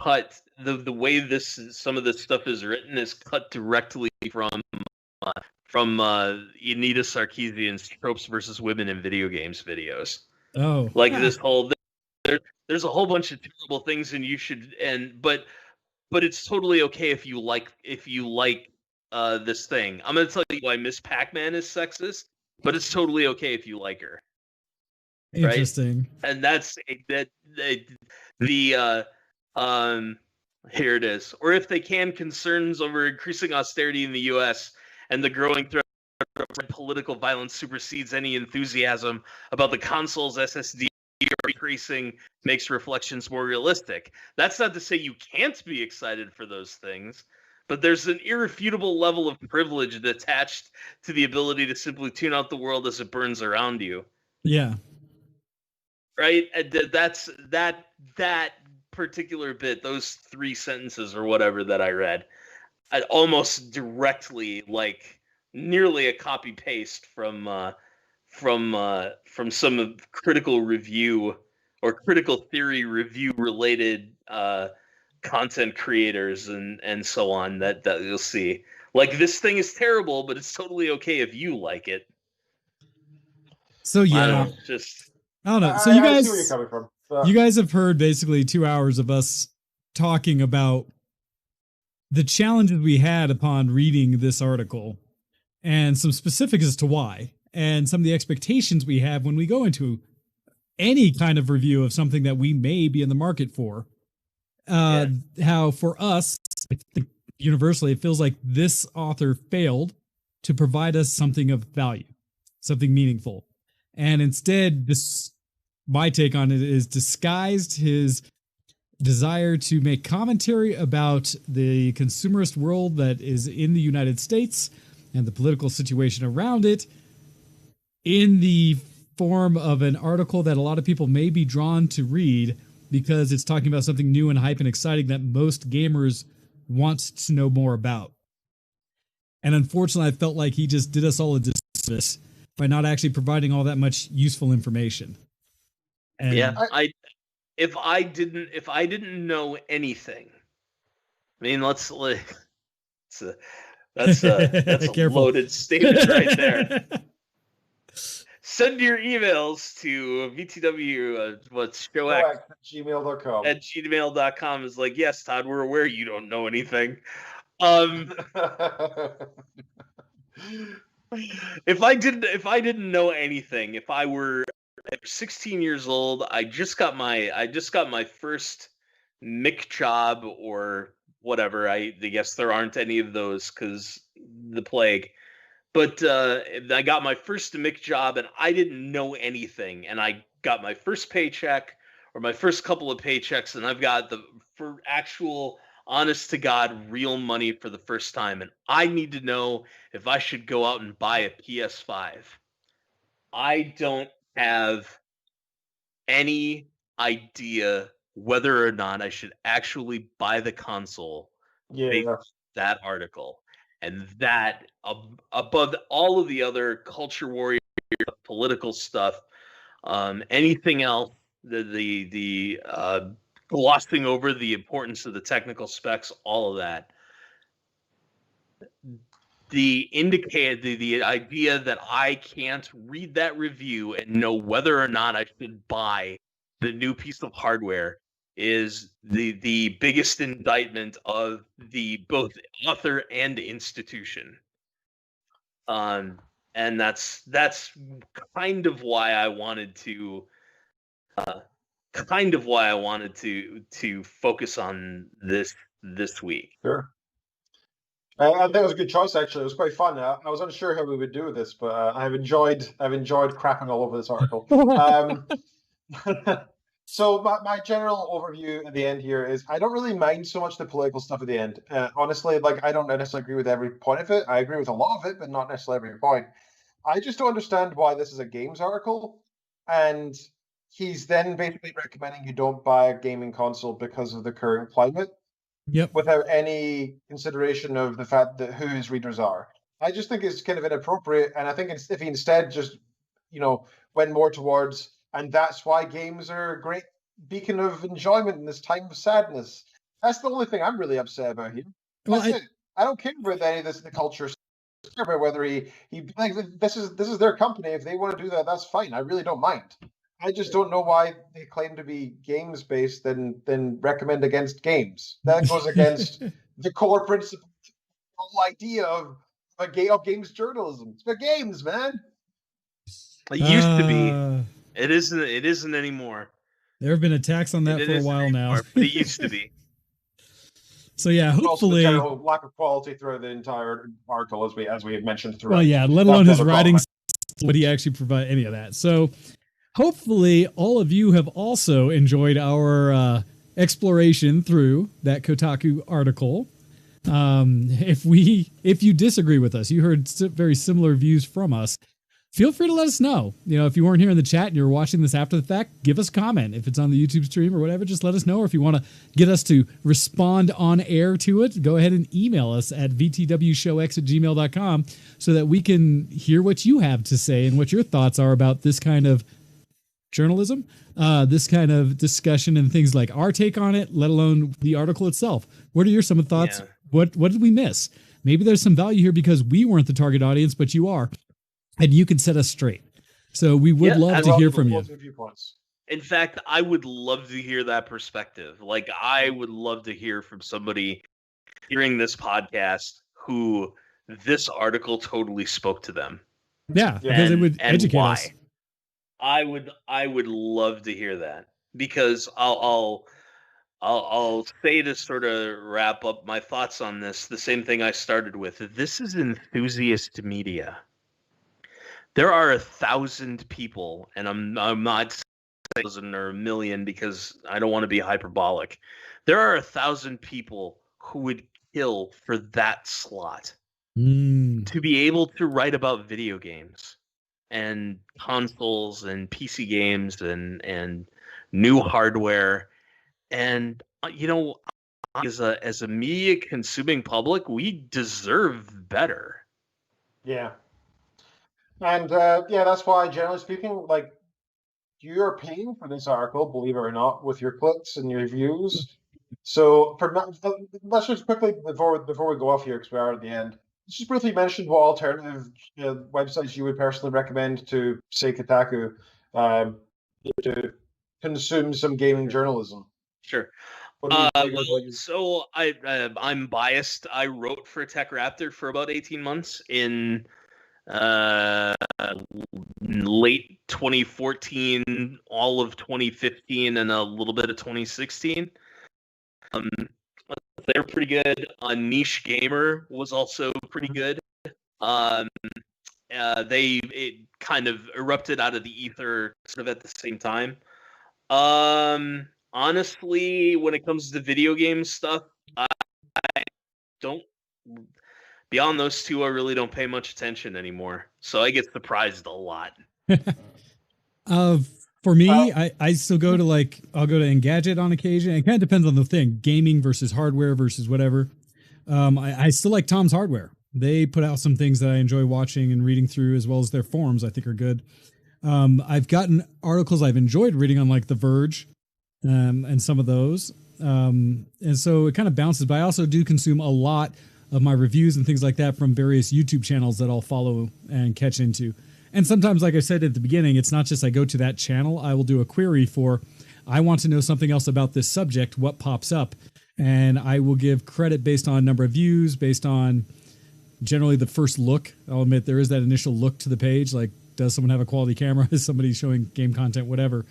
cut. The way some of this stuff is written is cut directly from Anita Sarkeesian's Tropes versus Women in Video Games videos. Oh, like this whole there's a whole bunch of terrible things, and you should but it's totally okay if you like this thing. I'm gonna tell you why Miss Pac-Man is sexist, but it's totally okay if you like her. Interesting. Right? And that's here it is. Or if they can, concerns over increasing austerity in the U.S. and the growing threat of political violence supersedes any enthusiasm about the console's SSD increasing makes reflections more realistic. That's not to say you can't be excited for those things, but there's an irrefutable level of privilege attached to the ability to simply tune out the world as it burns around you. Yeah. Right? That's that particular bit, those 3 sentences or whatever that I read, I almost directly, like nearly a copy paste from some of critical review or critical theory review related content creators and so on that you'll see. Like, this thing is terrible, but it's totally okay if you like it. So yeah, I don't know. So you I guys, see where you're coming from. you guys have heard basically 2 hours of us talking about the challenges we had upon reading this article and some specifics as to why, and some of the expectations we have when we go into any kind of review of something that we may be in the market for. How for us, I think universally, it feels like this author failed to provide us something of value, something meaningful. And instead, my take on it is disguised his desire to make commentary about the consumerist world that is in the United States and the political situation around it in the form of an article that a lot of people may be drawn to read because it's talking about something new and hype and exciting that most gamers want to know more about. And unfortunately, I felt like he just did us all a disservice by not actually providing all that much useful information. And if I didn't know anything, I mean, that's a loaded statement right there. Send your emails to VtWShowX at gmail.com. At gmail.com is like, yes, Todd, we're aware you don't know anything. If I didn't know anything, if I were 16 years old, I just got my first Mick job or whatever. I guess there aren't any of those because the plague. But I got my first Mick job and I didn't know anything. And I got my first paycheck or my first couple of paychecks, and I've got for actual honest to God real money for the first time. And I need to know if I should go out and buy a PS5. I don't have any idea whether or not I should actually buy the console based on that article. And that, above all of the other culture warrior political stuff, anything else, the glossing over the importance of the technical specs, all of that, the idea that I can't read that review and know whether or not I should buy the new piece of hardware is the biggest indictment of the both author and institution. And that's kind of why I wanted to focus on this week. Sure. I think it was a good choice. Actually, it was quite fun. I was unsure how we would do this, but I've enjoyed crapping all over this article. So my general overview at the end here is I don't really mind so much the political stuff at the end. Honestly, like, I don't necessarily agree with every point of it. I agree with a lot of it, but not necessarily every point. I just don't understand why this is a games article, and he's then basically recommending you don't buy a gaming console because of the current climate. Yep. Without any consideration of the fact that who his readers are. I just think it's kind of inappropriate, and I think if he instead just, went more towards, and that's why games are a great beacon of enjoyment in this time of sadness. That's the only thing I'm really upset about here. That's it. I don't care about any of this, the culture. I care about whether he like, this is their company. If they want to do that, that's fine. I really don't mind. I just don't know why they claim to be games based, then recommend against games. That goes against the core principle, the whole idea of games journalism. It's about games, man. It used to be. It isn't anymore. There have been attacks on that for a while now. But it used to be. So yeah, hopefully also the general lack of quality throughout the entire article, as we had mentioned throughout. Well, yeah, let alone his writing, would he actually provide any of that? So hopefully all of you have also enjoyed our exploration through that Kotaku article. If you disagree with us, you heard very similar views from us, feel free to let us know. You know, if you weren't here in the chat and you're watching this after the fact, give us a comment. If it's on the YouTube stream or whatever, just let us know. Or if you want to get us to respond on air to it, go ahead and email us at VtWShowX@gmail.com so that we can hear what you have to say and what your thoughts are about this kind of journalism, this kind of discussion and things like our take on it, let alone the article itself. What are your some thoughts? Yeah. What did we miss? Maybe there's some value here because we weren't the target audience, but you are, and you can set us straight. So we would love to hear from you. In fact, I would love to hear that perspective. Like, I would love to hear from somebody hearing this podcast who this article totally spoke to them. Yeah, because it would educate us. I would love to hear that, because I'll say, to sort of wrap up my thoughts on this, the same thing I started with. This is enthusiast media. There are 1,000 people, and I'm not saying 1,000 or 1,000,000 because I don't want to be hyperbolic. There are 1,000 people who would kill for that slot to be able to write about video games and consoles and PC games and new hardware. And you know, as a media consuming public, we deserve better. Yeah. And that's why, generally speaking, like, you're paying for this article, believe it or not, with your clicks and your views. So let's just quickly, before we go off here, because we are at the end, let's just briefly mention what alternative websites you would personally recommend to, say, Kotaku, to consume some gaming journalism. Sure. So I'm biased. I wrote for Tech Raptor for about 18 months in late 2014, all of 2015, and a little bit of 2016. They're pretty good. Niche Gamer was also pretty good. It kind of erupted out of the ether sort of at the same time. Honestly, when it comes to video game stuff, I don't. Beyond those two, I really don't pay much attention anymore. So I get surprised a lot. For me, I still go to I'll go to Engadget on occasion. It kind of depends on the thing, gaming versus hardware versus whatever. I still like Tom's Hardware. They put out some things that I enjoy watching and reading through, as well as their forums I think are good. I've gotten articles I've enjoyed reading on like The Verge and some of those. And so it kind of bounces, but I also do consume a lot of my reviews and things like that from various YouTube channels that I'll follow and catch into. And sometimes, like I said at the beginning, it's not just I go to that channel. I will do a query for, I want to know something else about this subject, what pops up? And I will give credit based on number of views, based on generally the first look. I'll admit there is that initial look to the page, like, does someone have a quality camera? Is somebody showing game content, whatever?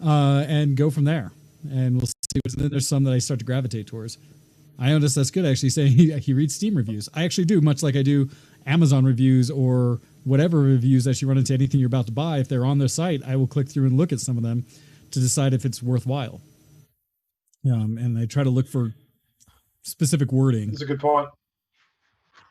And go from there. And we'll see. And then there's some that I start to gravitate towards. I noticed that's good, actually, saying he reads Steam reviews. I actually do, much like I do Amazon reviews or whatever reviews that you run into anything you're about to buy. If they're on their site, I will click through and look at some of them to decide if it's worthwhile. And I try to look for specific wording. That's a good point.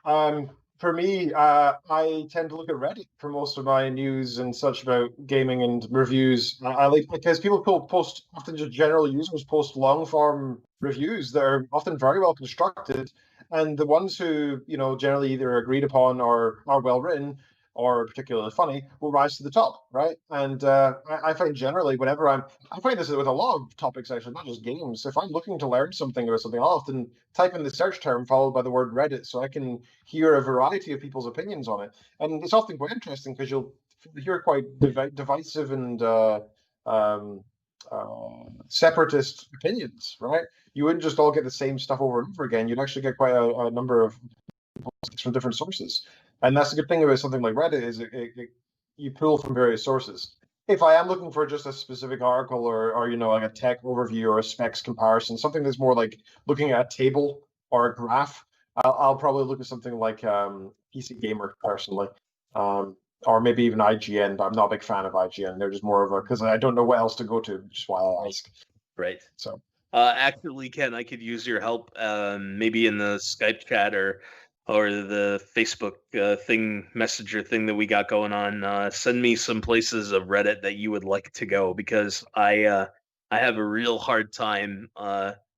For me, I tend to look at Reddit for most of my news and such about gaming and reviews. I like, because people post, often just general users post long form reviews that are often very well constructed, and the ones who, you know, generally either agreed upon or are well written or particularly funny will rise to the top, right? And I find generally whenever I find this with a lot of topics, actually, not just games. If I'm looking to learn something about something, I'll often type in the search term followed by the word Reddit, so I can hear a variety of people's opinions on it. And it's often quite interesting because you'll hear quite divisive and separatist opinions, right? You wouldn't just all get the same stuff over and over again. You'd actually get quite a number of from different sources. And that's the good thing about something like Reddit is you pull from various sources. If I am looking for just a specific article or you know, like a tech overview or a specs comparison, something that's more like looking at a table or a graph, I'll probably look at something like PC Gamer personally, or maybe even IGN. But I'm not a big fan of IGN. They're just more of a, because I don't know what else to go to, which is why I ask. Right. So Actually, Ken, I could use your help, maybe in the Skype chat or the Facebook Messenger thing that we got going on. Send me some places of Reddit that you would like to go, because I have a real hard time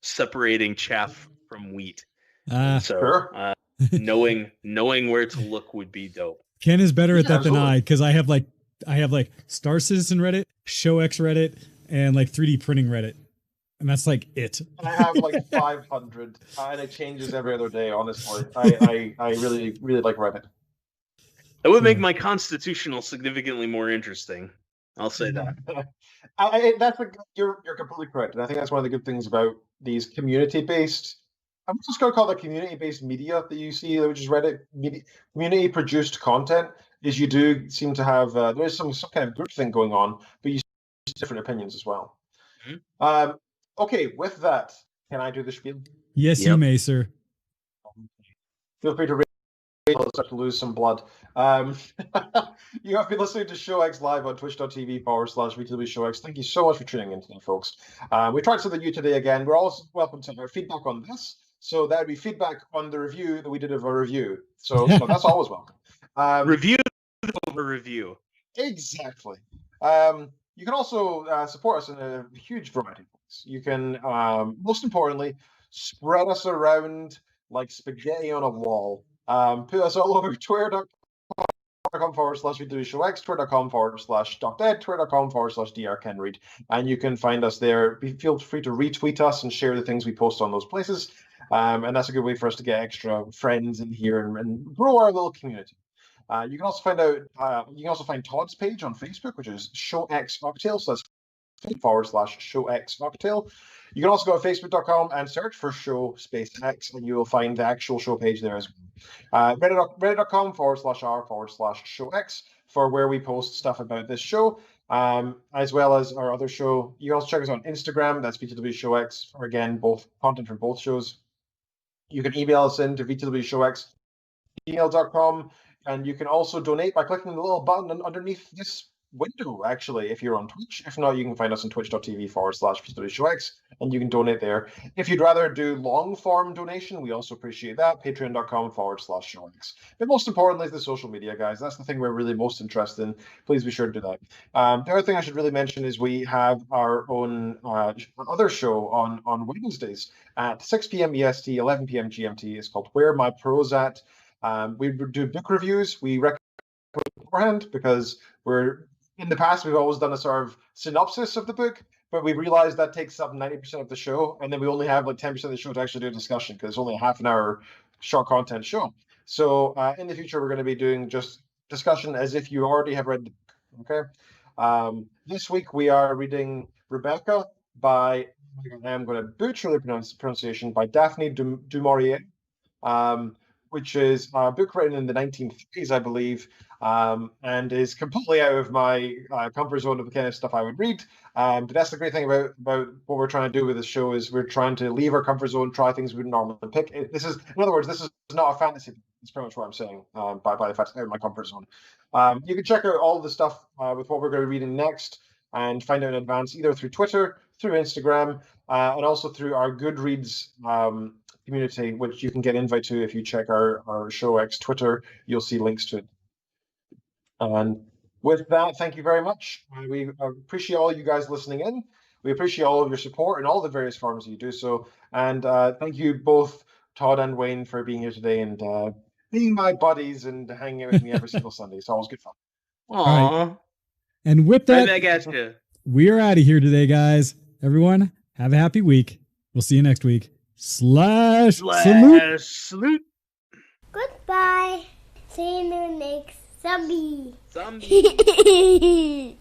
separating chaff from wheat. And so Sure. knowing where to look would be dope. Ken is better at that than absolutely. I, because I have like Star Citizen Reddit, ShowX Reddit, and like 3D printing Reddit. And that's like it. I have like 500, and it changes every other day, honestly. I really, really like Reddit. That would make my constitutional significantly more interesting. I'll say that. You're completely correct, and I think that's one of the good things about these community-based. I'm just going to call it community-based media that you see, which is Reddit community-produced content. Is you do seem to have there is some kind of group thing going on, but you see different opinions as well. Mm-hmm. Okay, with that, can I do the spiel? Yes, you may, sir. Feel free to start to lose some blood. You have been listening to ShowX live on twitch.tv/VtWShowX. Thank you so much for tuning in today, folks. We tried something new today again. We're also welcome to our feedback on this. So that would be feedback on the review that we did of a review. So that's always welcome. Review over review. Exactly. You can also support us in a huge variety of ways. You can, most importantly, spread us around like spaghetti on a wall. Put us all over twitter.com/VtWShowX, twitter.com/DocDead, twitter.com/drkenread, and you can find us there. Feel free to retweet us and share the things we post on those places. And that's a good way for us to get extra friends in here and grow our little community. You can also find Todd's page on Facebook, which is ShowX Cocktail. So that's /ShowX Cocktail. You can also go to facebook.com and search for show space X, and you will find the actual show page there as well. Reddit.com/r/ShowX for where we post stuff about this show, as well as our other show. You can also check us on Instagram. That's VtWShowX, for again, both content from both shows. You can email us into VtWShowX@gmail.com. And you can also donate by clicking the little button underneath this window, actually, if you're on Twitch. If not, you can find us on twitch.tv/VtWShowX, and you can donate there. If you'd rather do long-form donation, we also appreciate that. Patreon.com/ShowX. But most importantly, the social media, guys. That's the thing we're really most interested in. Please be sure to do that. The other thing I should really mention is we have our own other show on Wednesdays at 6 p.m. EST, 11 p.m. GMT. It's called Where My Pro's At. We do book reviews. We recommend beforehand because in the past we've always done a sort of synopsis of the book, but we realized that takes up 90% of the show, and then we only have like 10% of the show to actually do a discussion because it's only a half an hour short content show. So in the future we're going to be doing just discussion as if you already have read the book. Okay. This week we are reading Rebecca by, I am going to butcher the pronunciation, by Daphne du Maurier. Which is a book written in the 1930s, I believe, and is completely out of my comfort zone of the kind of stuff I would read. But that's the great thing about what we're trying to do with this show is we're trying to leave our comfort zone, try things we wouldn't normally pick. In other words, this is not a fantasy book. That's pretty much what I'm saying by the fact it's out of my comfort zone. You can check out all the stuff with what we're going to be reading next and find out in advance, either through Twitter, through Instagram, and also through our Goodreads community, which you can get invite to if you check our ShowX Twitter. You'll see links to it. And with that, thank you very much. We appreciate all you guys listening in. We appreciate all of your support in all the various forms you do so. And thank you both, Todd and Wayne, for being here today and being my buddies and hanging out with me every single Sunday. It's always good fun. Aww. Right. And with that, right back at you. We are out of here today, guys. Everyone, have a happy week. We'll see you next week. /salute. Goodbye. See you next zombie. Zombie.